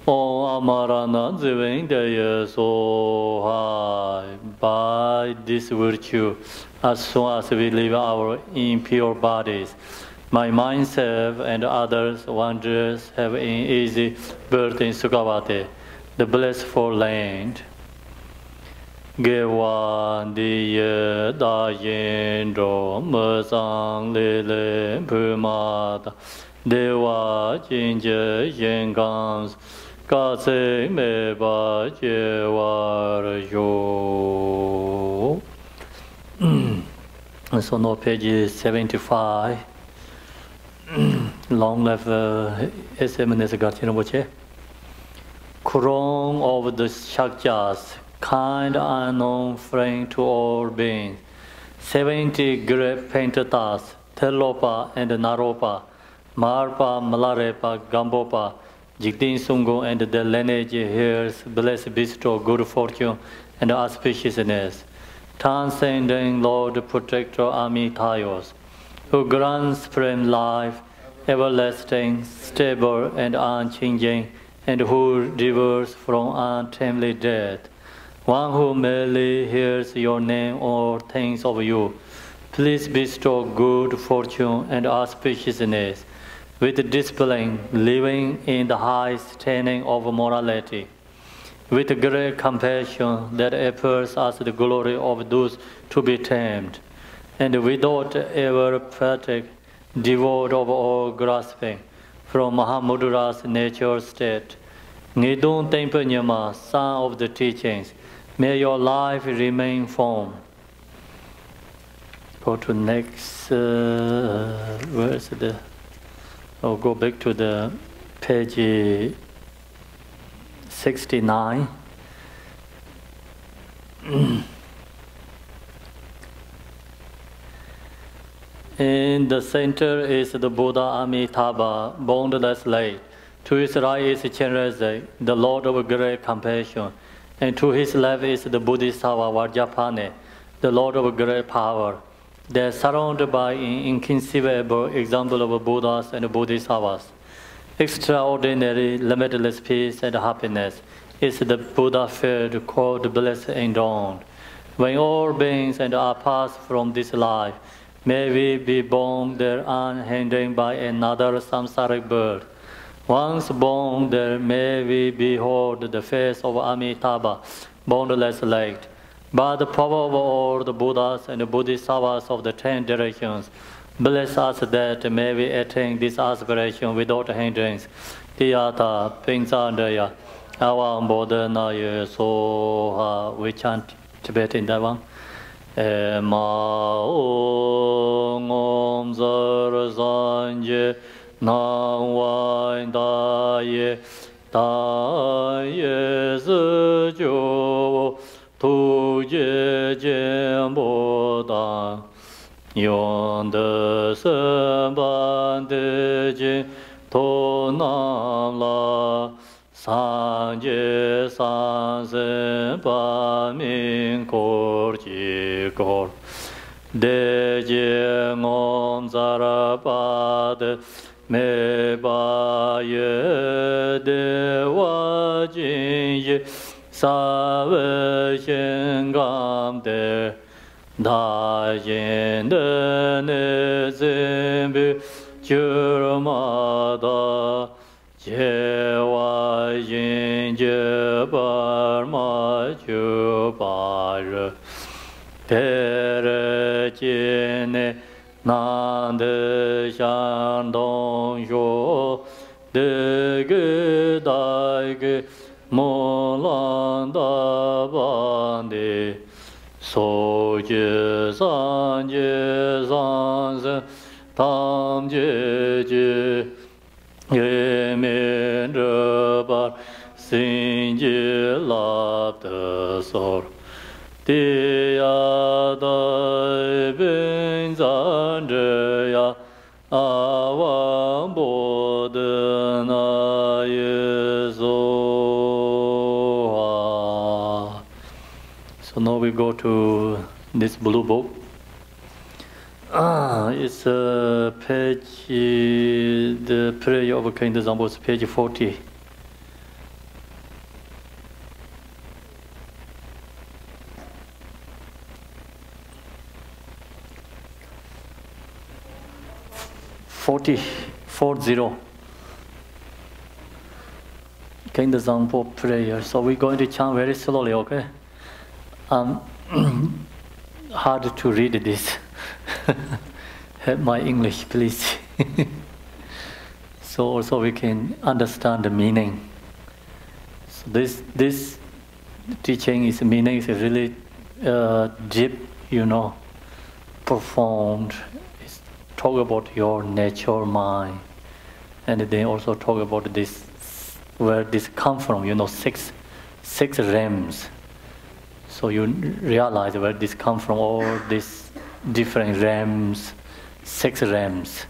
[SPEAKER 2] O Amarana Jivinte Soa. By this virtue, as soon as we leave our impure bodies, my mind self and others wanderers have an easy birth in Sukhavati, the blissful land. Gewa diye da yendro mesang lele pumata dewa jinje yengans kase meba jewar yo. So now page 75. Long life SMS Garchina Boche. Crown of the Shakyas, kind unknown friend to all beings. 70 great Pentatas, Telopa and Naropa, Marpa, Malarepa, Gambopa, Jigdin Sungo and the lineage heirs, blessed bestow good fortune and auspiciousness. Transcending Lord Protector Amitayos, who grants supreme life, everlasting, stable and unchanging, and who delivers from untimely death. One who merely hears your name or thinks of you, please bestow good fortune and auspiciousness, with discipline, living in the high standing of morality, with great compassion that appears as the glory of those to be tamed, and without ever fatigue, devoid of all grasping, from Mahamudura's nature state. Nidun Temple Nyama, son of the teachings, may your life remain firm. Go to next verse. I'll go back to the page 69. In the center is the Buddha Amitabha, boundless light. To his right is Chenrezig, the Lord of great compassion, and to his left is the Bodhisattva Vajrapane, the Lord of great power. They are surrounded by an inconceivable example of Buddhas and Bodhisattvas. Extraordinary, limitless peace and happiness is the Buddha field called blessed and dawned. When all beings are passed from this life, may we be born there unhindered by another samsaric birth. Once born there, may we behold the face of Amitabha, boundless light. By the power of all the Buddhas and the Bodhisattvas of the 10 directions, bless us that may we attain this aspiration without hindrance. Tiyata Pingsandaya Avam Bodhanaya Soha. We chant Tibet in that one. Ma Om Zar Sanje Nam Wain Daye Daye Zjo Tu Je Jen Bo Dan Yon De Sen Ban De Jin To Nam La San Je San Sen Ba Min Kor Ji Kor De Je Ngom Zara Ba De Me Ba Ye De Wa Jin Ye Sa Ve Shen Gam De Da Yin De Ne Zin Bi Chur Ma Da Je Wa Yin Je Bar Ma Chu Ba Re Pe Re Jin Ne Nan De Shan Dong Shu De Ge Dai Ge Mo Lan Da Ban De So Je San Je San Se Tam Je Je Ye Min Je Bar Sin Je Lab De Sor Ti Ya Dai Bin Zan Je Ya Awan Bo De Na Ye So. So now we go to this blue book. It's page, the prayer of King Zambos, page 40. King Zambo prayer. So we're going to chant very slowly, okay? Hard to read this. Help my English, please. So also we can understand the meaning. So this teaching is meaning is really deep, profound. It's talk about your nature mind, and then also talk about this, where this come from. You know, six realms. So you realize where this come from. All these different realms, 6 realms.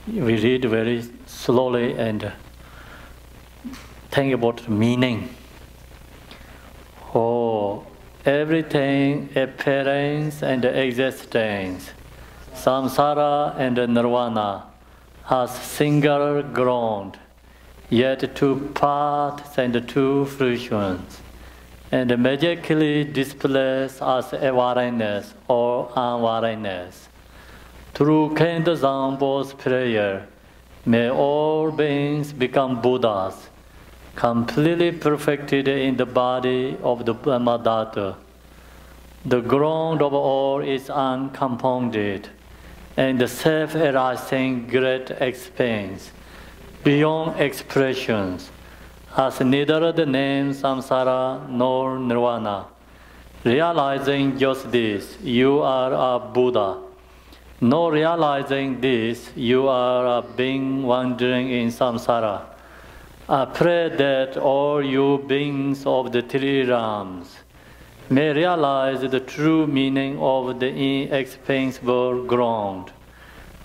[SPEAKER 2] We read very slowly and think about the meaning. Oh, everything appearance and existence, samsara and nirvana, has single ground, yet 2 paths and 2 fruitions, and magically displays as awareness or unawareness. Through Khenpo Samdup's prayer, may all beings become Buddhas, completely perfected in the body of the Brahmadatta. The ground of all is uncompounded, and the self-arising great expanse, beyond expressions, has neither the name samsara nor nirvana. Realizing just this, you are a Buddha. Not realizing this, you are a being wandering in samsara. I pray that all you beings of the 3 realms may realize the true meaning of the inexpansible ground.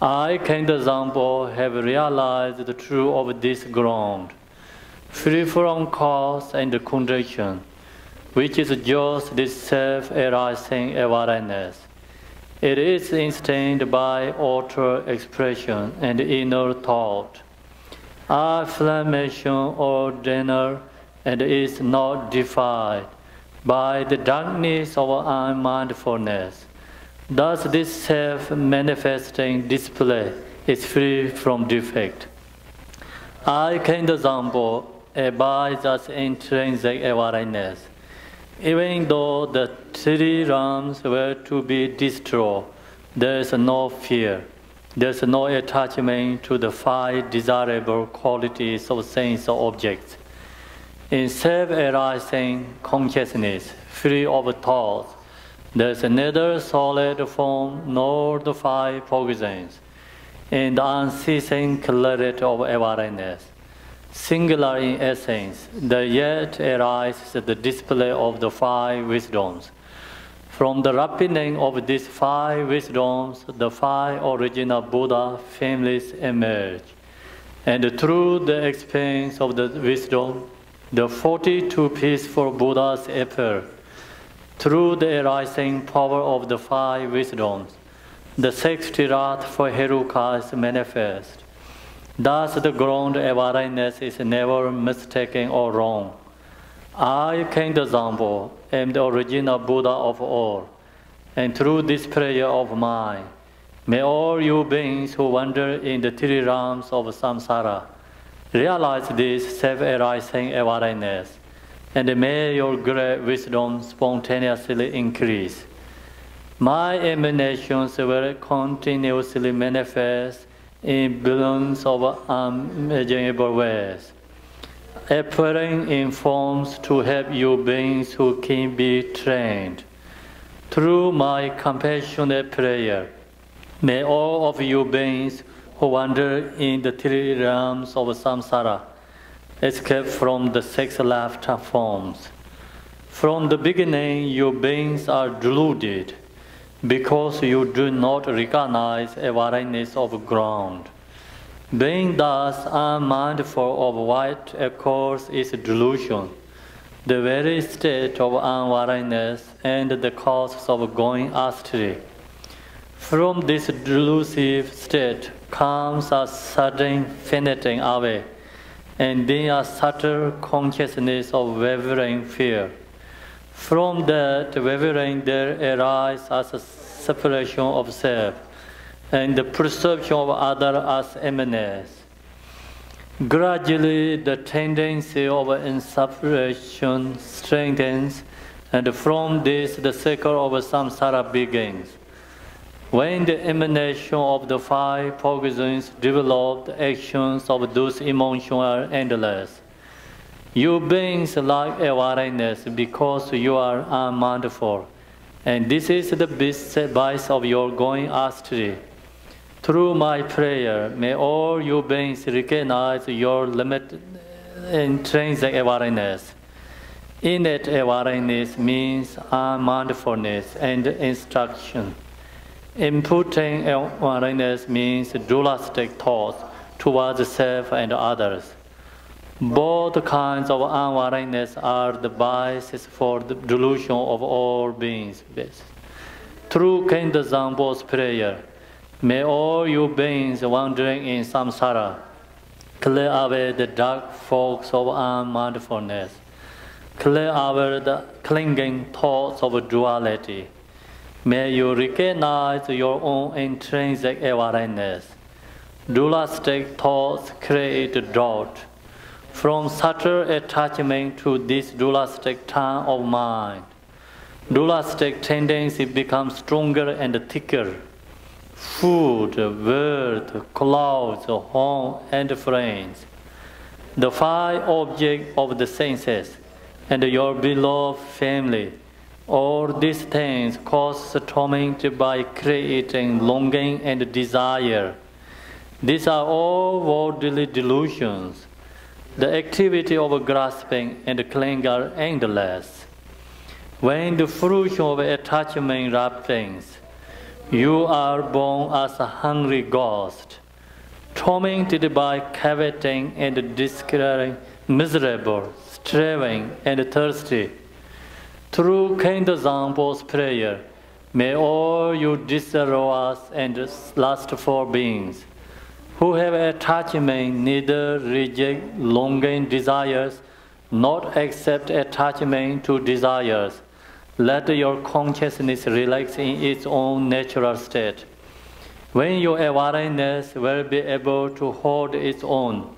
[SPEAKER 2] I, Khenpo Samdup, have realized the truth of this ground, free from cause and condition, which is just this self-arising awareness. It is instantly by outer expression and inner thought, affirmation or denial, and is not defied by the darkness of unmindfulness. Thus this self-manifesting display is free from defect. I, Khenpo Samdup, abides as intrinsic awareness. Even though the 3 realms were to be destroyed, there is no fear. There is no attachment to the 5 desirable qualities of sense objects. In self-arising consciousness, free of thoughts, there is neither solid form nor the 5 poisons. In the unceasing clarity of awareness, singular in essence, there yet arises the display of the 5 wisdoms. From the rapiding of these 5 wisdoms, the 5 original Buddha families emerge. And through the experience of the wisdom, the 42 peaceful Buddhas appear. Through the arising power of the 5 wisdoms, the 60 wrath for Heruka is manifest. Thus the ground awareness is never mistaken or wrong. I, Khenpo Samdup, am the original Buddha of all, and through this prayer of mine, may all you beings who wander in the 3 realms of samsara realize this self-arising awareness, and may your great wisdom spontaneously increase. My emanations will continuously manifest in billions of unimaginable ways, appearing in forms to help you beings who can be trained. Through my compassionate prayer, may all of you beings who wander in the 3 realms of samsara escape from the 6 left forms. From the beginning, you beings are deluded, because you do not recognize awareness of ground. Being thus unmindful of what occurs is delusion, the very state of unawareness and the causes of going astray. From this delusive state comes a sudden fainting away, and then a subtle consciousness of wavering fear. From that wavering there arises a separation of self, and the perception of other as immanence. Gradually the tendency of inseparation strengthens, and from this the cycle of samsara begins. When the emanation of the 5 poisons develop, the actions of those emotions are endless. You beings lack awareness because you are unmindful, And this is the best advice of your going astray. Through my prayer, may all you beings recognize your limited intrinsic awareness. Innate awareness means unmindfulness and instruction. Imputing awareness means dualistic thoughts towards self and others. Both kinds of unawareness are the basis for the delusion of all beings. Through Khenpo Samdup's prayer, may all you beings wandering in samsara clear away the dark fogs of unmindfulness, clear away the clinging thoughts of duality. May you recognize your own intrinsic awareness. Dualistic thoughts create doubt. From subtle attachment to this dualistic tongue of mind, dualistic tendency becomes stronger and thicker. Food, world, clothes, home, and friends, the five objects of the senses, and your beloved family, all these things cause torment by creating longing and desire. These are all worldly delusions. The activity of grasping and clinging are endless. When the fruition of attachment ripens, you are born as a hungry ghost, tormented by coveting and desiring, miserable, striving, and thirsty. Through Khenpo Samdup's prayer, may all you desirous and lustful beings who have attachment neither reject longing desires, nor accept attachment to desires. Let your consciousness relax in its own natural state. When your awareness will be able to hold its own,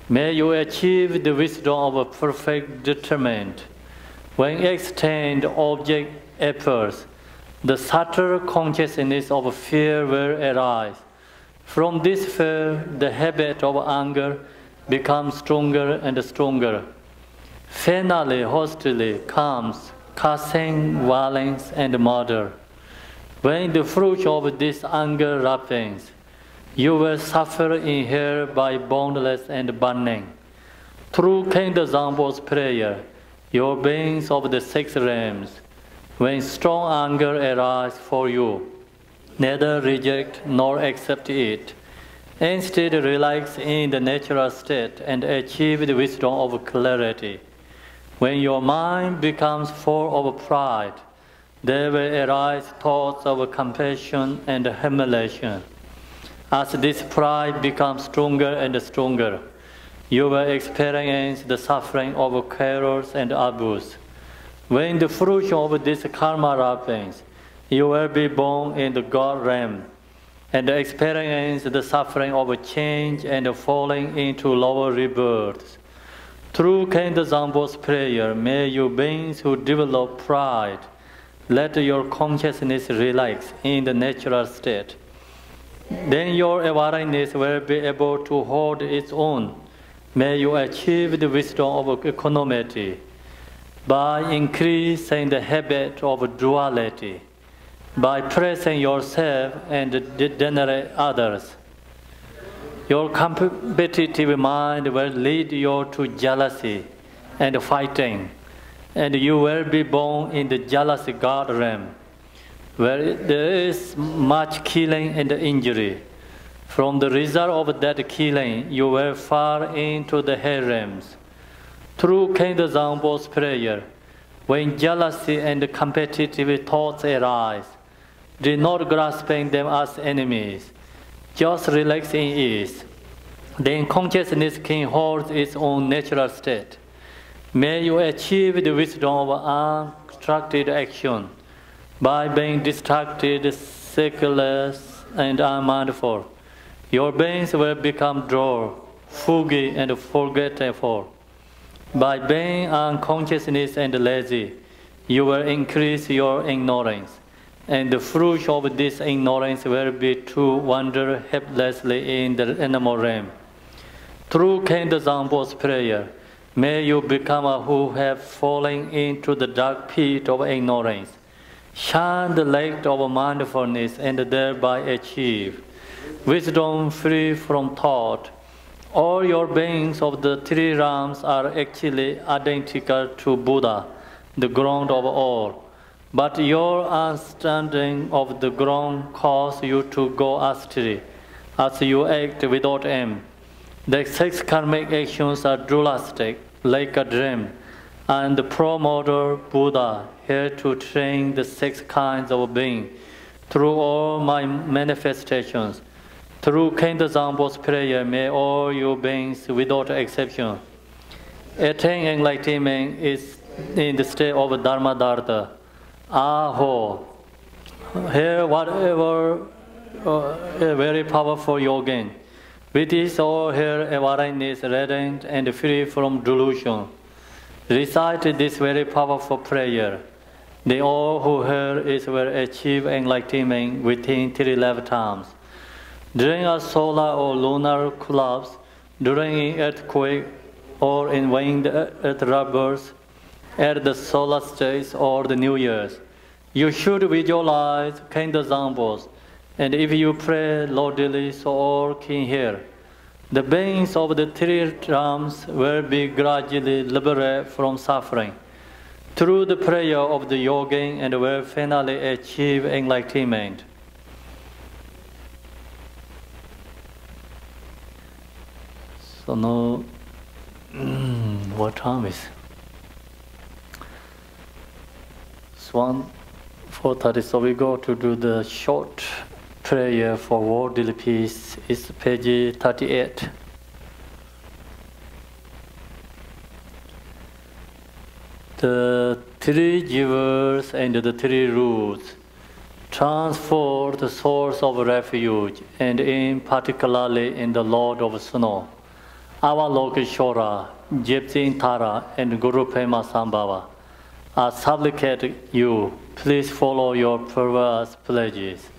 [SPEAKER 2] may you achieve the wisdom of a perfect detachment. When extend object efforts, the subtle consciousness of fear will arise. From this fear, the habit of anger becomes stronger and stronger. Finally, hostility comes, cursing, violence, and murder. When the fruit of this anger ripens, you will suffer in hell by boundless and burning. Through Khenpo Samdup's prayer, your beings of the six realms, when strong anger arises for you, neither reject nor accept it. Instead, relax in the natural state and achieve the wisdom of clarity. When your mind becomes full of pride, there will arise thoughts of compassion and humiliation. As this pride becomes stronger and stronger, you will experience the suffering of quarrels and abuse. When the fruition of this karma ripens, you will be born in the God realm and experience the suffering of change and falling into lower rebirths. Through Khenpo Samdup's prayer, may you beings who develop pride, let your consciousness relax in the natural state. Then your awareness will be able to hold its own. May you achieve the wisdom of equanimity by increasing the habit of duality, by praising yourself and degenerate others. Your competitive mind will lead you to jealousy and fighting, and you will be born in the jealous God realm, where there is much killing and injury. From the result of that killing, you will fall into the hell realms. Through Khenpo Samdup's prayer, when jealousy and competitive thoughts arise, do not grasping them as enemies. Just relax in ease. Then consciousness can hold its own natural state. May you achieve the wisdom of undistracted action by being distracted, secureless, and unmindful. Your beings will become dull, foggy, and forgetful. By being unconsciousness and lazy, you will increase your ignorance, and the fruit of this ignorance will be to wander helplessly in the animal realm. Through Khenpo Samdup's prayer, may you become a who have fallen into the dark pit of ignorance, Shine the light of mindfulness and thereby achieve wisdom free from thought. All your beings of the three realms are actually identical to Buddha, the ground of all. But your understanding of the ground causes you to go astray, as you act without aim. The six karmic actions are dualistic, like a dream, and the promoter Buddha here to train the six kinds of being through all my manifestations. Through Khenpo Samdup's prayer, may all your beings, without exception, attain enlightenment is in the state of Dharma Dharta. Aho. Here, whatever very powerful yogin. With this all here awareness radiant and free from delusion. Recite this very powerful prayer. They all who hear it will achieve enlightenment within 3 lifetimes. During a solar or lunar collapse, during an earthquake, or in when the earth rebirths, at the solar states or the New Year's, you should visualize Khenpo Samdup, and if you pray loudly so all can hear, the beings of the three realms will be gradually liberated from suffering through the prayer of the yogin and will finally achieve enlightenment. So now, what time is? It's 4:30, so we go to do the short prayer for worldly peace. It's page 38. The three givers and the three roots transform the source of refuge, and in particularly in the Lord of Snow, our Lokeshwara, Gypsy Tara, and Guru Pema Sambhava. I supplicate you, please follow your perverse pledges.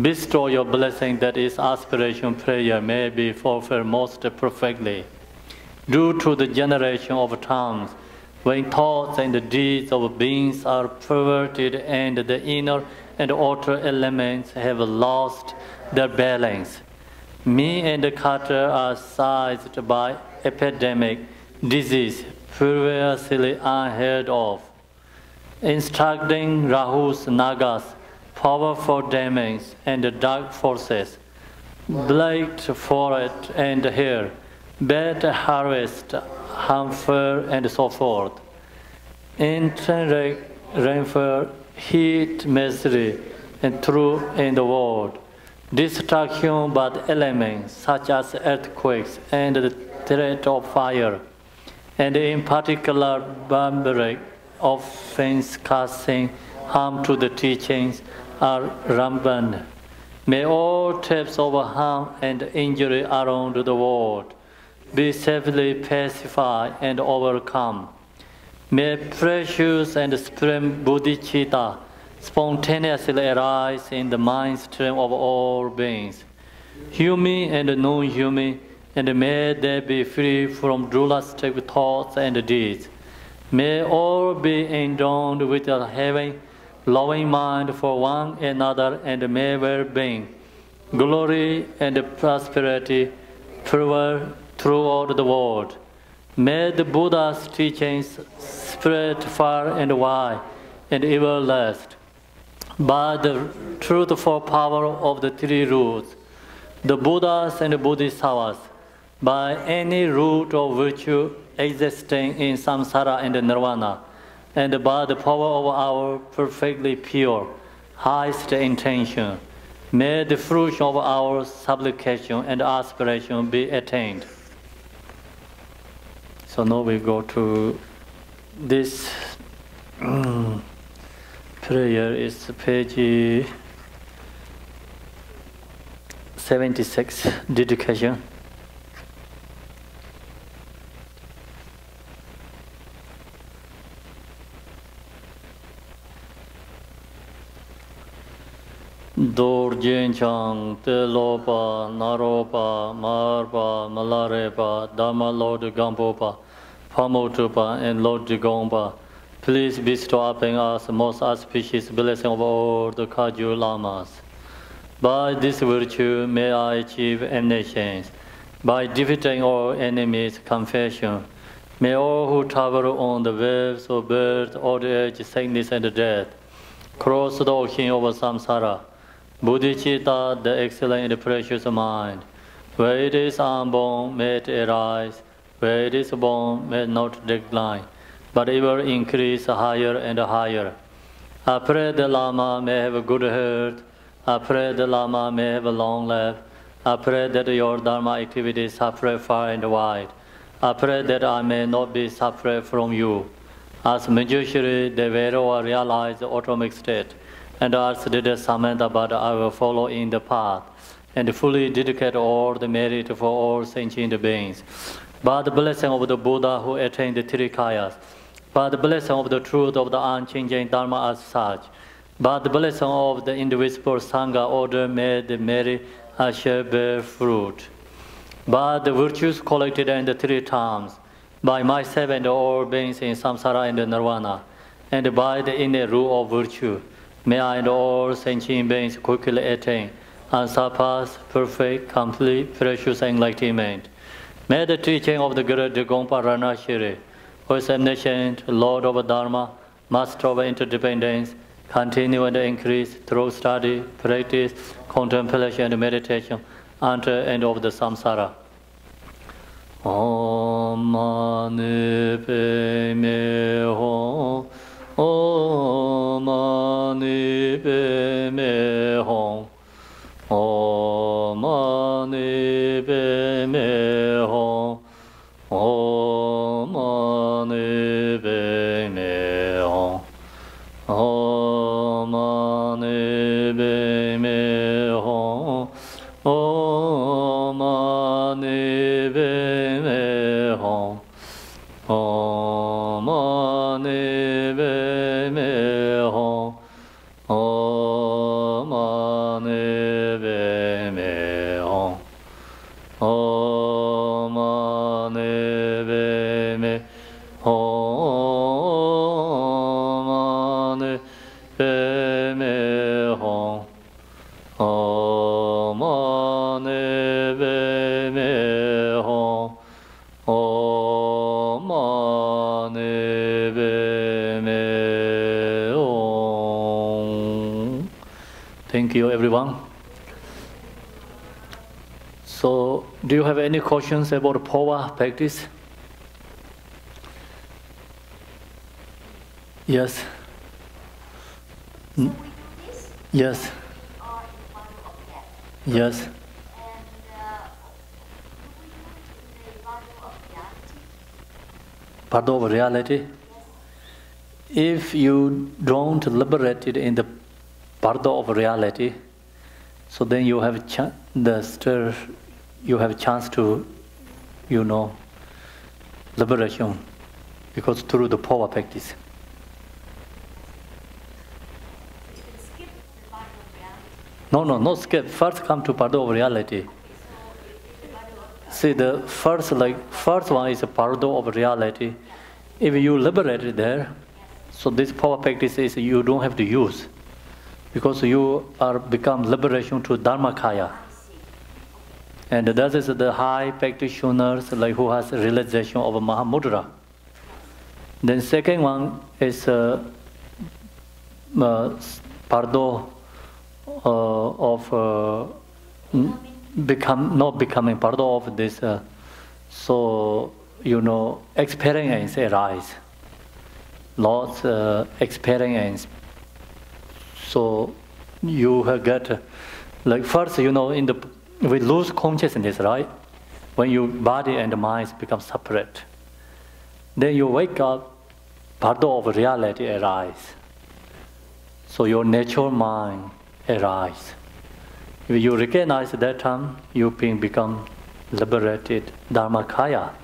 [SPEAKER 2] Bestow your blessing that its aspiration prayer may be fulfilled most perfectly. Due to the generation of times, when thoughts and the deeds of beings are perverted and the inner and outer elements have lost their balance, me and the Carter are seized by epidemic disease previously unheard of. Instructing Rahu's Nagas, powerful demons and dark forces, blight forest and hair, bad harvest, harmful and so forth. Intense rainfall, heat, misery, and truth in the world. Destruction by the elements such as earthquakes and the threat of fire, and in particular barbaric offense causing harm to the teachings are rampant. May all types of harm and injury around the world be safely pacified and overcome. May precious and supreme bodhicitta spontaneously arise in the mind stream of all beings, human and non-human, and may they be free from dualistic thoughts and deeds. May all be endowed with a having loving mind for one another, and may well-being, glory and prosperity prevail throughout the world. May the Buddha's teachings spread far and wide and everlast. By the truthful power of the three roots, the Buddhas and Bodhisattvas, by any root of virtue existing in samsara and nirvana, and by the power of our perfectly pure, highest intention, may the fruit of our supplication and aspiration be attained. So now we go to this prayer is page 76, dedication. Dorjen Chang, Telopa, Naropa, Marpa, Malarepa, Dhamma Lord Gampopa, Pamotupa, and Lord Jigompa, Please bestow upon us most auspicious blessing of all the Kagyu Lamas. By this virtue may I achieve omniscience. By defeating all enemies' confession, may all who travel on the waves of birth, old age, sickness, and death cross the ocean of samsara. Bodhicitta, the excellent and precious mind, where it is unborn, may it arise, where it is born, may it not decline, but ever increase higher and higher. I pray the Lama may have a good health. I pray the Lama may have a long life. I pray that your Dharma activities spread far and wide. I pray that I may not be separate from you. As Manjushri, the Veda realized the atomic state, and as did Samantha, but I will follow in the path and fully dedicate all the merit for all sentient beings. By the blessing of the Buddha who attained the Trikayas, by the blessing of the truth of the unchanging Dharma as such, by the blessing of the indivisible Sangha order, may the merit shall bear fruit. By the virtues collected in the three times, by myself and all beings in samsara and nirvana, and by the inner rule of virtue, may I and all sentient beings quickly attain unsurpassed, perfect, complete, precious enlightenment. May the teaching of the great Drikung Phowa, who is omniscient, Lord of Dharma, Master of interdependence, continue and increase through study, practice, contemplation, and meditation until the end of the samsara. Om Mani Padme Hum, Om Mani Padme Hum, Om Mani Padme Hum, Om Mani Padme Hum, Om Mani Padme Hum, Om Mani Padme Hum, Om Mani Padme Hum, Om Mani Padme Hum, Om Mani Padme Hum, Om Mani Padme Hum, Om Mani Padme Hum. Thank you, everyone. So, do you have any questions about Phowa practice? Yes.
[SPEAKER 1] So we do this?
[SPEAKER 2] Yes.
[SPEAKER 1] We are in the bundle of death.
[SPEAKER 2] Yes.
[SPEAKER 1] And do we do it in the bundle of reality?
[SPEAKER 2] Part of reality.
[SPEAKER 1] Yes.
[SPEAKER 2] If you don't liberate it in the part of reality, so then you have you have a chance to, liberation, because through the Phowa practice.
[SPEAKER 1] You can skip the bundle of reality.
[SPEAKER 2] No, not skip. First come to part of reality.
[SPEAKER 1] Okay, so in the bundle of
[SPEAKER 2] See, the first one is a part of reality. If you liberate it there, so this Phowa practice is you don't have to use, because you are become liberation to Dharmakaya. And that is the high practitioners like who has realization of Mahamudra. Then second one is pardo of not becoming pardo of this. Experience arise. Lots experience. So you have got like first we lose consciousness, right? When your body and mind become separate. Then you wake up, part of reality arise. So your natural mind arise. If you recognize that time, you become liberated Dharmakaya.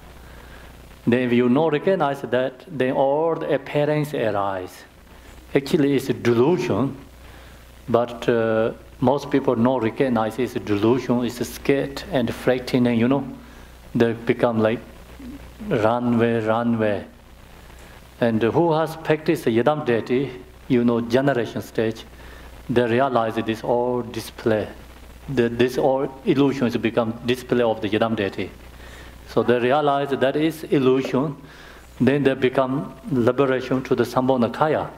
[SPEAKER 2] Then if you not recognize that, then all the appearance arise. Actually it's a delusion, but most people not recognize it's a delusion, it's a skate and frightening, they become like runway. And who has practiced the Yidam deity, generation stage, they realize this all display. This all illusions become display of the Yidam deity. So they realize that is illusion, then they become liberation to the Sambhogakaya.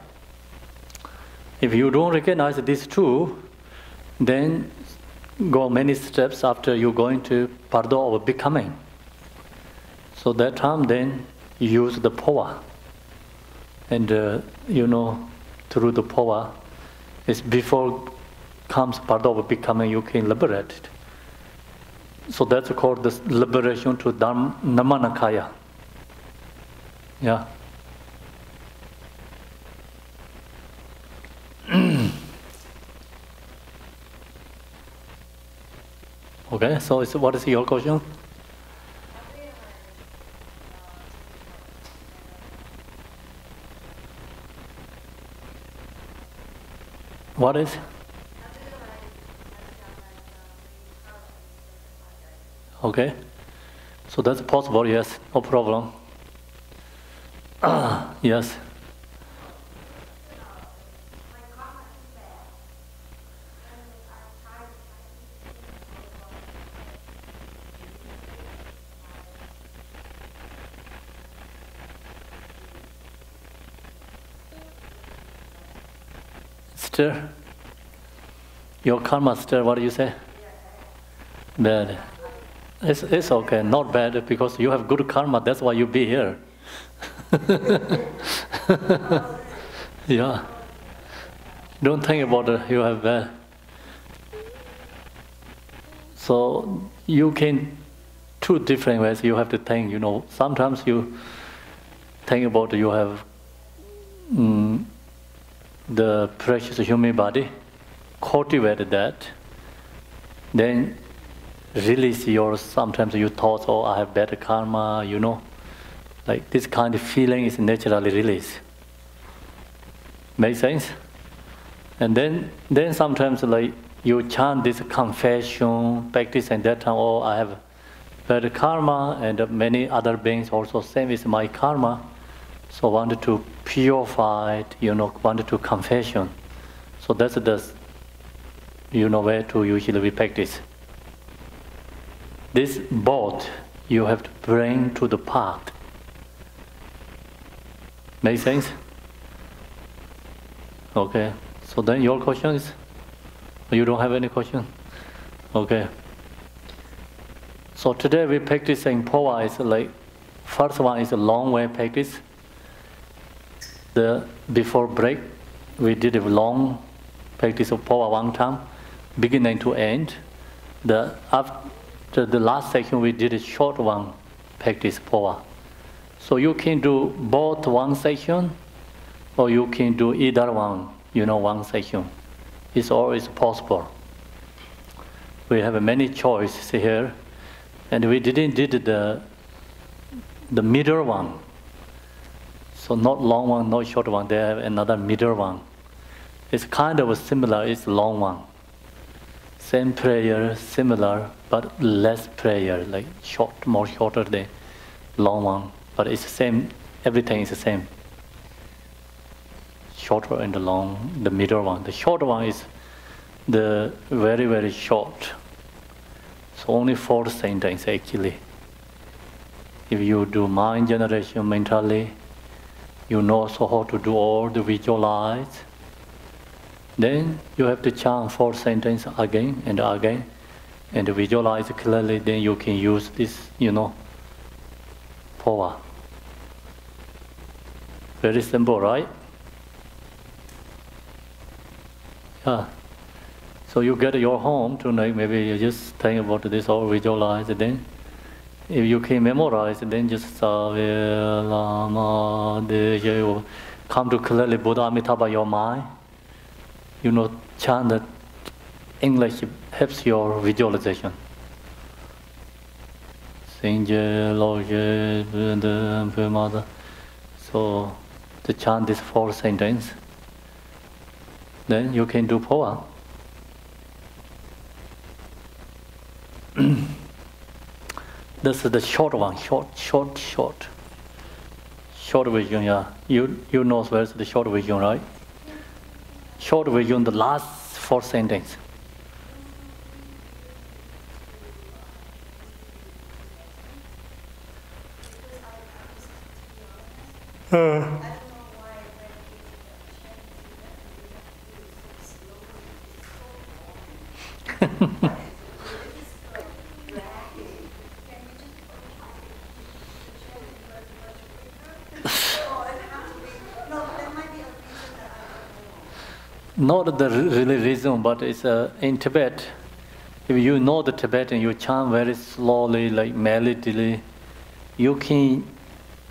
[SPEAKER 2] If you don't recognize this too, then go many steps after you go into Pardo of becoming. So that time then you use the Phowa. And through the Phowa, it's before comes Pardo of becoming, you can liberate it. So that's called the liberation to Namanakaya. Yeah. Okay, so what is your question? What is? Okay, so that's possible, yes, no problem. Yes. Stir? Your karma stir, what do you say? Bad. It's okay, not bad, because you have good karma, that's why you be here. Yeah. Don't think about it, you have bad. So you can, two different ways you have to think, Sometimes you think about you have the precious human body, cultivate that, then release sometimes you thought, oh, I have better karma, like this kind of feeling is naturally released. Make sense? And then sometimes like you chant this confession, practice, and that time, oh, I have better karma, and many other beings also same is my karma. So wanted to purify it, wanted to confession. So that's the, way to usually we practice. This both you have to bring to the path. Make sense? Okay. So then your question is? You don't have any question? Okay. So today we practicing Phowa is like, first one is a long way practice. Before break, we did a long practice of Phowa one time, beginning to end. After the last section, we did a short one practice Phowa. So you can do both one section, or you can do either one, one section. It's always possible. We have many choices here, and we did the middle one. So not long one, not short one. They have another middle one. It's kind of similar. It's long one. Same prayer, similar, but less prayer, like more shorter than long one. But it's the same. Everything is the same. Shorter and the long, the middle one. The short one is the very, very short. So only 4 sentences actually. If you do mind generation mentally, you know also how to do all the visualize. Then you have to chant 4 sentences again and again, and visualize clearly. Then you can use this, Phowa. Very simple, right? Yeah. So you get your home tonight. Maybe you just think about this or visualize. Then, if you can memorize, then just come to clearly Buddha Amitabha your mind. Chant that English helps your visualization. So to chant this 4 sentences, then you can do Phowa. This is the short one, short. Short version, yeah. You know where's the short version, right? Short version, the last 4 sentences. Not the really reason, but it's in Tibet. If you know the Tibetan, you chant very slowly, like melodically. You can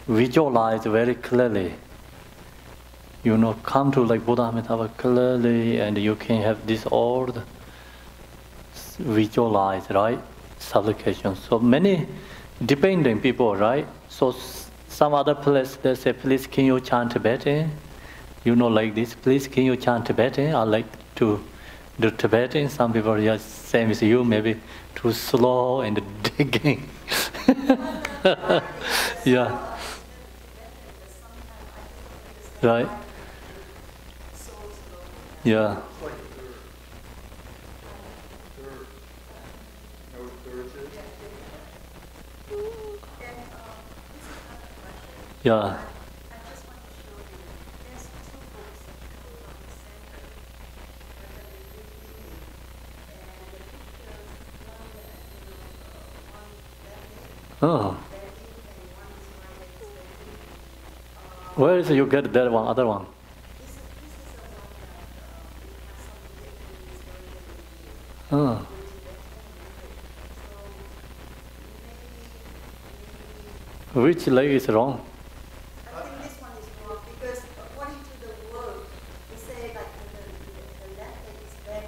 [SPEAKER 2] visualize very clearly. You know, come to like Buddha Amitabha clearly, and you can have this all visualize, right? Supplication. So many dependent people, right? So some other place they say, please can you chant Tibetan? You know, like this, please can you chant Tibetan? I like to do Tibetan. Some people are just same as you, maybe too slow and digging. Yeah. Right. Yeah. Yeah. Oh. Where is you get that one, other one? Oh. Which leg is wrong?
[SPEAKER 1] I think this one is wrong because according to the word, we say like the left leg is bent.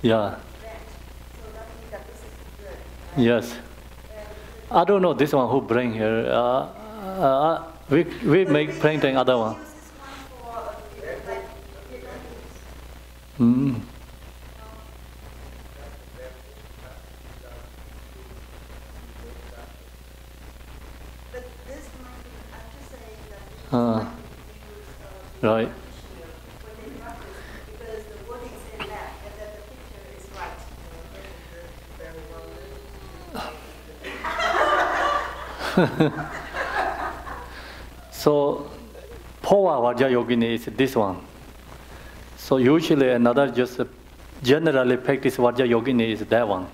[SPEAKER 2] Yeah.
[SPEAKER 1] Bent. So that means that this is good. Right?
[SPEAKER 2] Yes. I don't know this one who bring here. We make painting other one. Mm.
[SPEAKER 1] But this might be, I'm just saying that
[SPEAKER 2] Right.
[SPEAKER 1] because the wording is in left and then the picture is right.
[SPEAKER 2] So, Phowa Vajra Yogini is this one. So usually another just generally practice Vajra Yogini is that one.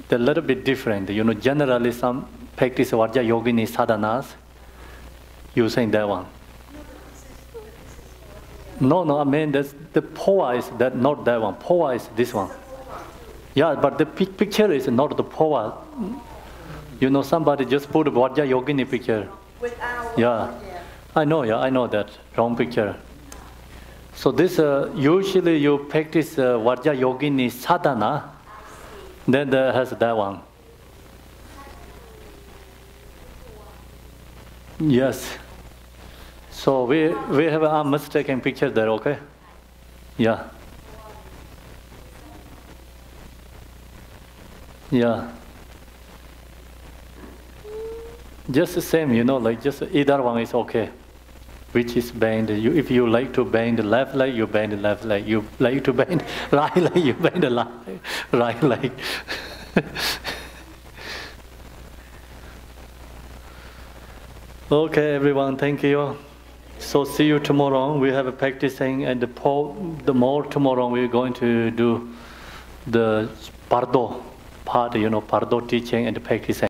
[SPEAKER 2] They're a little bit different. You know, generally some practice Vajra Yogini sadhanas using that one. No, I mean that's the Phowa is that not that one. Phowa is this one. Yeah, but the picture is not the Phowa. You know, somebody just put a Vajra Yogini picture. Yeah, I know that wrong picture. So this usually you practice Vajra Yogini sadhana, then there has that one. Yes. So we have a mistaken picture there, okay? Yeah. Yeah. Just the same, you know, like just either one is okay. Which is bend. If you like to bend the left leg, you bend the left leg. You like to bend right leg, you bend the right leg. Okay, everyone, thank you. So see you tomorrow. We have a practicing, and the more tomorrow we're going to do the Pardo part, you know, Pardo teaching and practicing.